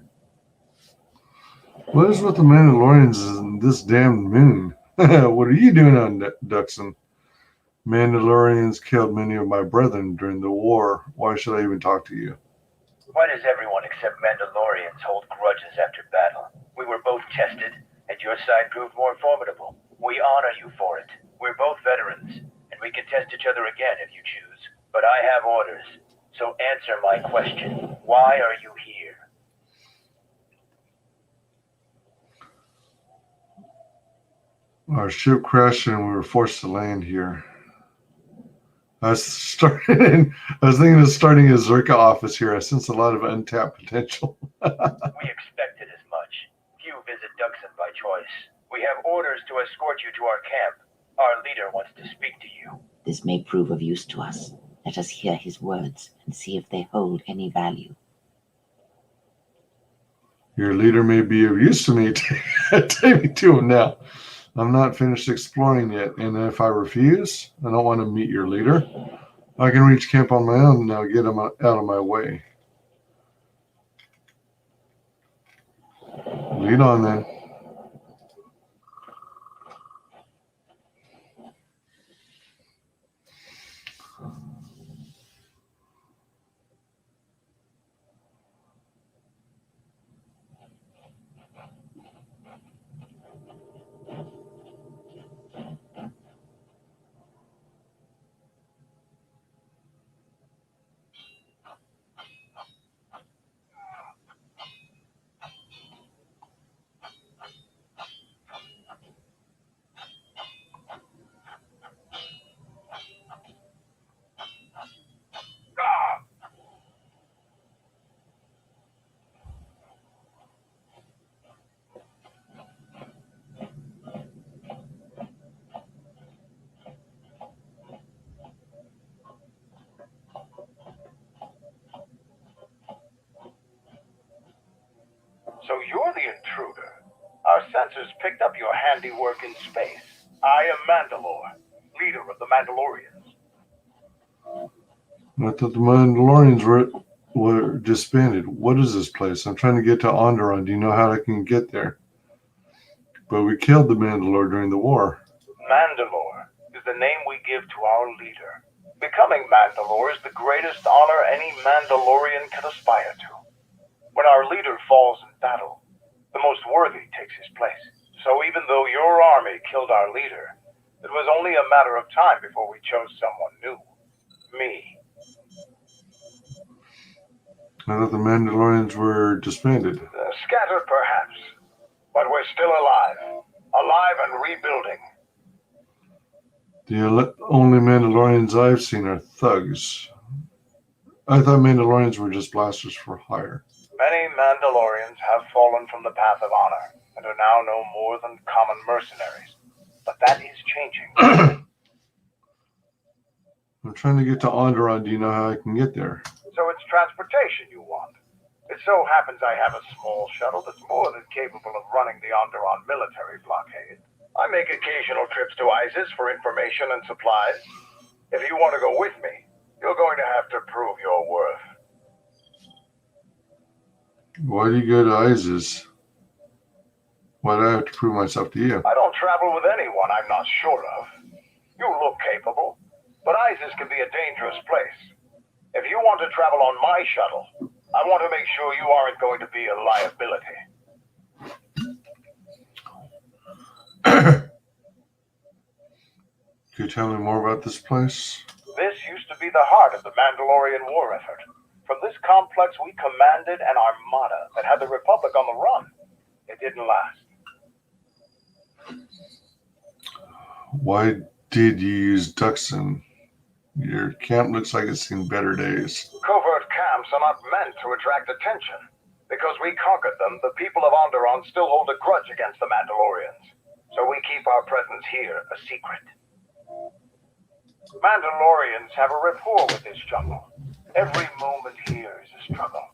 What is with the Mandalorians and this damn moon? What are you doing on Duxon? Mandalorians killed many of my brethren during the war. Why should I even talk to you? Why does everyone except Mandalorians hold grudges after battle? We were both tested, and your side proved more formidable. We honor you for it. We're both veterans, and we can test each other again if you choose. But I have orders, so answer my question. Why are you here? Our ship crashed and we were forced to land here. I was thinking of starting a Zerka office here. I sense a lot of untapped potential. We expected as much. Few visit Duxon by choice. We have orders to escort you to our camp. Our leader wants to speak to you. This may prove of use to us. Let us hear his words and see if they hold any value. Your leader may be of use to me. Take me to him now. I'm not finished exploring yet, and if I refuse, I don't want to meet your leader. I can reach camp on my own now. Get him out of my way. Lead on then. So you're the intruder. Our sensors picked up your handiwork in space. I am Mandalore, leader of the Mandalorians. I thought the Mandalorians were disbanded. What is this place? I'm trying to get to Onderon. Do you know how I can get there? But we killed the Mandalore during the war. Mandalore is the name we give to our leader. Becoming Mandalore is the greatest honor any Mandalorian can aspire to. When our leader falls in battle, the most worthy takes his place. So even though your army killed our leader, it was only a matter of time before we chose someone new. Me. I thought the Mandalorians were disbanded. Scattered perhaps, but we're still alive. Alive and rebuilding. The only Mandalorians I've seen are thugs. I thought Mandalorians were just blasters for hire. Many Mandalorians have fallen from the path of honor and are now no more than common mercenaries. But that is changing. I'm trying to get to Onderon. Do you know how I can get there? So it's transportation you want. It so happens I have a small shuttle that's more than capable of running the Onderon military blockade. I make occasional trips to ISIS for information and supplies. If you want to go with me, you're going to have to prove your worth. Why do you go to ISIS? Why do I have to prove myself to you? I don't travel with anyone I'm not sure of. You look capable, but ISIS can be a dangerous place. If you want to travel on my shuttle, I want to make sure you aren't going to be a liability. Can you tell me more about this place? This used to be the heart of the Mandalorian war effort. From this complex, we commanded an armada that had the Republic on the run. It didn't last. Why did you use Duxon? Your camp looks like it's seen better days. Covert camps are not meant to attract attention. Because we conquered them, the people of Onderon still hold a grudge against the Mandalorians. So we keep our presence here a secret. Mandalorians have a rapport with this jungle. Every moment here is a struggle.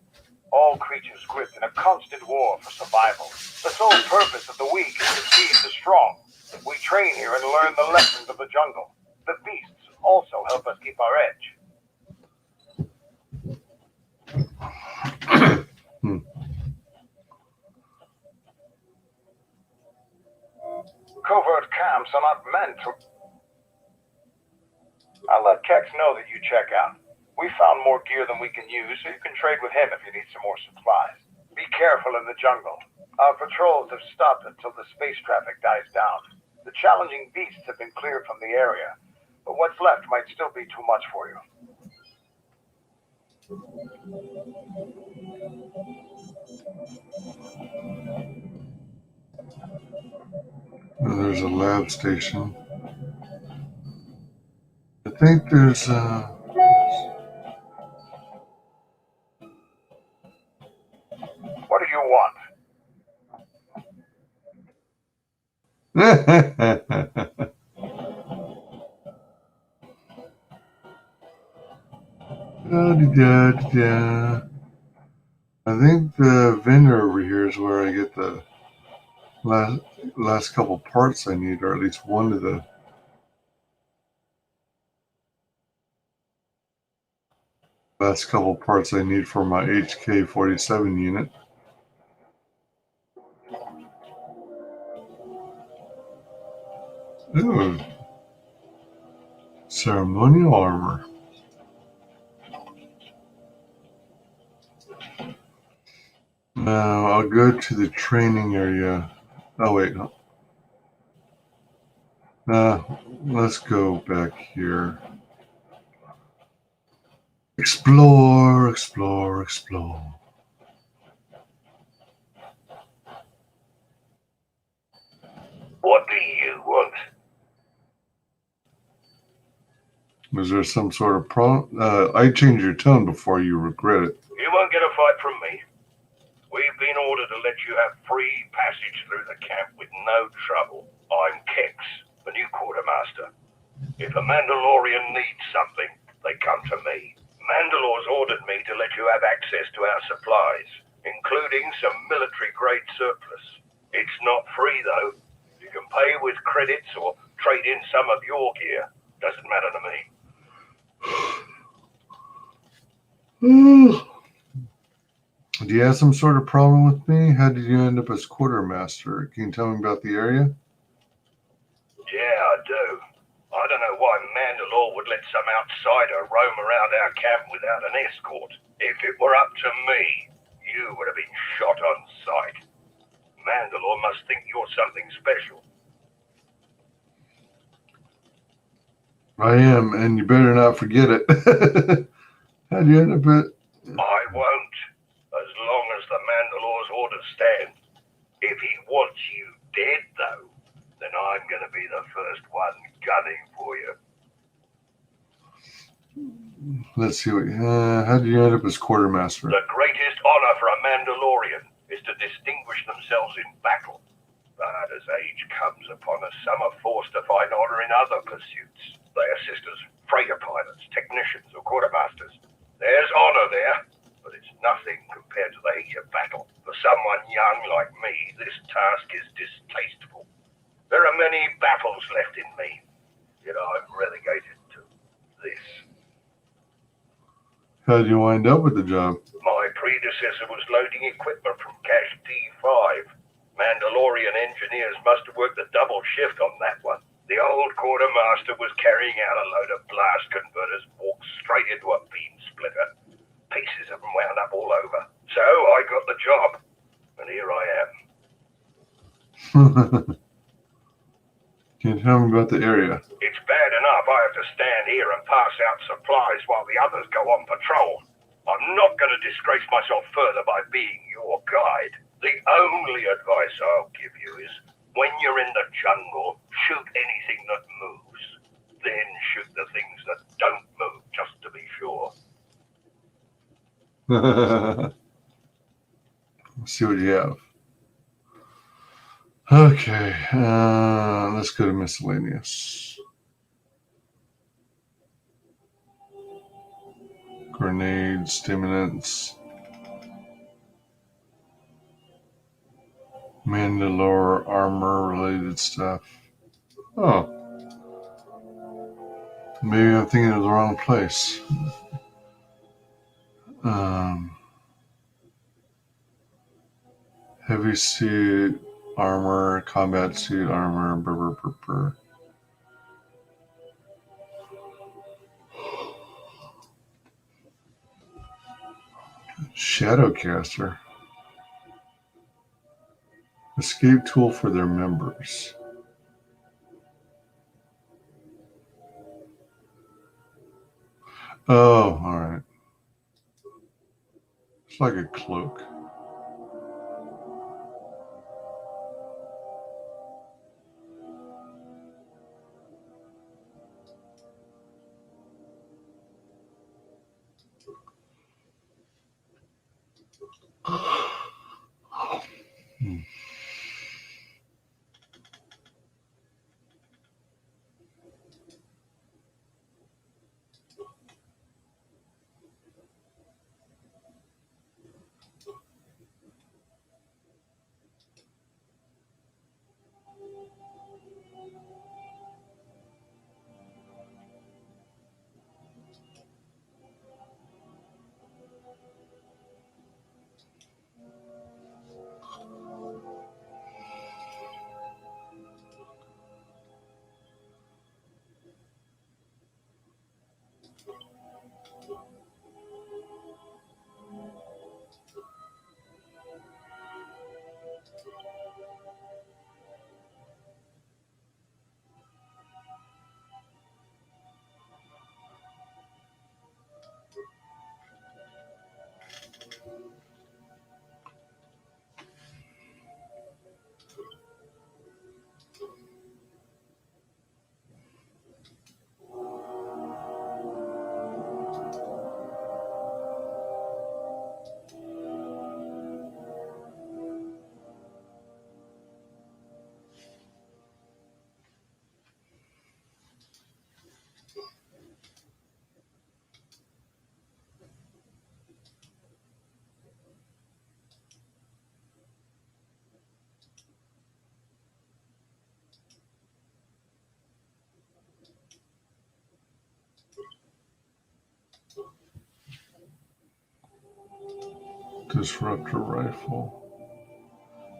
All creatures gripped in a constant war for survival. The sole purpose of the weak is to feed the strong. We train here and learn the lessons of the jungle. The beasts also help us keep our edge. Covert camps are not meant to... I'll let Kex know that you check out. We found more gear than we can use, so you can trade with him if you need some more supplies. Be careful in the jungle. Our patrols have stopped until the space traffic dies down. The challenging beasts have been cleared from the area, but what's left might still be too much for you. There's a lab station. I think there's What do you want? I think the vendor over here is where I get the last couple parts I need, or at least one of the last couple parts I need for my HK-47 unit. Ooh. Ceremonial armor. Now I'll go to the training area. Oh wait, no. Let's go back here. Explore, explore, explore. What do you want? Was there some sort of problem? I changed your tone before you regret it. You won't get a fight from me. We've been ordered to let you have free passage through the camp with no trouble. I'm Kex, the new quartermaster. If a Mandalorian needs something, they come to me. Mandalore's ordered me to let you have access to our supplies, including some military-grade surplus. It's not free, though. You can pay with credits or trade in some of your gear. Doesn't matter to me. Do you have some sort of problem with me? How did you end up as quartermaster? Can you tell me about the area? Yeah, I do. I don't know why Mandalore would let some outsider roam around our camp without an escort. If it were up to me, you would have been shot on sight. Mandalore must think you're something special. I am, and you better not forget it. How'd you end up at? I won't, as long as the Mandalore's orders stand. If he wants you dead, though, then I'm going to be the first one gunning for you. Let's see what. How did you end up as quartermaster? The greatest honor for a Mandalorian is to distinguish themselves in battle. But as age comes upon us, some are forced to find honor in other pursuits. They assist as freighter pilots, technicians, or quartermasters. There's honor there, but it's nothing compared to the heat of battle. For someone young like me, this task is distasteful. There are many battles left in me, yet I'm relegated to this. How did you wind up with the job? My predecessor was loading equipment from Cache D5. Mandalorian engineers must have worked a double shift on that one. The old quartermaster was carrying out a load of blast converters, walked straight into a beam splitter. Pieces of them wound up all over. So I got the job, and here I am. Can you tell me about the area? It's bad enough I have to stand here and pass out supplies while the others go on patrol. I'm not going to disgrace myself further by being your guide. The only advice I'll give you is, when you're in the jungle, shoot anything that moves. Then shoot the things that don't move, just to be sure. Let's see what you have. Okay, let's go to miscellaneous. Grenades, stimulants, Mandalore armor related stuff. Oh, maybe I'm thinking of the wrong place. Heavy suit armor, combat suit armor, Shadowcaster. Escape tool for their members. Oh, alright. It's like a cloak. Disruptor rifle.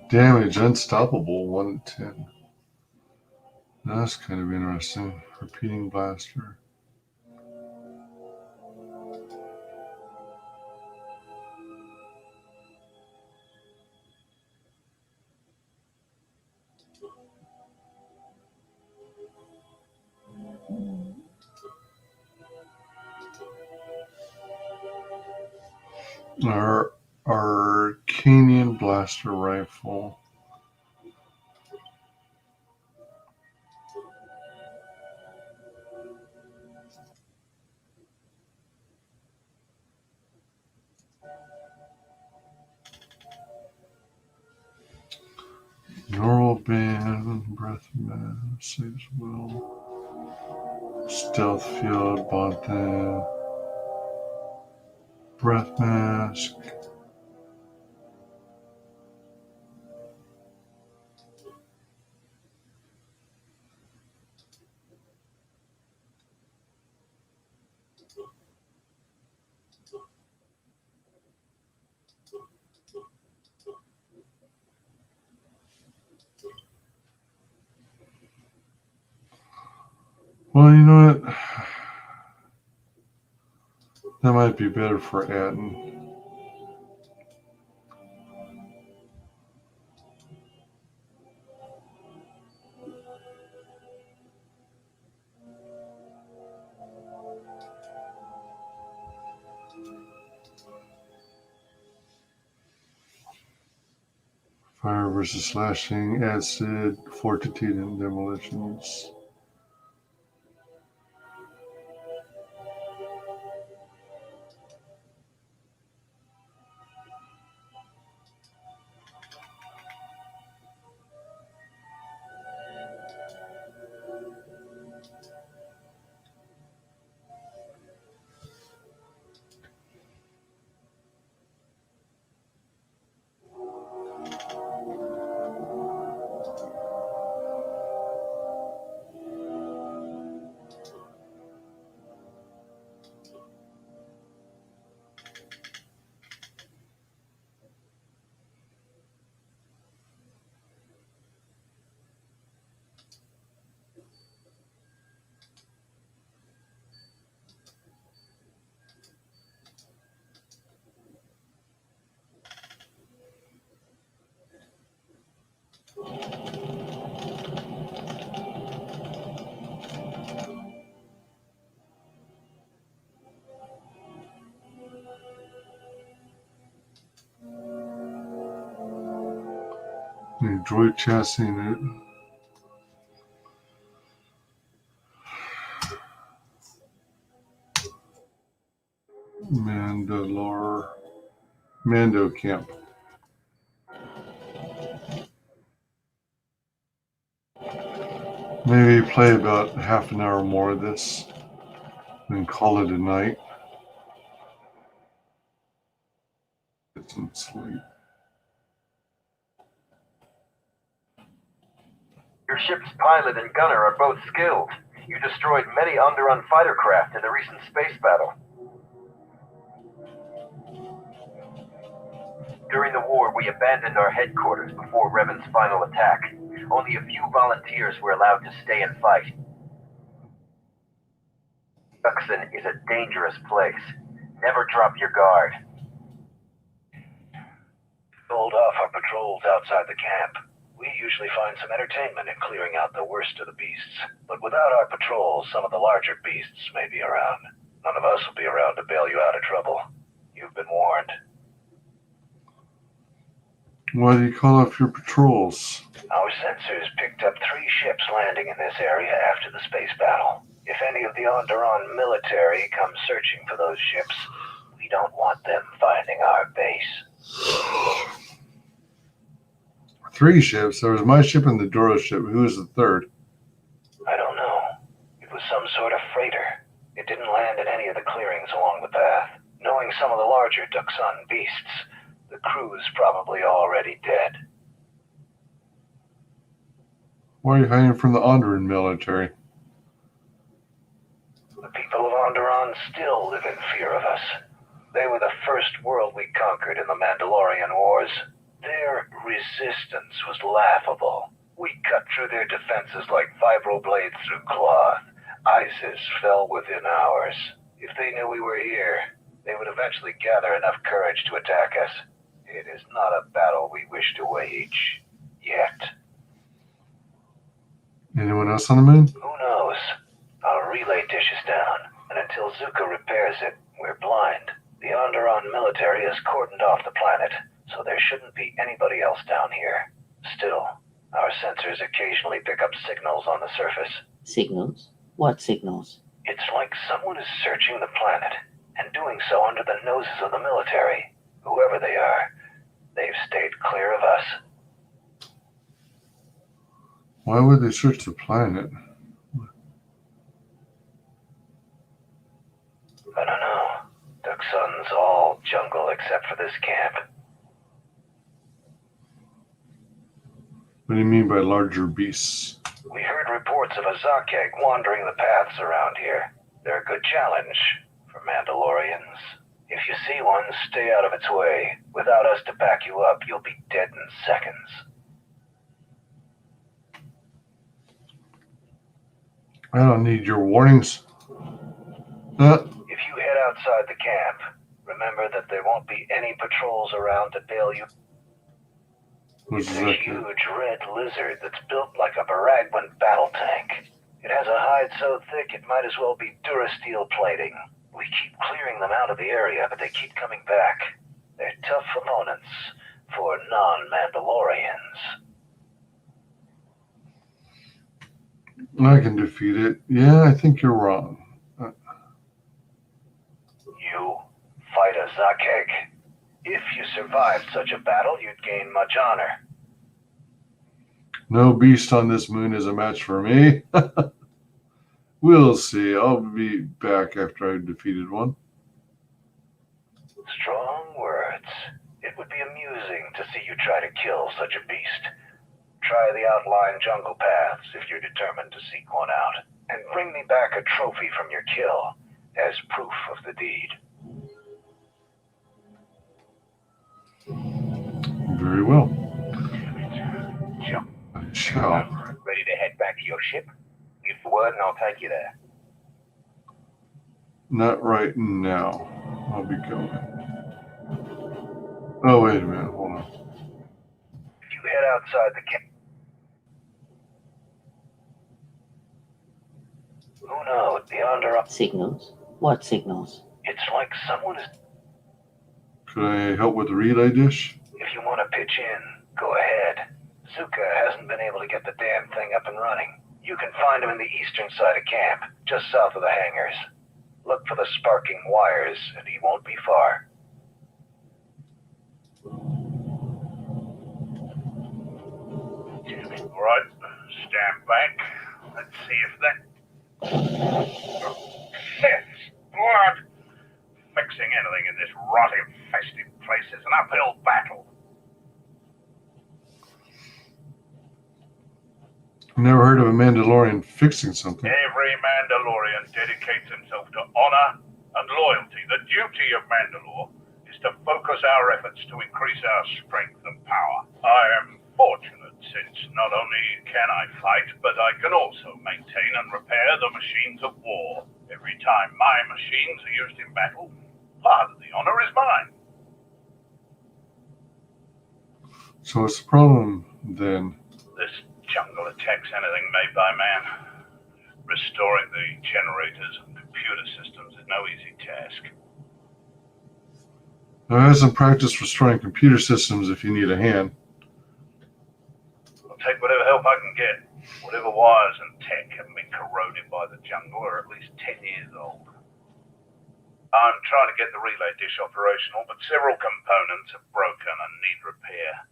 Damage unstoppable 1 to 10. That's kind of interesting. Repeating blaster. Our Arcanian blaster rifle. Neural band, breath mass as well. Stealth field, bought that. Breath mask. Well, you know what? That might be better for adding. Fire versus slashing, acid, fortitude, and demolitions. Droid chassis in it. Mando camp. Maybe play about half an hour more of this and call it a night. Get some sleep. Your ship's pilot and gunner are both skilled. You destroyed many Onderon fighter craft in the recent space battle. During the war, we abandoned our headquarters before Revan's final attack. Only a few volunteers were allowed to stay and fight. Tucson is a dangerous place. Never drop your guard. Hold off our patrols outside the camp. We usually find some entertainment in clearing out the worst of the beasts. But without our patrols, some of the larger beasts may be around. None of us will be around to bail you out of trouble. You've been warned. Why do you call off your patrols? Our sensors picked up 3 ships landing in this area after the space battle. If any of the Onderon military come searching for those ships, we don't want them finding our base. 3 ships. There was my ship and the Doro ship. Who was the third? I don't know. It was some sort of freighter. It didn't land in any of the clearings along the path. Knowing some of the larger Duxon beasts, the crew's probably already dead. Why are you hiding from the Onderon military? The people of Onderon still live in fear of us. They were the first world we conquered in the Mandalorian Wars. Their resistance was laughable. We cut through their defenses like vibroblades through cloth. ISIS fell within hours. If they knew we were here, they would eventually gather enough courage to attack us. It is not a battle we wish to wage. Yet. Anyone else on the moon? Who knows? Our relay dish is down, and until Zuko repairs it, we're blind. The Onderon military has cordoned off the planet, so there shouldn't be anybody else down here. Still, our sensors occasionally pick up signals on the surface. Signals? What signals? It's like someone is searching the planet, and doing so under the noses of the military. Whoever they are, they've stayed clear of us. Why would they search the planet? I don't know. Duxon's all jungle except for this camp. What do you mean by larger beasts? We heard reports of a Zakek wandering the paths around here. They're a good challenge for Mandalorians. If you see one, stay out of its way. Without us to back you up, you'll be dead in seconds. I don't need your warnings. If you head outside the camp, remember that there won't be any patrols around to bail you. It's a huge red lizard that's built like a Baragwin battle tank. It has a hide so thick it might as well be Durasteel plating. We keep clearing them out of the area, but they keep coming back. They're tough opponents for non-Mandalorians. I can defeat it. Yeah, I think you're wrong. You fight a Zakek. If you survived such a battle, you'd gain much honor. No beast on this moon is a match for me. We'll see. I'll be back after I've defeated one. Strong words. It would be amusing to see you try to kill such a beast. Try the outlying jungle paths if you're determined to seek one out. And bring me back a trophy from your kill as proof of the deed. Very well. Jump. Ciao. Ready to head back to your ship? Give the word and I'll take you there. Not right now. I'll be going. Oh, wait a minute. Hold on. If you head outside the camp... Who knows? The Onderon... Signals? What signals? It's like someone is... Could I help with the relay dish? If you want to pitch in, go ahead. Zuka hasn't been able to get the damn thing up and running. You can find him in the eastern side of camp, just south of the hangars. Look for the sparking wires, and he won't be far. All right, stand back. Let's see if that... Sith! Blood! Fixing anything in this rot-infested place is an uphill battle. Never heard of a Mandalorian fixing something. Every Mandalorian dedicates himself to honor and loyalty. The duty of Mandalore is to focus our efforts to increase our strength and power. I am fortunate since not only can I fight, but I can also maintain and repair the machines of war. Every time my machines are used in battle, part of the honor is mine. So what's the problem then? This jungle attacks anything made by man. Restoring the generators and computer systems is no easy task. I have some practice restoring computer systems if you need a hand. I'll take whatever help I can get. Whatever wires and tech have been corroded by the jungle are at least 10 years old. I'm trying to get the relay dish operational, but several components are broken and need repair.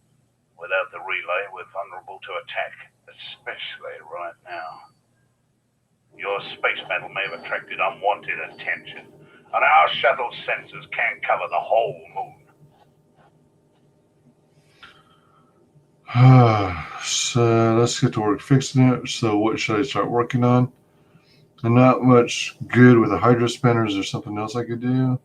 Without the relay, we're vulnerable to attack, especially right now. Your space battle may have attracted unwanted attention, and our shuttle sensors can cover the whole moon. So let's get to work fixing it. So what should I start working on? I'm not much good with the hydro spinners or something else I could do.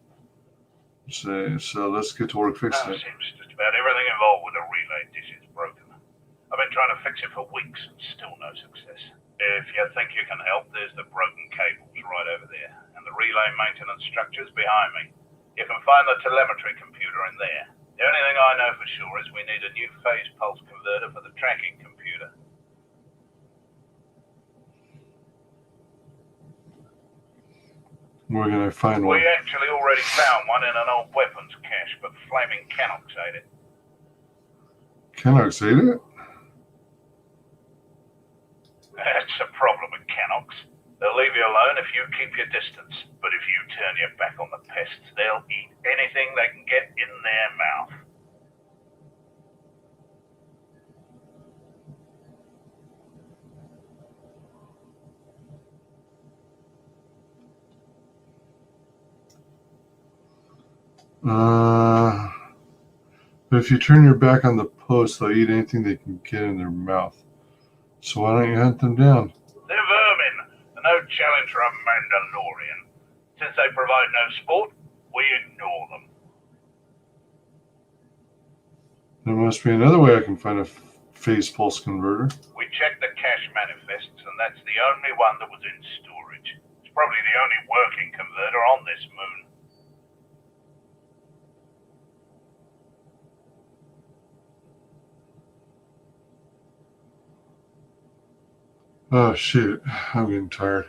So let's get to work fixing it. Seems just about everything involved with a relay dish is broken. I've been trying to fix it for weeks and still no success. If you think you can help, there's the broken cables right over there, and the relay maintenance structures behind me. You can find the telemetry computer in there. The only thing I know for sure is we need a new phase pulse converter for the tracking computer. We're gonna find We one. actually already found one in an old weapons cache, but flaming Canox ate it. Canox ate it? That's the problem with Canox. They'll leave you alone if you keep your distance. But if you turn your back on the pests, they'll eat anything they can get in their mouth. But if you turn your back on the post, they'll eat anything they can get in their mouth. So why don't you hunt them down? They're vermin, and no challenge for a Mandalorian. Since they provide no sport, we ignore them. There must be another way I can find a phase pulse converter. We checked the cache manifests, and that's the only one that was in storage. It's probably the only working converter on this moon. Oh shit, I'm getting tired.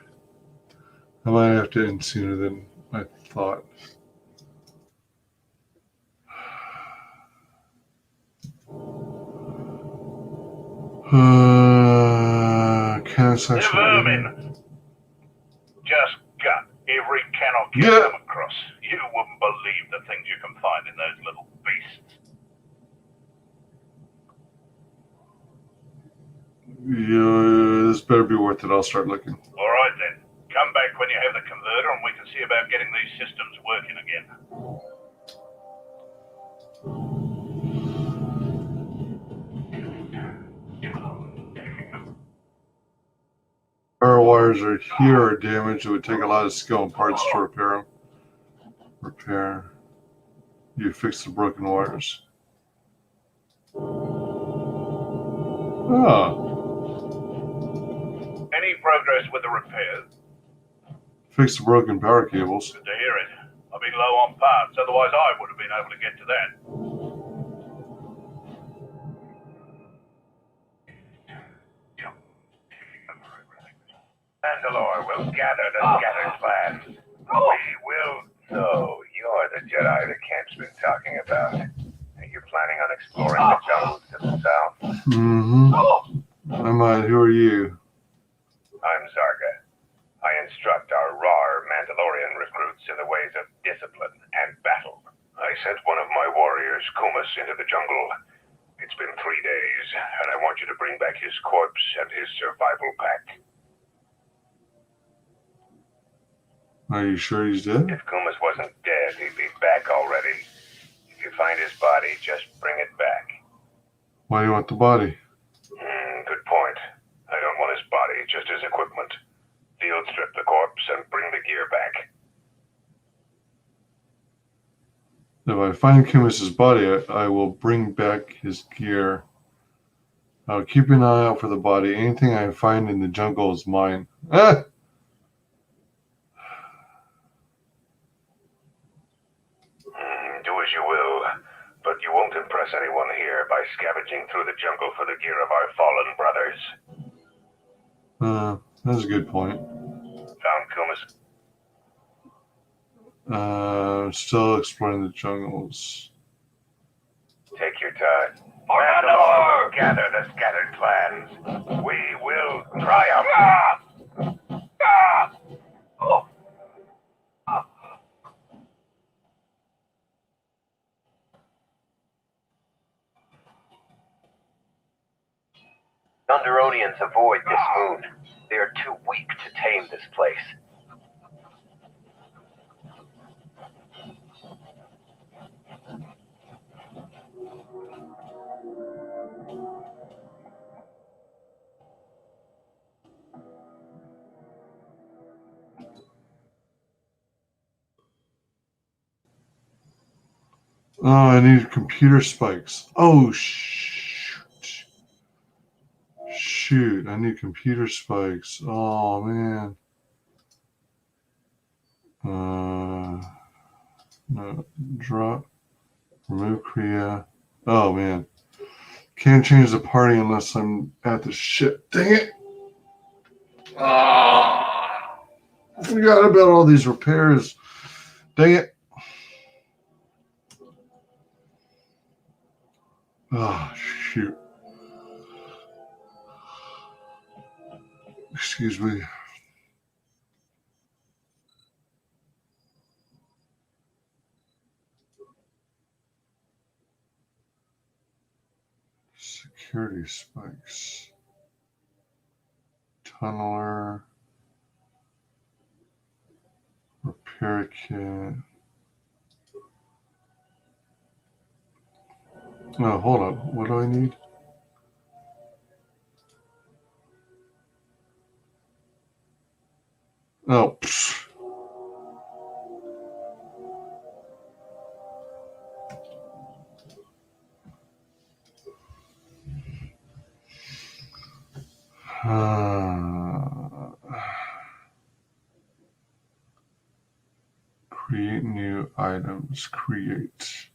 I might have to end sooner than I thought. They're vermin. Just gut every Canox you come across. You wouldn't believe the things you can find in those little beasts. Yeah, this better be worth it. I'll start looking. All right then. Come back when you have the converter and we can see about getting these systems working again. Power wires are here are damaged. It would take a lot of skill and parts to repair them. Repair. You fix the broken wires. Ah. Any progress with the repairs? Fix the broken power cables. Good to hear it. I'll be low on parts, otherwise I would have been able to get to that. Mandalore will gather the scattered clans. We will. So, you're the Jedi the camp's been talking about. Are you planning on exploring the jungles to the south? Mm-hmm. I might. Who are you? I'm Zarga. I instruct our raw Mandalorian recruits in the ways of discipline and battle. I sent one of my warriors, Kumas, into the jungle. It's been 3 days, and I want you to bring back his corpse and his survival pack. Are you sure he's dead? If Kumas wasn't dead, he'd be back already. If you find his body, just bring it back. Why do you want the body? Good point. I don't want his body, just his equipment. Field strip the corpse and bring the gear back. If I find Kumas's body, I will bring back his gear. I'll keep an eye out for the body. Anything I find in the jungle is mine. Ah! Do as you will, but you won't impress anyone here by scavenging through the jungle for the gear of our fallen brothers. That's a good point. Found Kumas. Still exploring the jungles. Take your time. Mandalore! Gather the scattered clans. We will triumph. Underonians avoid this moon. They are too weak to tame this place. Oh, I need computer spikes. Oh, shoot. Shoot, I need computer spikes. Oh, man. No, drop. Remove Kriya. Oh, man. Can't change the party unless I'm at the ship. Dang it. forgot about all these repairs. Dang it. Oh, shoot. Excuse me. Security spikes. Tunneler. Repair kit. Oh, hold on. What do I need? Oh, pfft. Create new items. Create.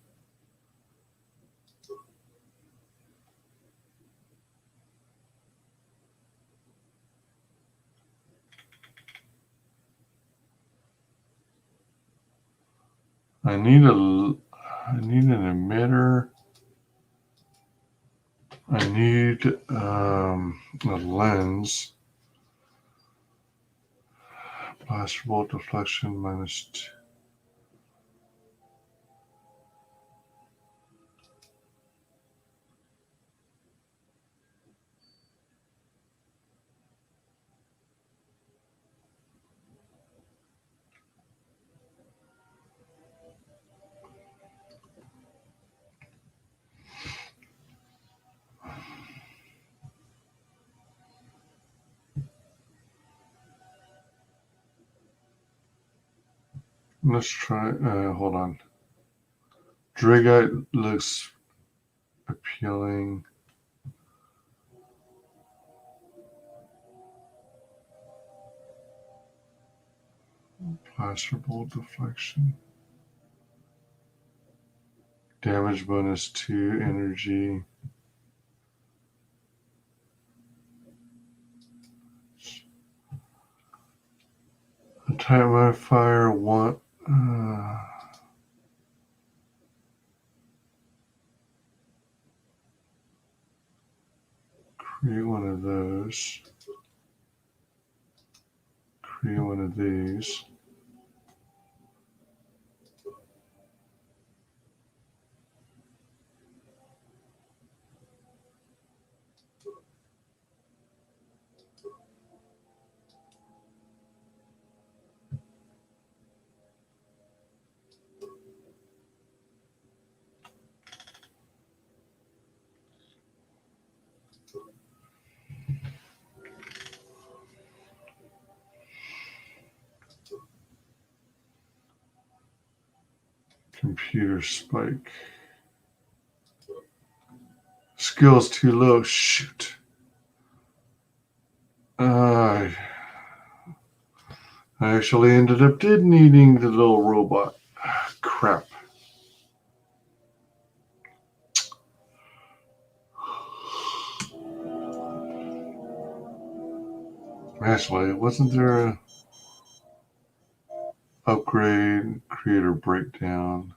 I need an emitter. I need a lens. Blaster bolt deflection -2. Let's try. Hold on. Dragite looks appealing. Blaster bolt deflection. Damage bonus 2, energy. A type modifier 1. Create one of those. Create one of these. Computer spike. Skills too low. Shoot. I actually ended up needing the little robot. Crap. Actually, wasn't there a upgrade, creator breakdown?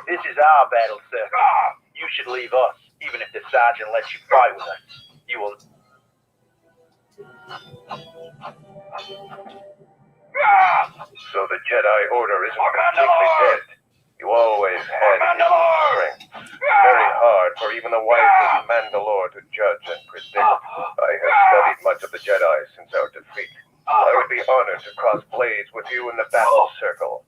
This is our battle circle. You should leave us, even if the sergeant lets you fight with us. You will... So the Jedi Order isn't completely dead. You always had strength. Very hard for even the wisest Mandalore to judge and predict. I have studied much of the Jedi since our defeat. I would be honored to cross blades with you in the battle circle.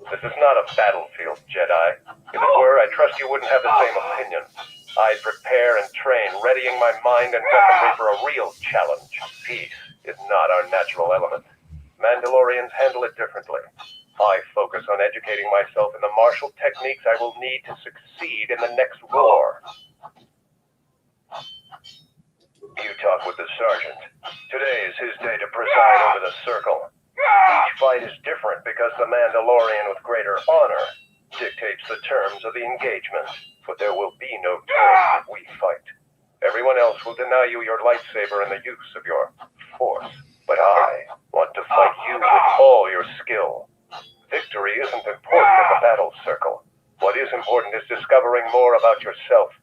This is not a battlefield, Jedi. If it were, I trust you wouldn't have the same opinion. I prepare and train, readying my mind and weaponry for a real challenge. Peace is not our natural element. Mandalorians handle it differently. I focus on educating myself in the martial techniques I will need to succeed in the next war. You talk with the sergeant. Today is his day to preside over the circle. Each fight is different because the Mandalorian with greater honor dictates the terms of the engagement. But there will be no terms if we fight. Everyone else will deny you your lightsaber and the use of your force. But I want to fight you with all your skill. Victory isn't important in the battle circle. What is important is discovering more about yourself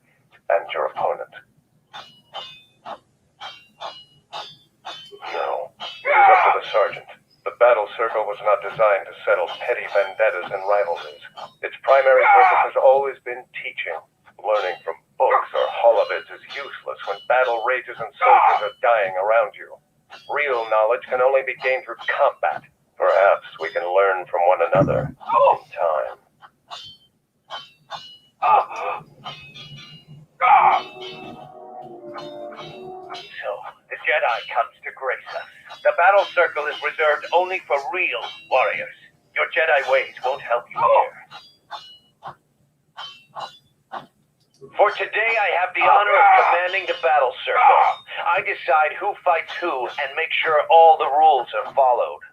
and your opponent. No, it is up to the sergeant. The battle circle was not designed to settle petty vendettas and rivalries. Its primary purpose has always been teaching. Learning from books or holovids is useless when battle rages and soldiers are dying around you. Real knowledge can only be gained through combat. Perhaps we can learn from one another in time. So, the Jedi comes to grace us. The battle circle is reserved only for real warriors. Your Jedi ways won't help you here. For today, I have the honor of commanding the battle circle. I decide who fights who and make sure all the rules are followed.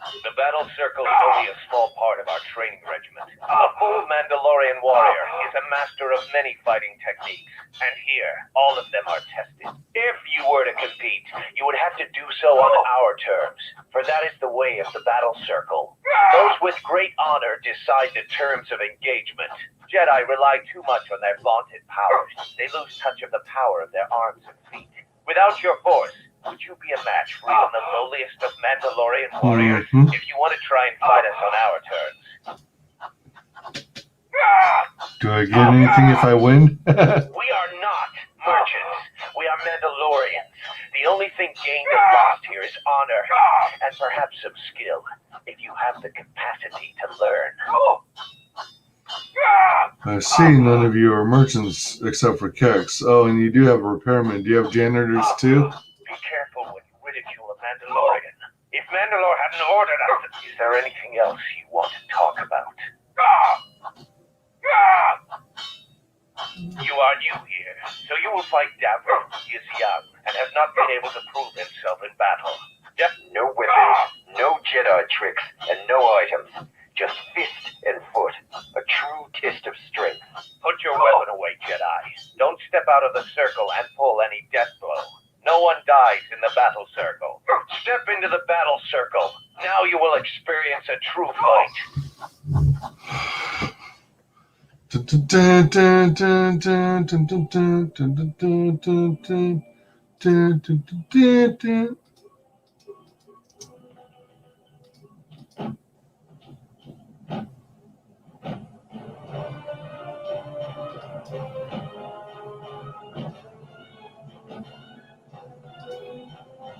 The battle circle is only a small part of our training regimen. A full Mandalorian warrior is a master of many fighting techniques, and here, all of them are tested. If you were to compete, you would have to do so on our terms, for that is the way of the battle circle. Those with great honor decide the terms of engagement. Jedi rely too much on their vaunted powers. They lose touch of the power of their arms and feet. Without your force, would you be a match for even the lowliest of Mandalorian warriors if you want to try and fight us on our terms? Do I get anything if I win? We are not merchants. We are Mandalorians. The only thing gained and lost here is honor, and perhaps some skill, if you have the capacity to learn. I see none of you are merchants except for Kex. Oh, and you do have a repairman. Do you have janitors too? Be careful when you ridicule a Mandalorian. If Mandalore hadn't ordered us, is there anything else you want to talk about? You are new here, so you will fight Davro. He is young and has not been able to prove himself in battle. No weapons, no Jedi tricks, and no items. Just fist and foot. A true test of strength. Put your weapon away, Jedi. Don't step out of the circle and pull any death blow. No one dies in the battle circle. Step into the battle circle. Now you will experience a true fight.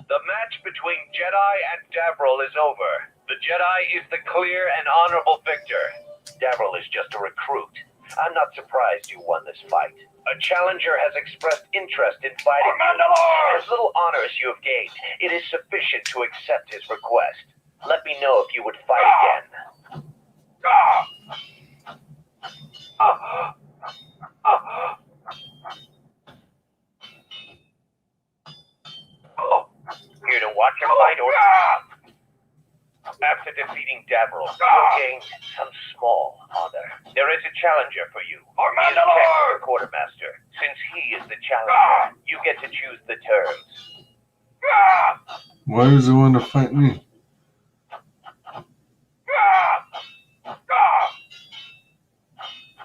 The match between Jedi and Davril is over. The Jedi is the clear and honorable victor. Davril is just a recruit. I'm not surprised you won this fight. A challenger has expressed interest in fighting you. As little honor as you have gained, it is sufficient to accept his request. Let me know if you would fight again. Here to watch a fight or after defeating Davril, you gained some small honor. There is a challenger for you. He is Kex, the quartermaster. Since he is the challenger, you get to choose the terms. Why does it want to fight me?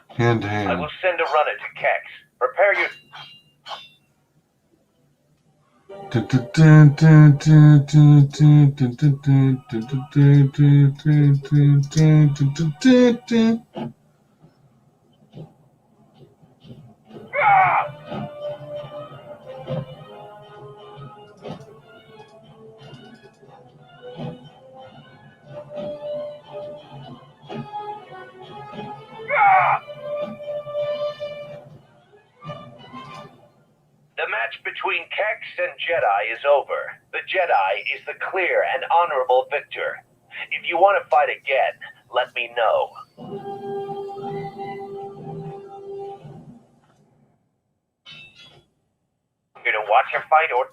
Hand to I hand. will send a runner to Kex. Prepare your... The match between Kex and Jedi is over. The Jedi is the clear and honorable victor. If you want to fight again, let me know. Here to watch a fight or...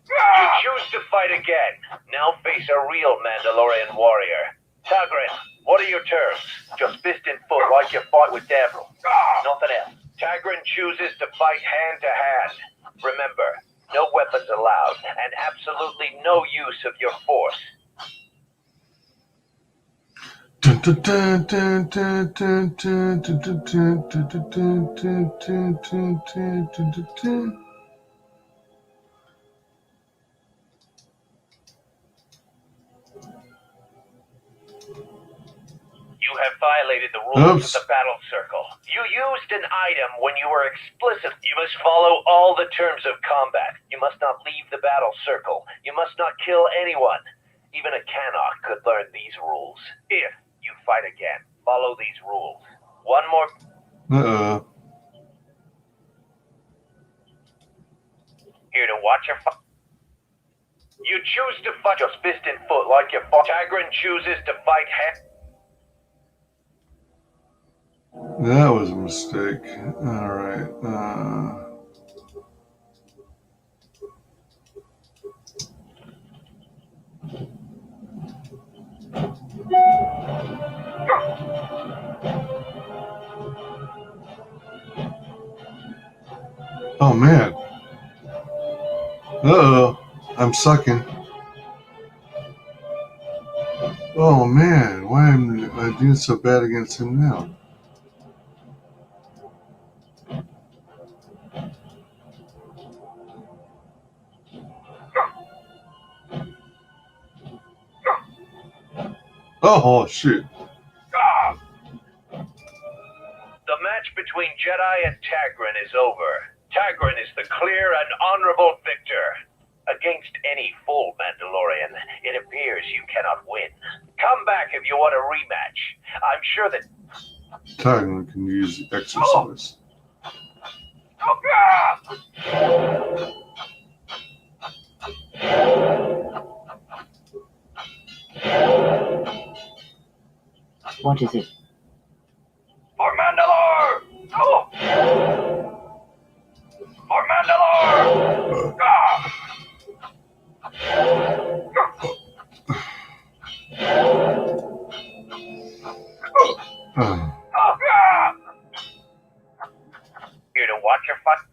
You choose to fight again. Now face a real Mandalorian warrior. Tagrin, what are your terms? Just fist and foot like you fought with Davril. Nothing else. Tagrin chooses to fight hand to hand. Remember, no weapons allowed, and absolutely no use of your force. You have violated the rules of the battle circle. You used an item when you were explicit. You must follow all the terms of combat. You must not leave the battle circle. You must not kill anyone. Even a Canuck could learn these rules. If you fight again, follow these rules. One more... Here to watch your fight. You choose to fight just fist and foot like you fought. Tagrin chooses to fight hand... That was a mistake. Alright. Oh man. Uh-oh. I'm sucking. Oh man. Why am I doing so bad against him now? Oh, shoot. The match between Jedi and Tagrin is over. Tagrin is the clear and honorable victor. Against any full Mandalorian, it appears you cannot win. Come back if you want a rematch. I'm sure that... Tagrin can use exercise. What is it? For Mandalore! Oh! For Mandalore! Here to watch your fight.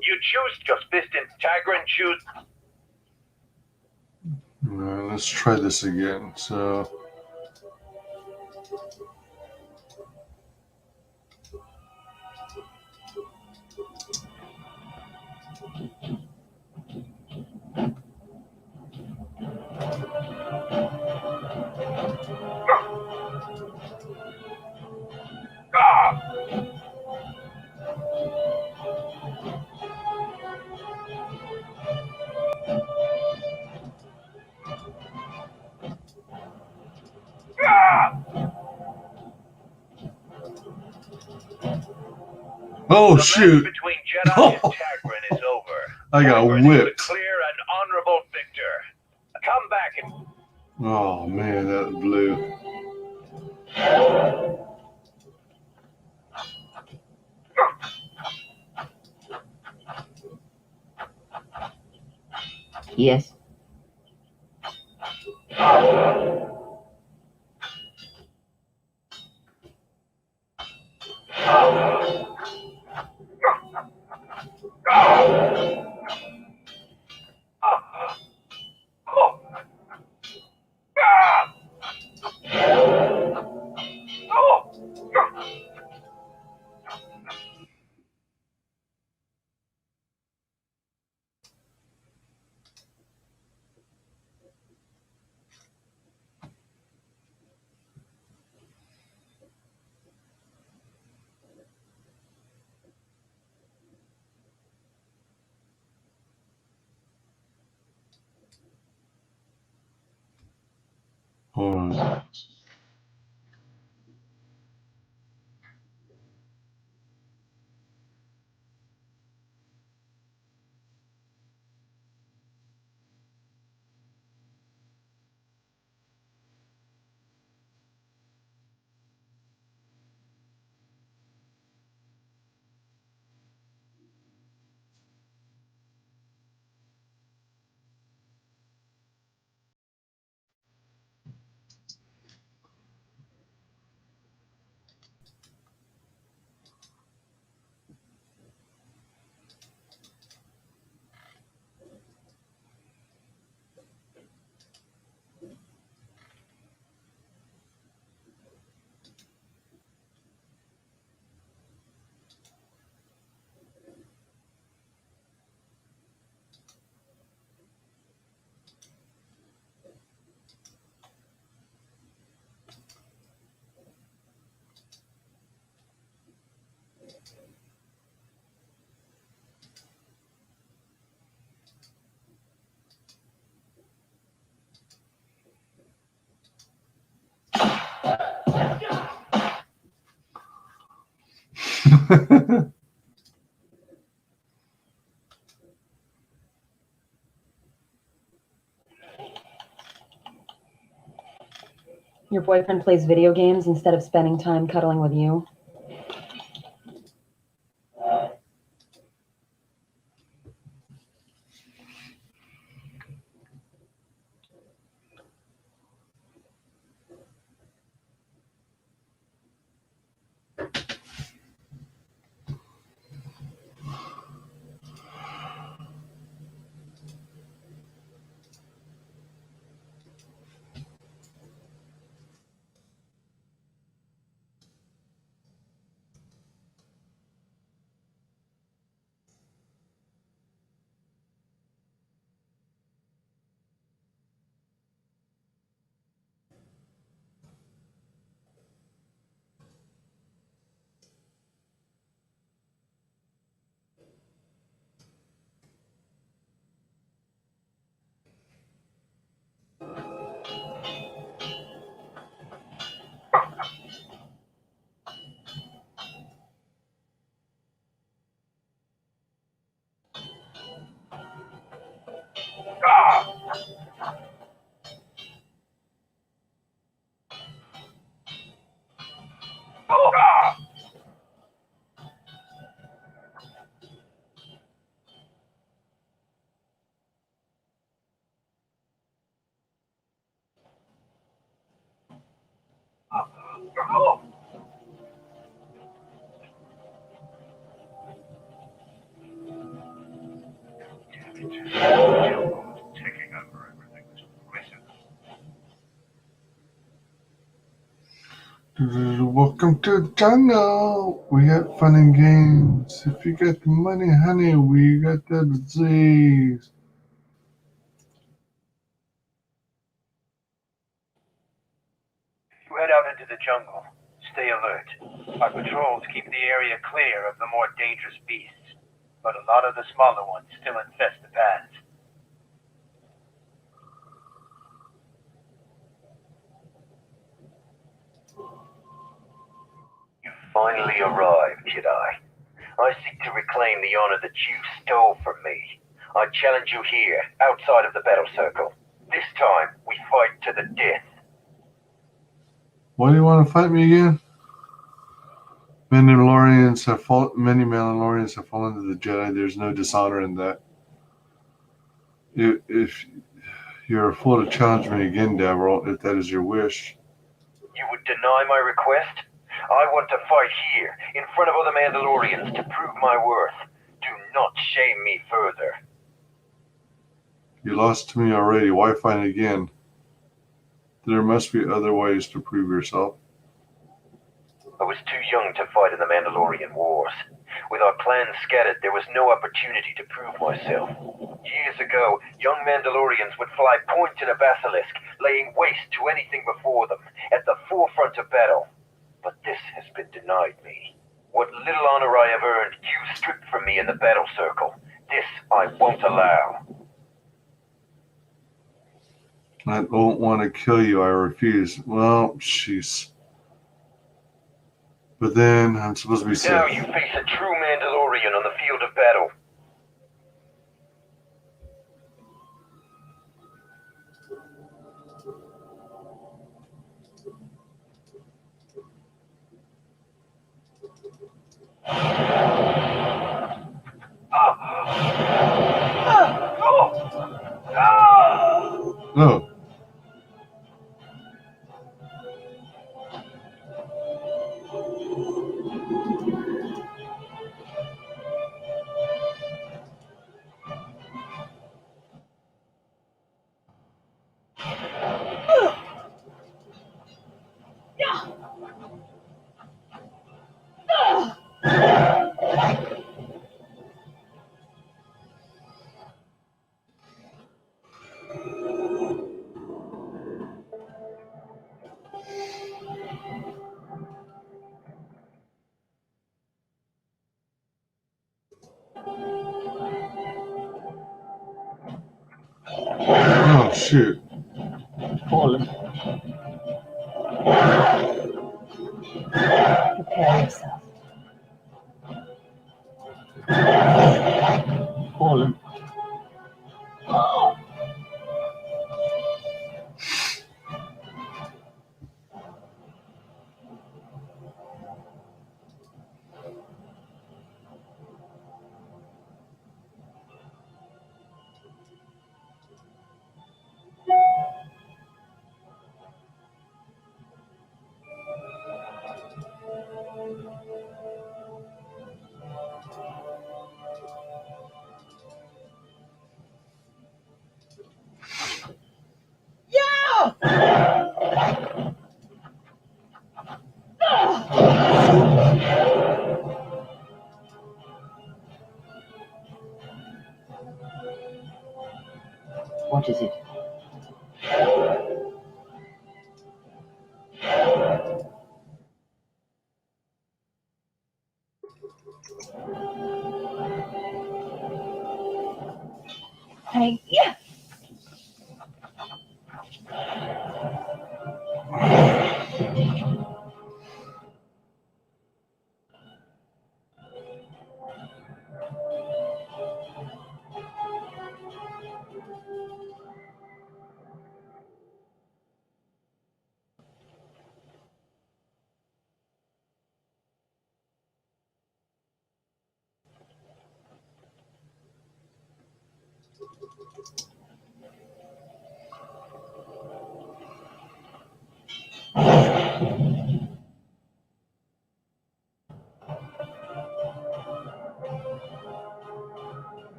You choose just fist and Tagrin choose. Let's try this again. So. Oh shoot! Between Jedi and Tagrin is over. I got Tagrin whipped. is the clear and honorable victor. Come back and... Oh man, that blew. Yes. Hold on. Your boyfriend plays video games instead of spending time cuddling with you? Taking over everything was aggressive. Welcome to the jungle. We got fun and games. If you got the money, honey, we got the disease. You head out into the jungle. Stay alert. Our patrols keep the area clear of the more dangerous beasts, but a lot of the smaller ones still infest the paths. You finally arrived, Jedi. I seek to reclaim the honor that you stole from me. I challenge you here, outside of the battle circle. This time, we fight to the death. Why do you want to fight me again? Many Mandalorians have fallen to the Jedi. There's no dishonor in that. If you're full to challenge me again, Davral, if that is your wish. You would deny my request? I want to fight here, in front of other Mandalorians, to prove my worth. Do not shame me further. You lost to me already. Why fight again? There must be other ways to prove yourself. I was too young to fight in the Mandalorian Wars. With our clans scattered, there was no opportunity to prove myself. Years ago, young Mandalorians would fly point in a basilisk, laying waste to anything before them, at the forefront of battle. But this has been denied me. What little honor I have earned, you stripped from me in the battle circle. This I won't allow. I don't want to kill you. I refuse. Well, jeez. But then I'm supposed to be Now safe. you face a true Mandalorian on the field of battle. No. Oh, shoot. Fallen. Prepare yourself. Fallen. What is it? Yeah.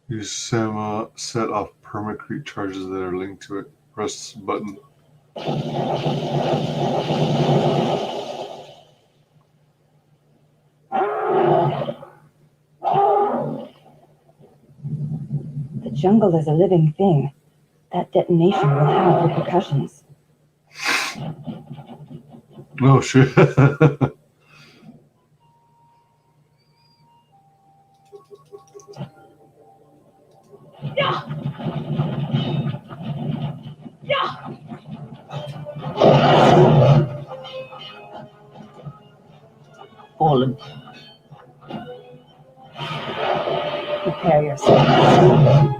Use SAMA set off permacrete charges that are linked to it. Press this button. The jungle is a living thing. That detonation will have repercussions. Oh, shit. Fallen. Prepare yourself.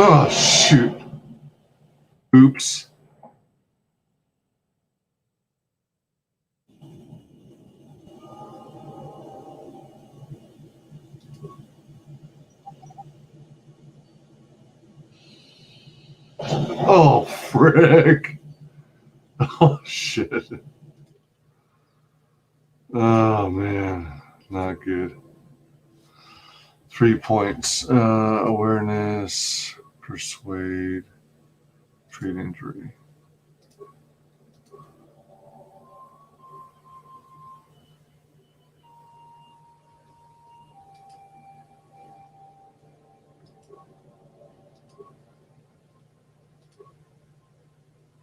Oh, shoot. Oops. Oh, frick. Oh, shit. Oh, man. Not good. 3 points. Awareness, persuade, treat injury.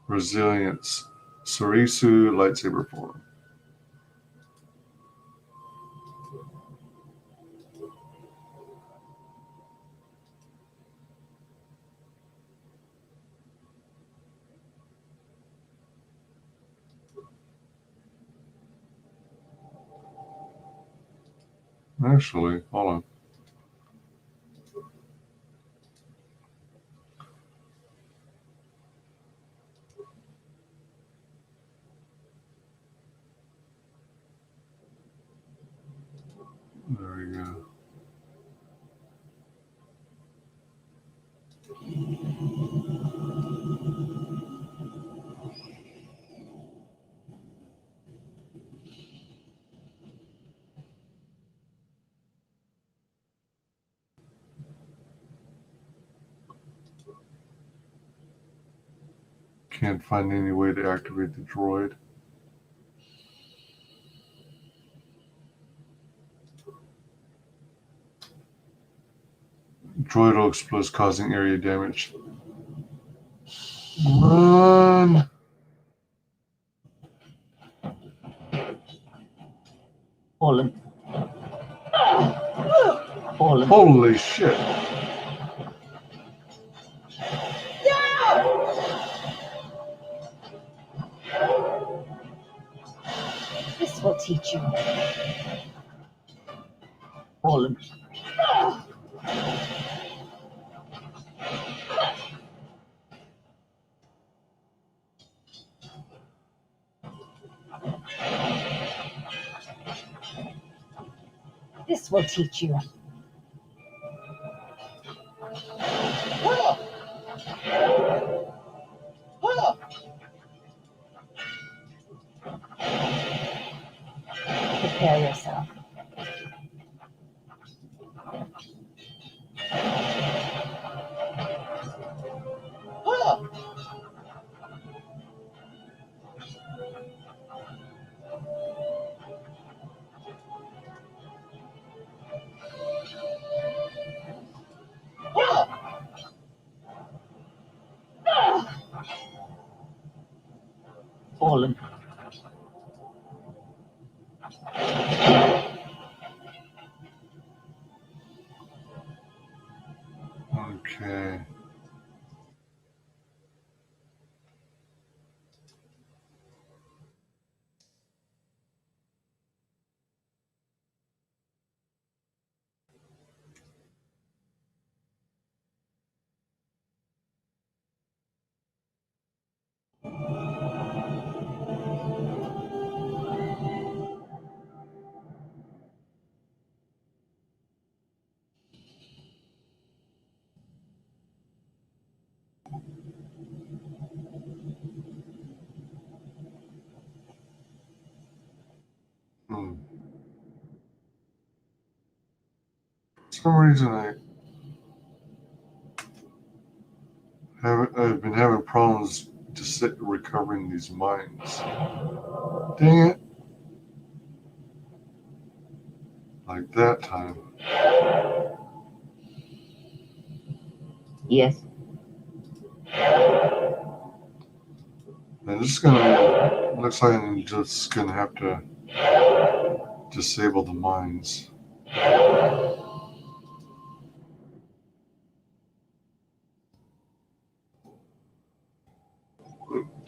Resilience, Sorisu, lightsaber form. Actually, hold on. There we go. Can't find any way to activate the droid. Droid will explode, causing area damage. Run! Fallen. Fallen. Holy shit. This will teach you. Fallen. This will teach you. Prepare yourself. Fallen. Okay. For some reason I've been having problems recovering these mines. Dang it. Like that time. Yes. I'm just gonna, looks like I'm just gonna have to disable the mines.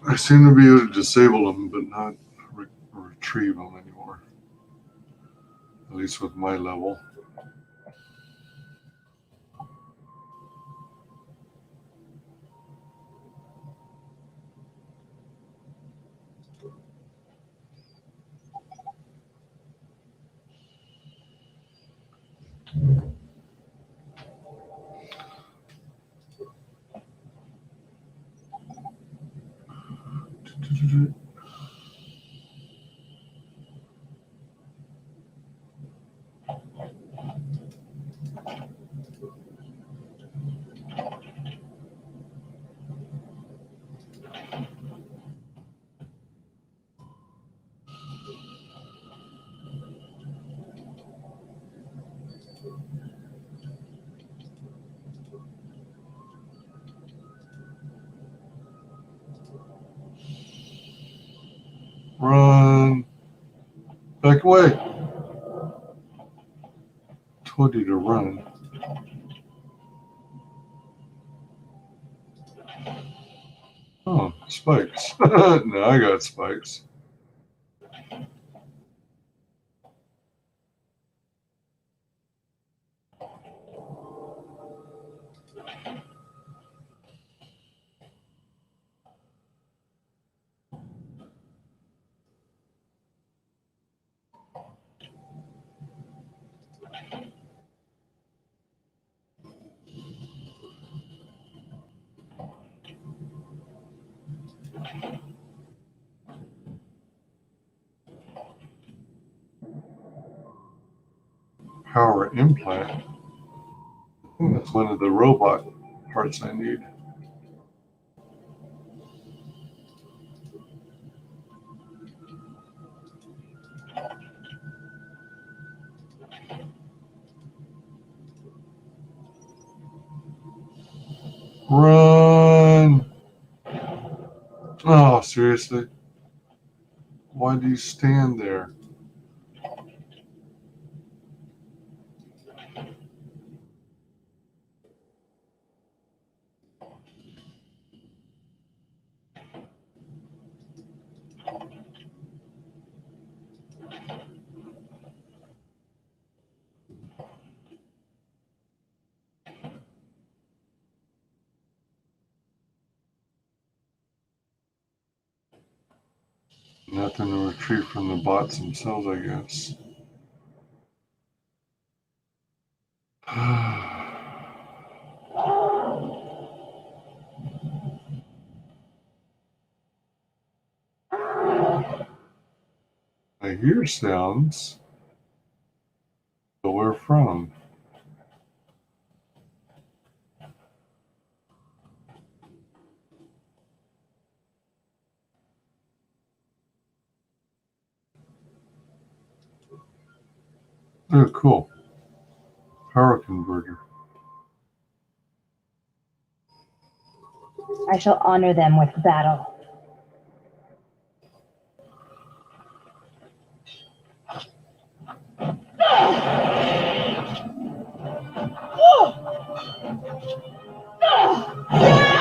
I seem to be able to disable them, but not retrieve them anymore. At least with my level. Run. Back away. Told you to run. Oh, spikes. No, I got spikes. Power implant. I think that's one of the robot parts I need. Run! Oh, seriously? Why do you stand there? Nothing to retrieve from the bots themselves, I guess. I hear sounds, but where from? Oh, cool. Power converter. I shall honor them with battle.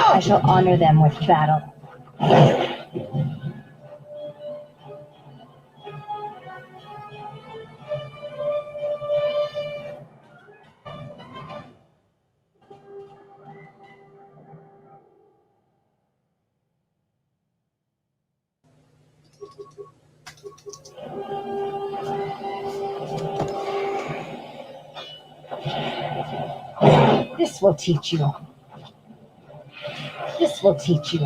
I shall honor them with battle. This will teach you. This will teach you.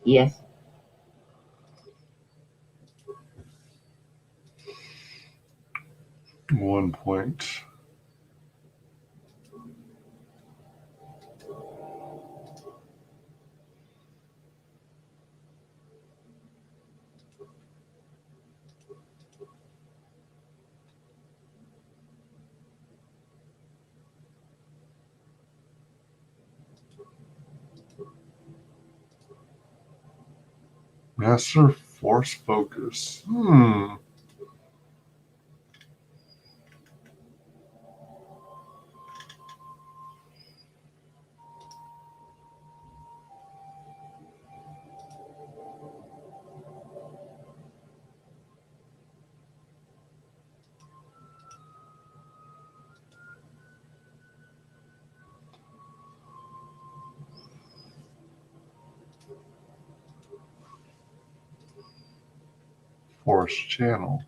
Yes. One point. Master Force Focus. Force channel.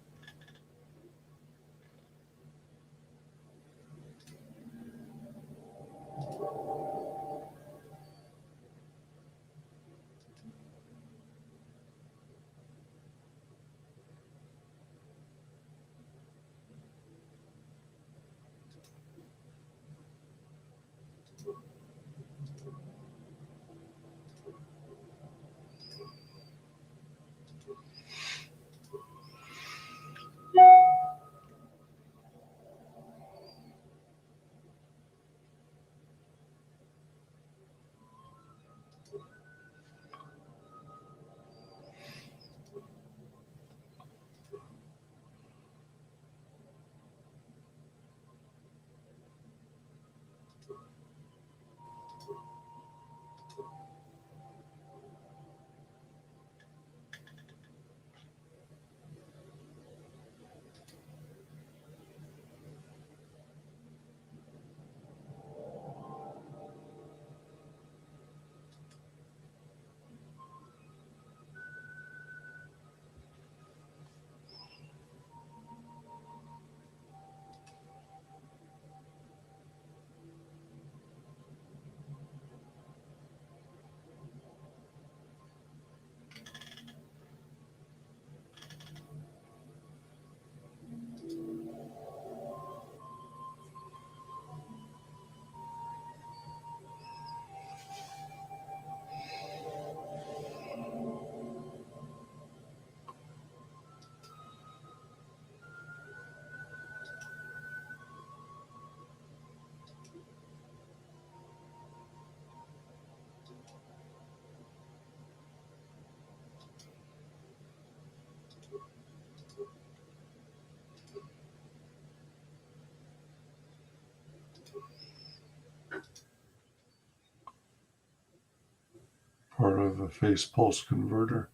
Part of a phase pulse converter.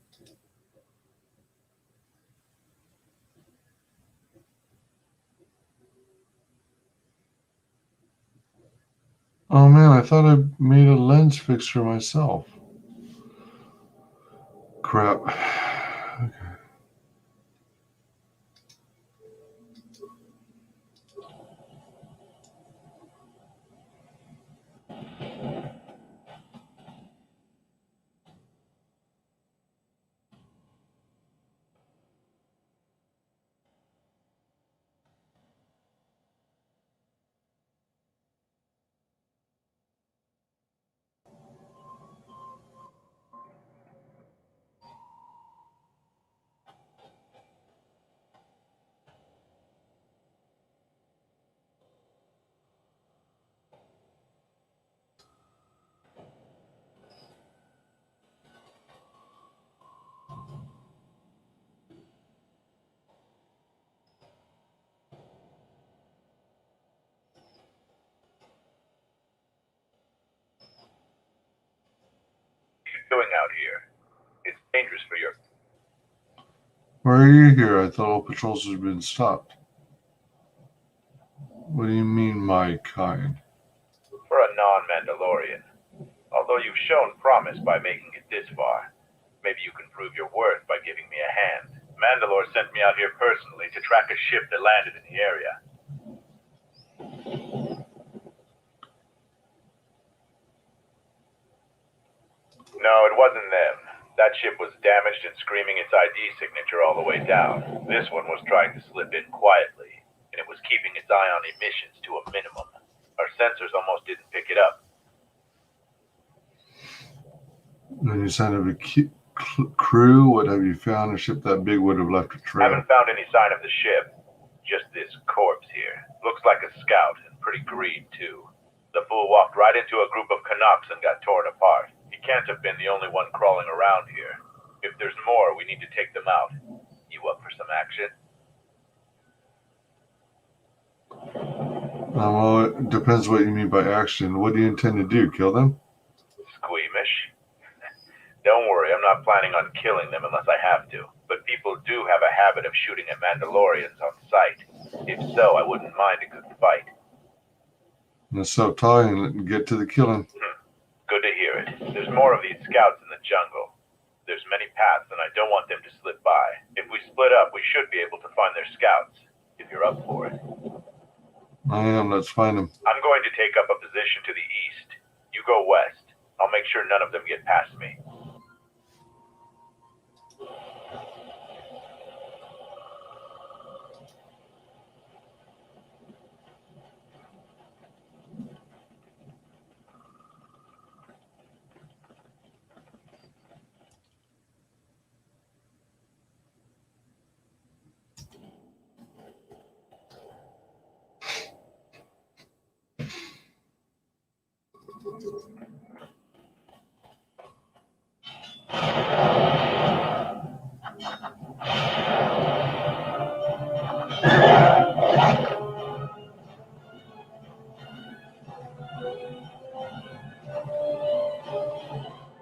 Oh man, I thought I made a lens fixture myself. Crap. Okay. Doing out here? It's dangerous for your... Why are you here? I thought all patrols had been stopped. What do you mean, my kind? For a non-Mandalorian. Although you've shown promise by making it this far, maybe you can prove your worth by giving me a hand. Mandalore sent me out here personally to track a ship that landed in the area. No, it wasn't them. That ship was damaged and screaming its ID signature all the way down. This one was trying to slip in quietly, and it was keeping its eye on emissions to a minimum. Our sensors almost didn't pick it up. When you signed up a crew, what have you found? A ship that big would have left a trail. Haven't found any sign of the ship. Just this corpse here. Looks like a scout, and pretty green, too. The fool walked right into a group of Canucks and got torn apart. He can't have been the only one crawling around here. If there's more, we need to take them out. You up for some action? Well, it depends what you mean by action. What do you intend to do? Kill them? Squeamish? Don't worry, I'm not planning on killing them unless I have to. But people do have a habit of shooting at Mandalorians on sight. If so, I wouldn't mind a good fight. Let's stop talking and get to the killing. Good to hear it. There's more of these scouts in the jungle. There's many paths, and I don't want them to slip by. If we split up, we should be able to find their scouts, if you're up for it. I am. Let's find them. I'm going to take up a position to the east. You go west. I'll make sure none of them get past me.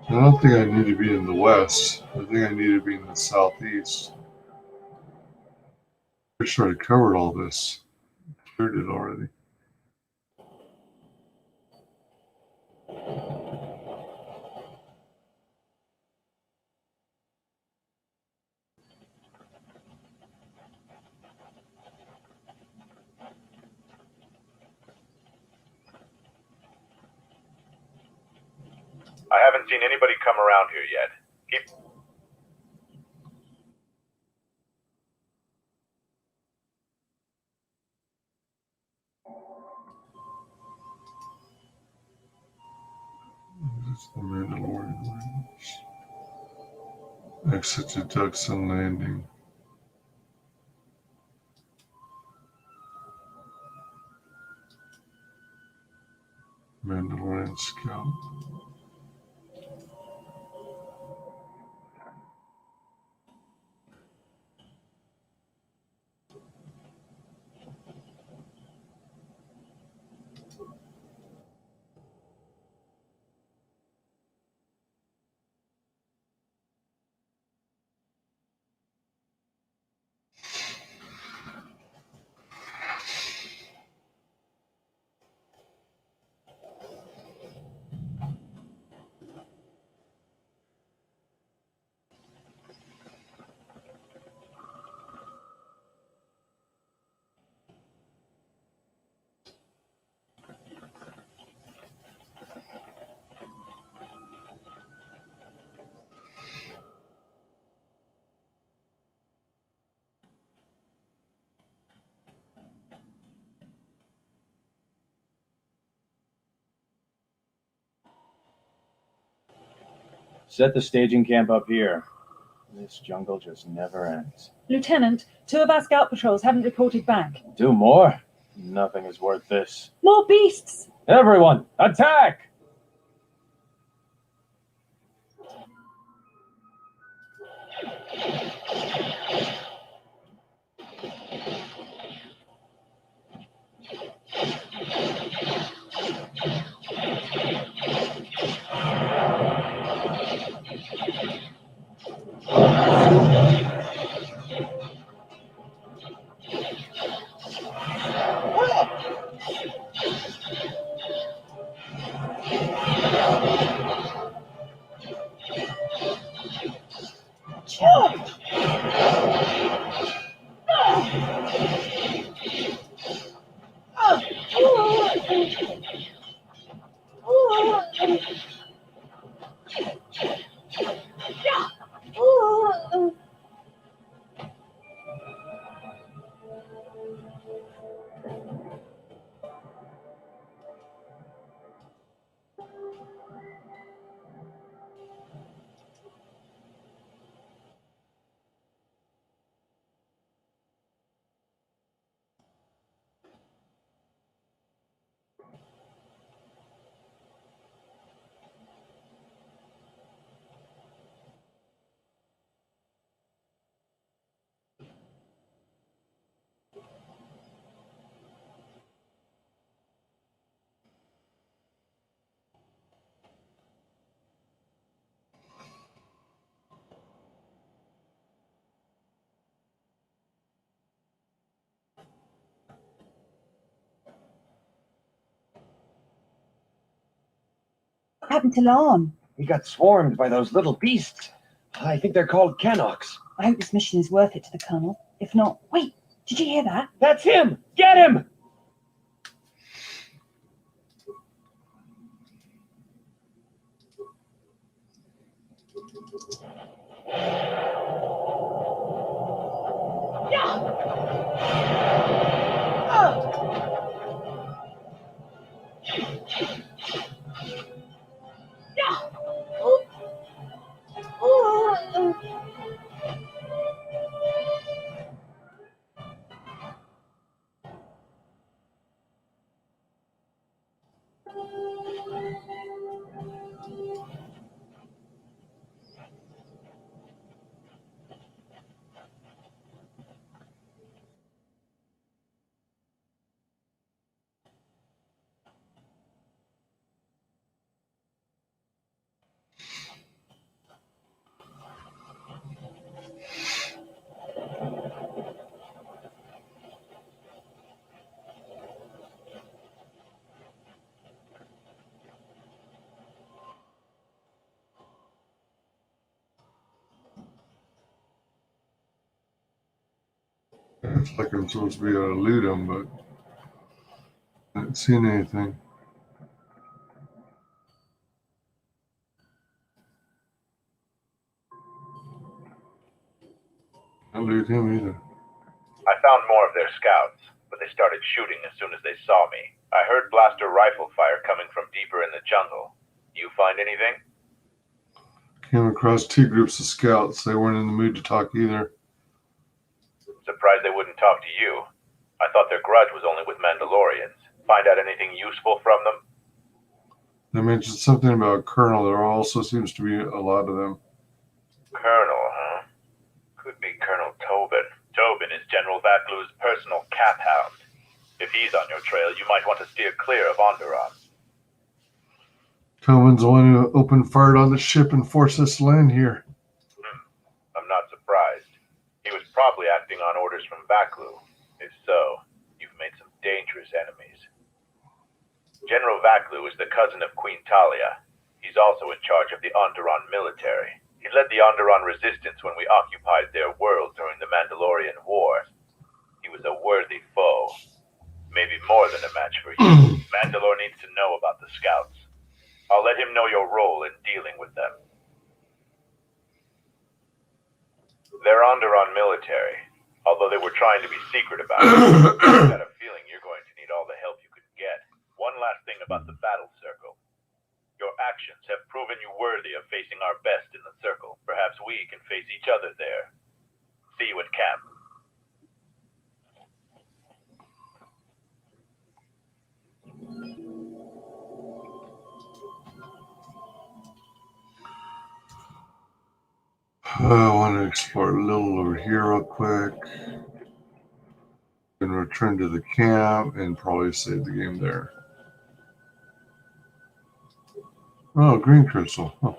I don't think I need to be in the west. I think I need to be in the southeast. Pretty sure I covered all this. Cleared it already. I haven't seen anybody come around here yet. Keep... It's the Mandalorian lands. Exit to Duxon Landing. Mandalorian Scout. Set the staging camp up here. This jungle just never ends. Lieutenant, 2 of our scout patrols haven't reported back. 2 more? Nothing is worth this. More beasts! Everyone, attack! What happened to Lan? He got swarmed by those little beasts. I think they're called Canox. I hope this mission is worth it to the Colonel. If not, wait, did you hear that? That's him! Get him! It's like I'm supposed to be able to loot them, but I haven't seen anything. Can't loot him either. I found more of their scouts, but they started shooting as soon as they saw me. I heard blaster rifle fire coming from deeper in the jungle. You find anything? Came across 2 groups of scouts. They weren't in the mood to talk either. Surprised they wouldn't talk to you. I thought their grudge was only with Mandalorians. Find out anything useful from them? They mentioned something about Colonel. There also seems to be a lot of them. Colonel, huh? Could be Colonel Tobin. Tobin is General Vaklu's personal cat hound. If he's on your trail, you might want to steer clear of Onderon. Tobin's the one who opened fire on the ship and forced us to land here. I'm not surprised. He was probably acting on orders from Vaklu. If so, you've made some dangerous enemies. General Vaklu is the cousin of Queen Talia. He's also in charge of the Onderon military. He led the Onderon resistance when we occupied their world during the Mandalorian War. He was a worthy foe. Maybe more than a match for you. Mandalore needs to know about the scouts. I'll let him know your role in dealing with them. They're Onderon military, although they were trying to be secret about it. I've got a feeling you're going to need all the help you can get. One last thing about the battle circle. Your actions have proven you worthy of facing our best in the circle. Perhaps we can face each other there. See you at camp. I want to explore a little over here real quick. And return to the camp and probably save the game there. Oh, green crystal. Huh.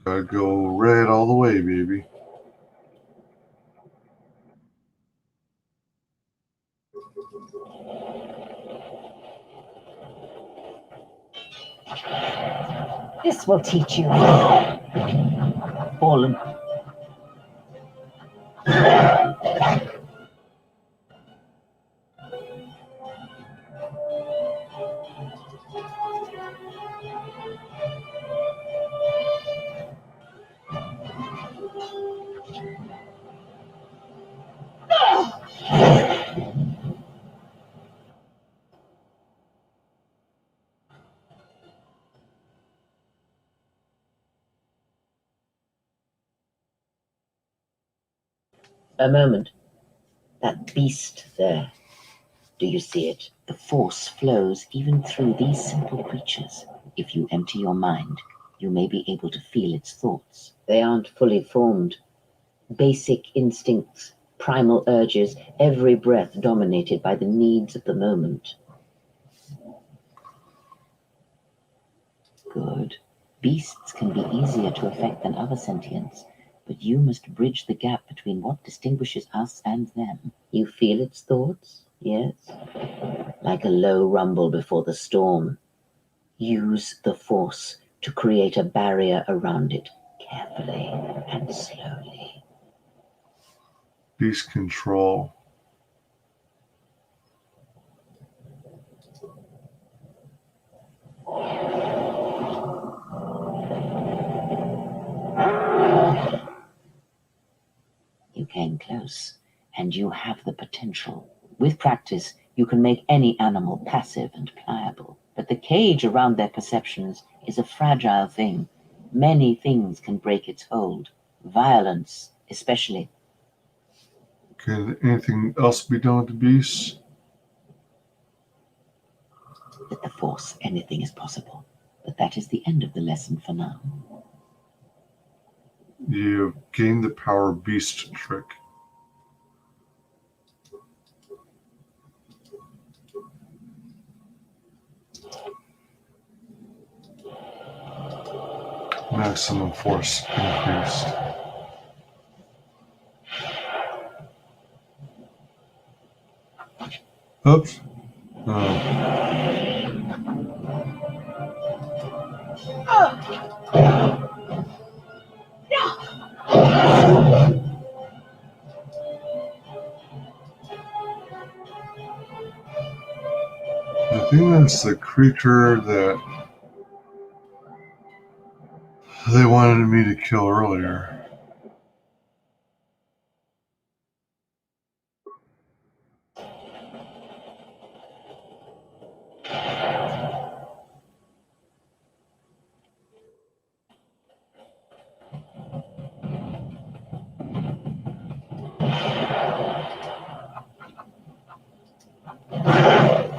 Gotta go red all the way, baby. This will teach you. Fallen. A moment. That beast there. Do you see it? The force flows even through these simple creatures. If you empty your mind, you may be able to feel its thoughts. They aren't fully formed. Basic instincts, primal urges, every breath dominated by the needs of the moment. Good. Beasts can be easier to affect than other sentients, but you must bridge the gap between what distinguishes us and them. You feel its thoughts? Yes. Like a low rumble before the storm. Use the force to create a barrier around it, carefully and slowly. Beast control. You came close, and you have the potential. With practice, you can make any animal passive and pliable. But the cage around their perceptions is a fragile thing. Many things can break its hold. Violence, especially. Can anything else be done with the beast? With the Force, anything is possible. But that is the end of the lesson for now. You've gained the power beast trick. Maximum force increased. Oops. I think that's the creature that they wanted me to kill earlier.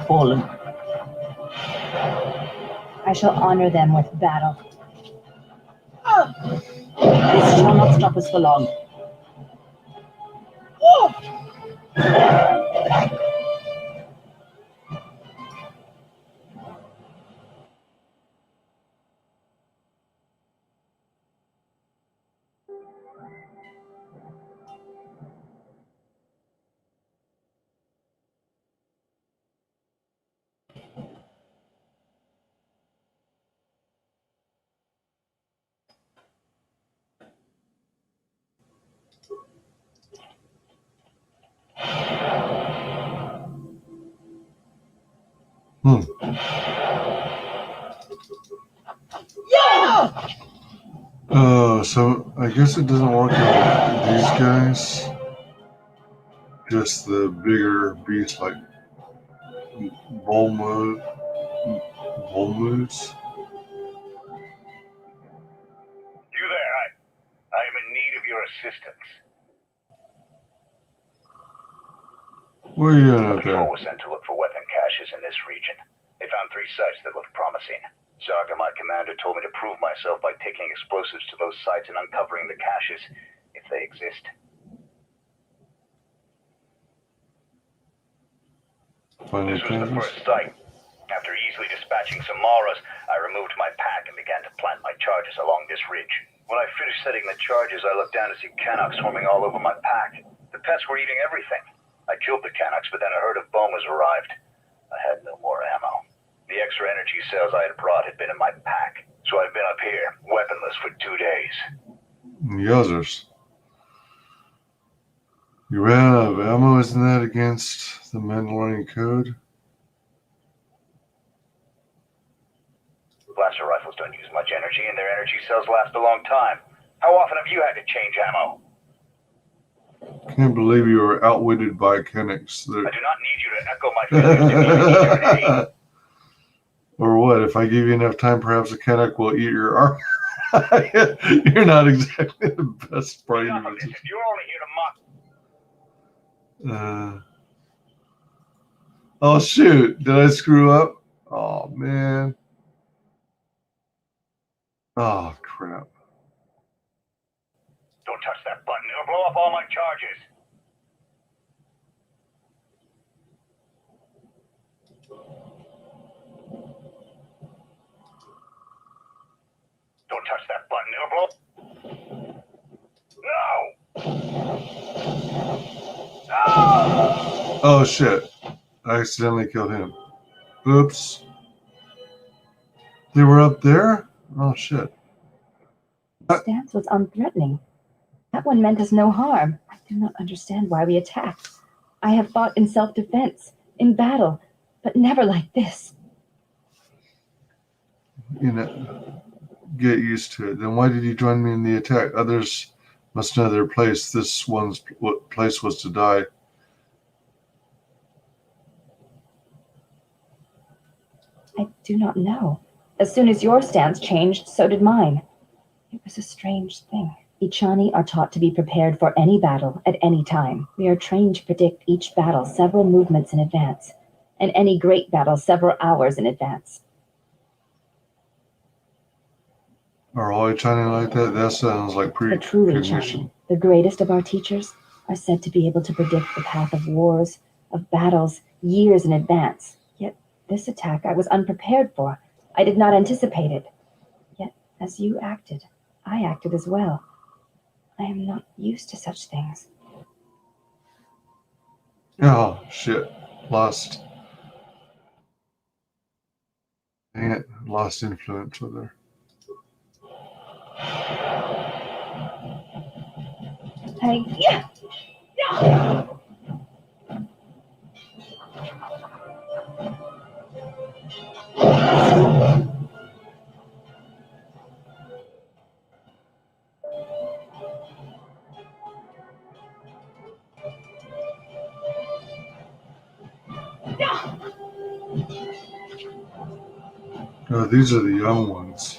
Fallen. I shall honor them with battle. This shall not stop us for long. So I guess it doesn't work on these guys. Just the bigger beasts like Volmoose. You there? I am in need of your assistance. Where are you at out A patrol there? was sent to look for weapon caches in this region. They found 3 sites that looked promising. Zarga, my commander, told me to prove myself by taking explosives to those sites and uncovering the caches, if they exist. Finding This was the caches? first site. After easily dispatching some Maras, I removed my pack and began to plant my charges along this ridge. When I finished setting the charges, I looked down to see Canucks swarming all over my pack. The pests were eating everything. I killed the Canucks, but then a herd of bombers arrived. I had no more ammo. The extra energy cells I had brought had been in my pack, so I've been up here, weaponless for 2 days. Yuzzers. You ran out of ammo, isn't that against the Mandalorian code? Blaster rifles don't use much energy, and their energy cells last a long time. How often have you had to change ammo? Can't believe you were outwitted by Canucks. I do not need you to echo my feelings to me in eternity. Or what? If I give you enough time, perhaps a Canuck will eat your arm. You're not exactly the best friend. Enough of this. If you're only here to mock... Oh shoot! Did I screw up? Oh man! Oh crap! Don't touch that button. It'll blow up all my charges. Don't touch that button. It'll blow. No! No! Oh shit! I accidentally killed him. Oops! They were up there? Oh shit! The stance was unthreatening. That one meant us no harm. I do not understand why we attacked. I have fought in self-defense, in battle, but never like this. You know, get used to it. Then why did you join me in the attack? Others must know their place. This one's place was to die. I do not know. As soon as your stance changed, so did mine. It was a strange thing. Ichani are taught to be prepared for any battle at any time. We are trained to predict each battle several movements in advance, and any great battle several hours in advance. Are all Ichani like that? That sounds like The true precognition. Ichani, the greatest of our teachers, are said to be able to predict the path of wars, of battles, years in advance. Yet this attack I was unprepared for. I did not anticipate it. Yet, as you acted, I acted as well. I am not used to such things. Oh shit! Lost. Dang it! Lost influence with her. Hey, yeah! Yeah! Oh, these are the young ones.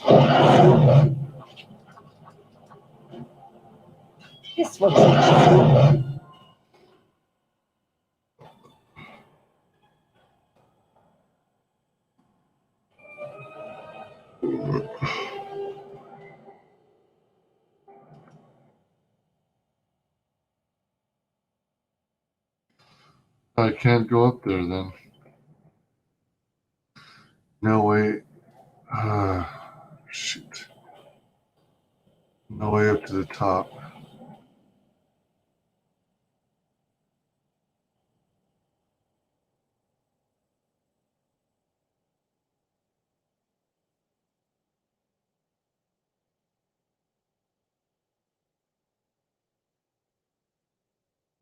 This will teach you. I can't go up there then. No way. Shoot. No way up to the top.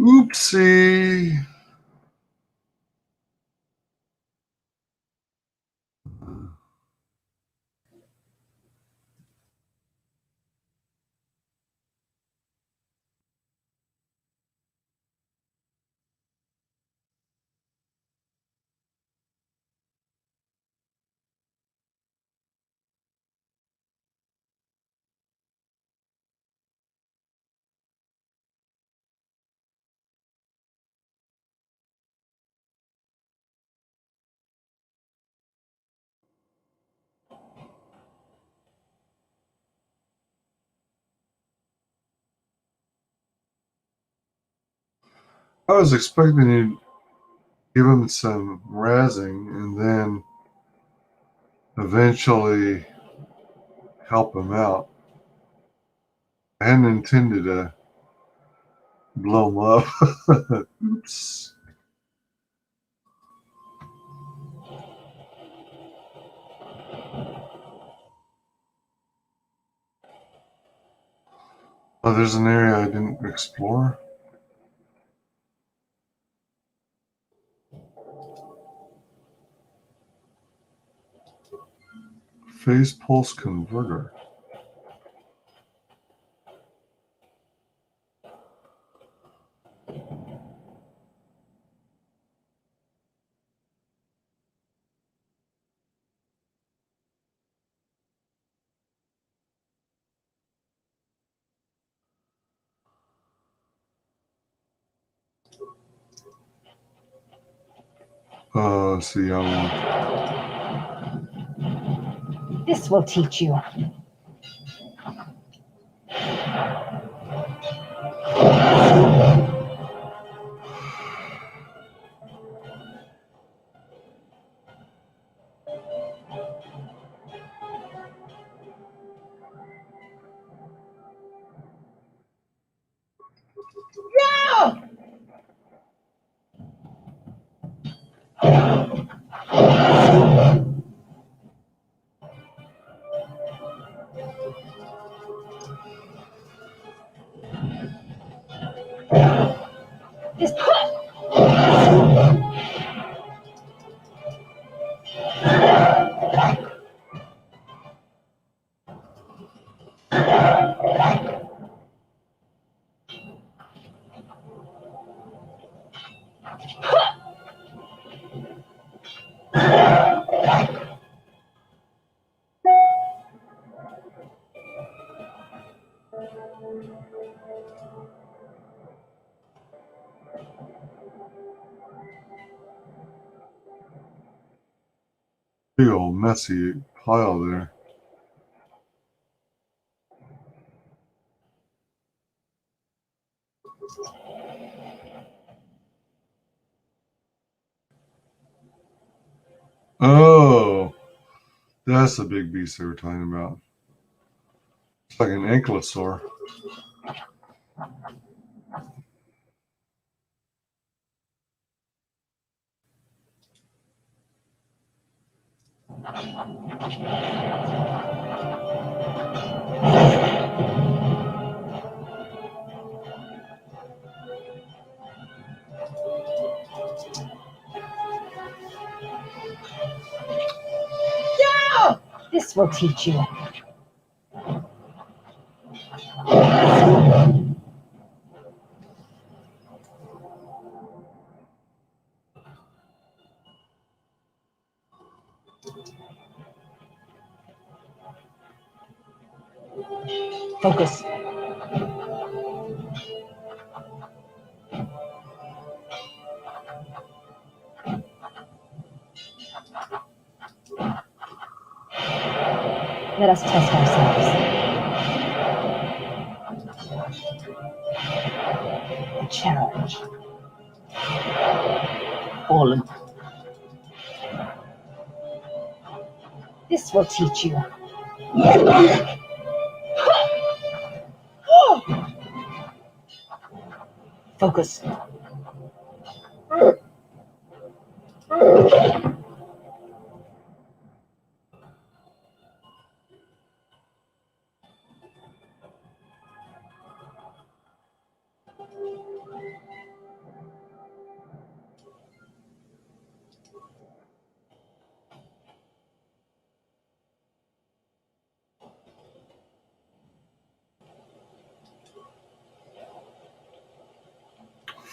Oopsie. I was expecting you to give him some razzing and then eventually help him out. I hadn't intended to blow him up. Oops. Oh, there's an area I didn't explore. Phase pulse converter. See, I won't. This will teach you. Big old messy pile there. Oh, that's the big beast they were talking about. It's like an ankylosaur. This will teach you. Focus. Let us test ourselves. A challenge. Fallen. This will teach you. Focus.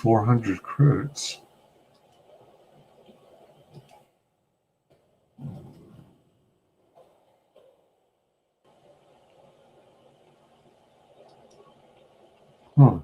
$400 credits. Huh.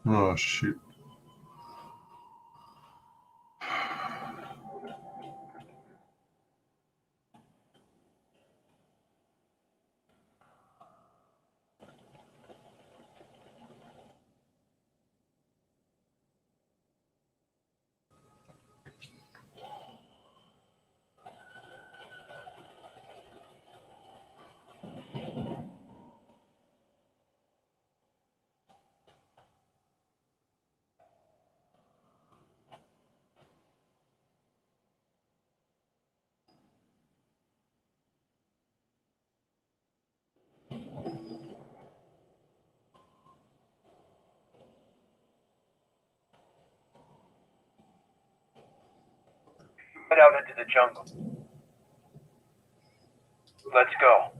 Oh, shoot. Head out into the jungle. Let's go.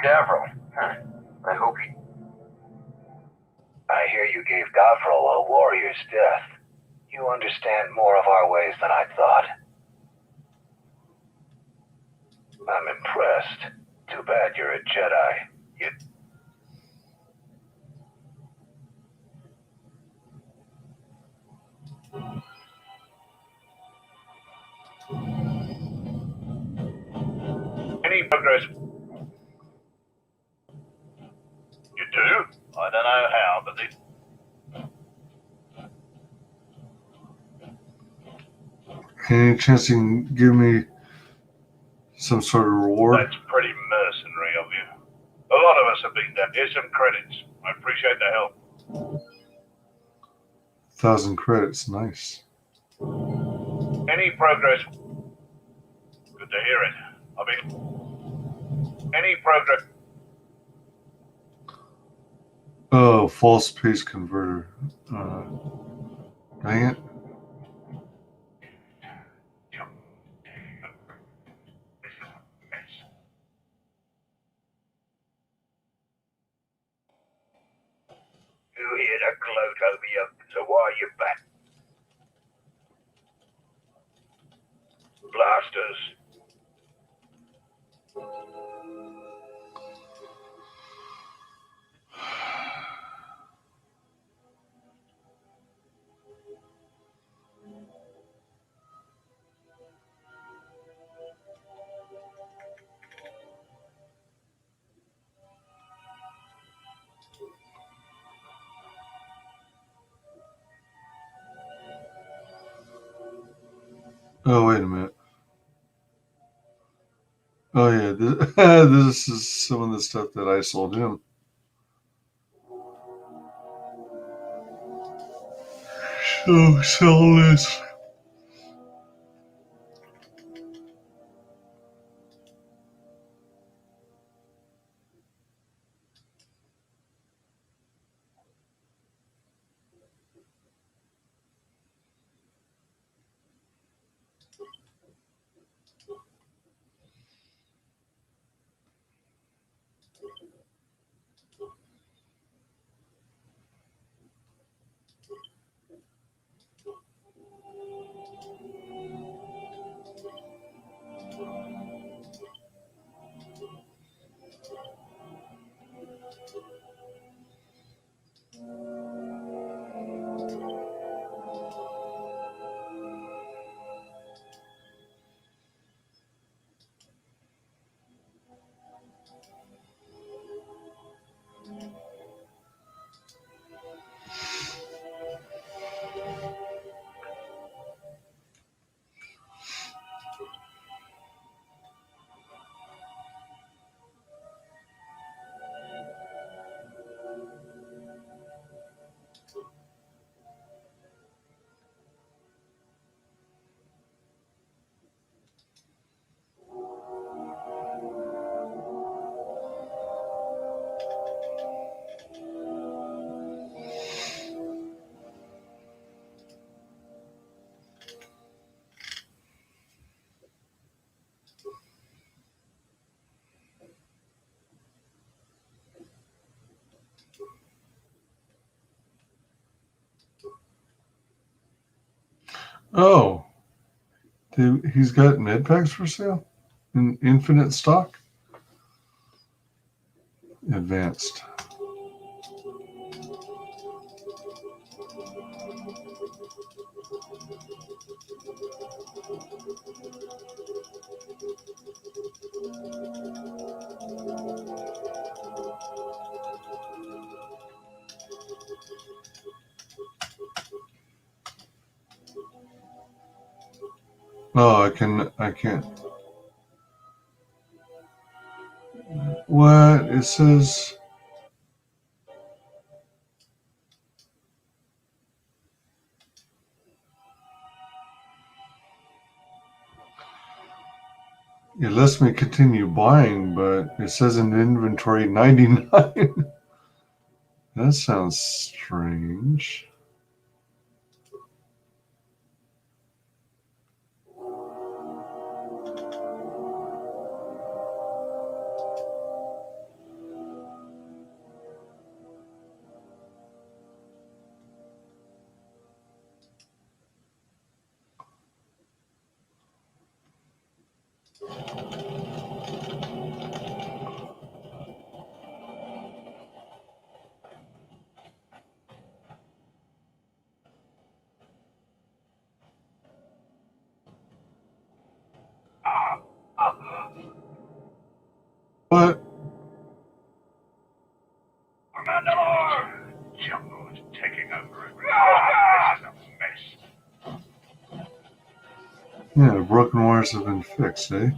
Gavril. Huh. I hope he... I hear you gave Gavril a warrior's death. You understand more of our ways than I thought. I'm impressed. Too bad you're a Jedi. You... Any progress? You do? I don't know how, but Any chance you can give me some sort of reward? that's pretty mercenary of you. A lot of us have been there. Here's some credits. I appreciate the help. 1,000 credits, nice. Any progress? Good to hear it. I mean, any progress? Oh, false pace converter. Dang it. Who here to gloat over you? So why are you back? Blasters. Oh, wait a minute. Oh, yeah. This is some of the stuff that I sold him. So, sell this. Oh, he's got med packs for sale in infinite stock. Advanced. Oh, I can't. What? It says... It lets me continue buying, but it says in the inventory 99. That sounds strange. What? Mandalore! Jungle is taking over. This is a mess. Yeah, the broken wires have been fixed, eh?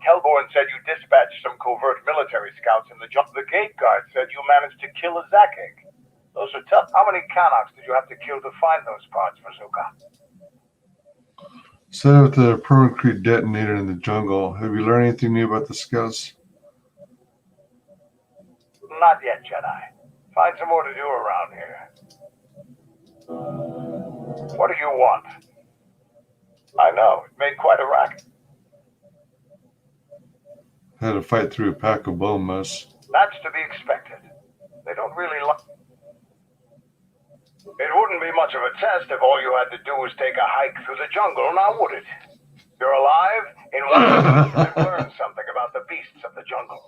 Hellborn said you dispatched some covert military scouts in the jungle. The gate guard said you managed to kill a Zakek. Those are tough. How many Kanaks did you have to kill to find those parts for Zuka? Set up the permacrete detonator in the jungle. Have you learned anything new about the scouts? Not yet, Jedi. Find some more to do around here. What do you want? I know, it made quite a racket. Had to fight through a pack of bomas. That's to be expected. They don't really like... It wouldn't be much of a test if all you had to do was take a hike through the jungle, now would it? You're alive, in one I've learned something about the beasts of the jungle.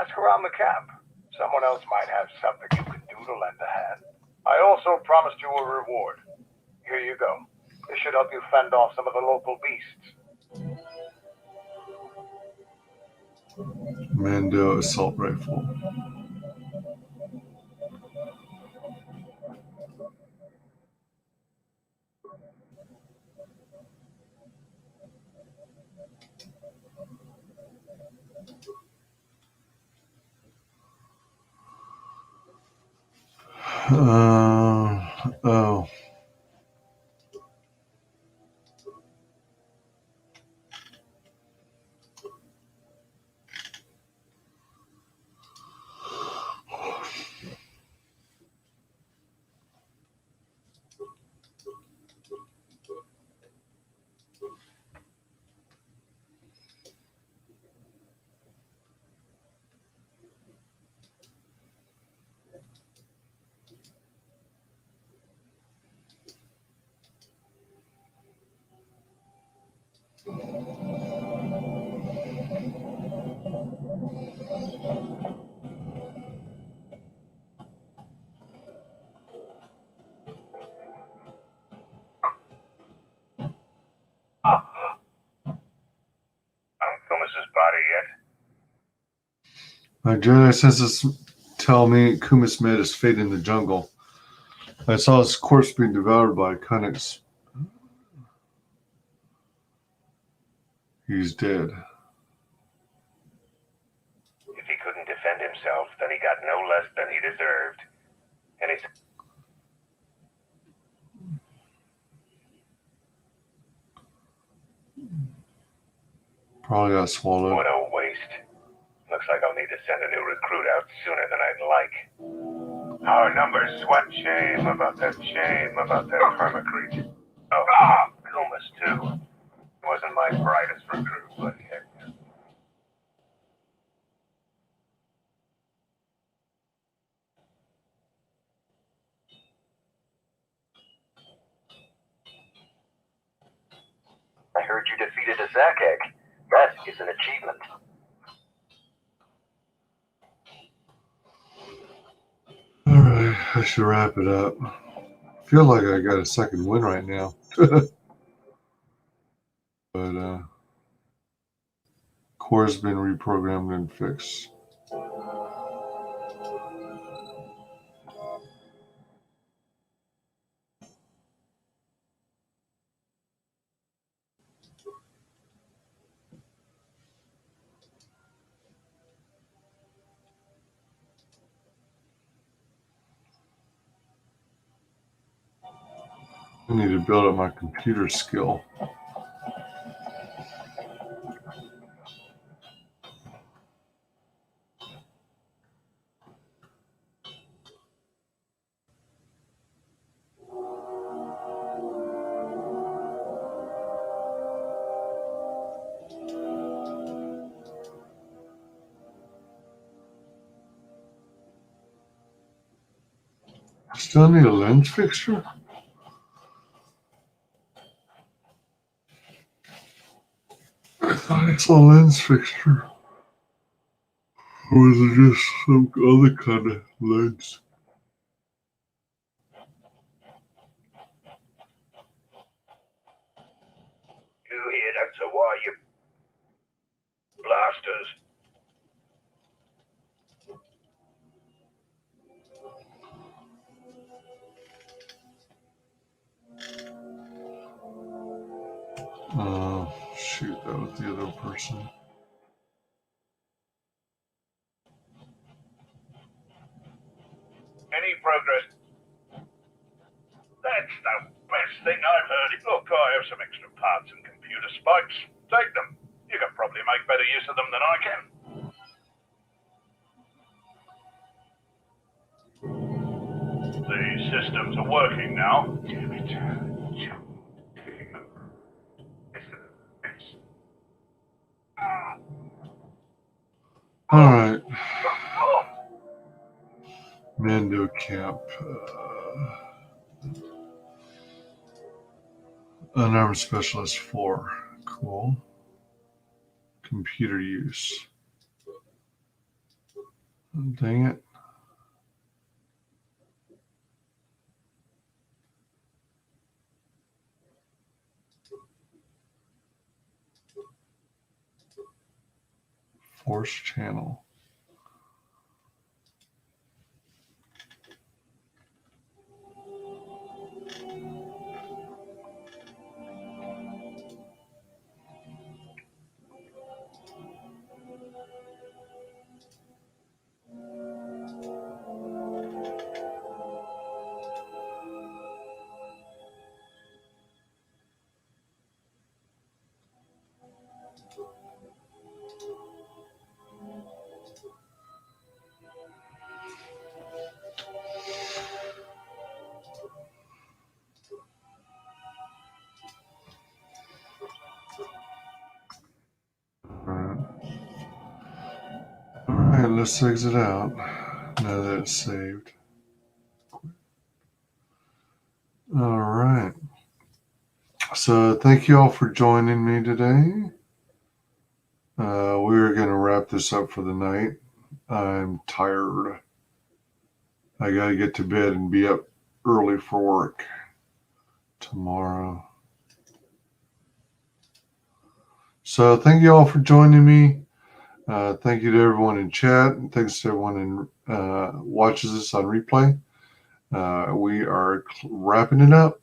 Ask around the camp. Someone else might have something you can do to lend a hand. I also promised you a reward. Here you go. This should help you fend off some of the local beasts. Mando assault rifle. Oh. My Jedi senses tell me Kumis met his fate in the jungle. I saw his corpse being devoured by Kunnix. He's dead. If he couldn't defend himself, then he got no less than he deserved. And he's... Probably got swallowed. What a waste. Looks like I'll need to send a new recruit out sooner than I'd like. Our numbers sweat shame about that permacrete. Oh, Kumas too. He wasn't my brightest recruit, but heck. I heard you defeated a Zakek. That is an achievement. Alright, I should wrap it up. I feel like I got a second win right now. But core's been reprogrammed and fixed. I need to build up my computer skill. Still need a lens fixture? I thought I saw a lens fixture. Or was it just some other kind of lens? You hear that's a wire, you blasters. Oh, shoot, that was the other person. Any progress? That's the best thing I've heard. Look, I have some extra parts and computer spikes. Take them. You can probably make better use of them than I can. The systems are working now. Damn it. All right. Mando Camp. Unarmed Specialist 4. Cool. Computer use. Dang it. Force channel. Alright, let's exit out now that it's saved. Alright. So thank you all for joining me today. We're going to wrap this up for the night. I'm tired. I got to get to bed and be up early for work tomorrow. So thank you all for joining me. Thank you to everyone in chat, and thanks to everyone who watches this on replay. We are wrapping it up.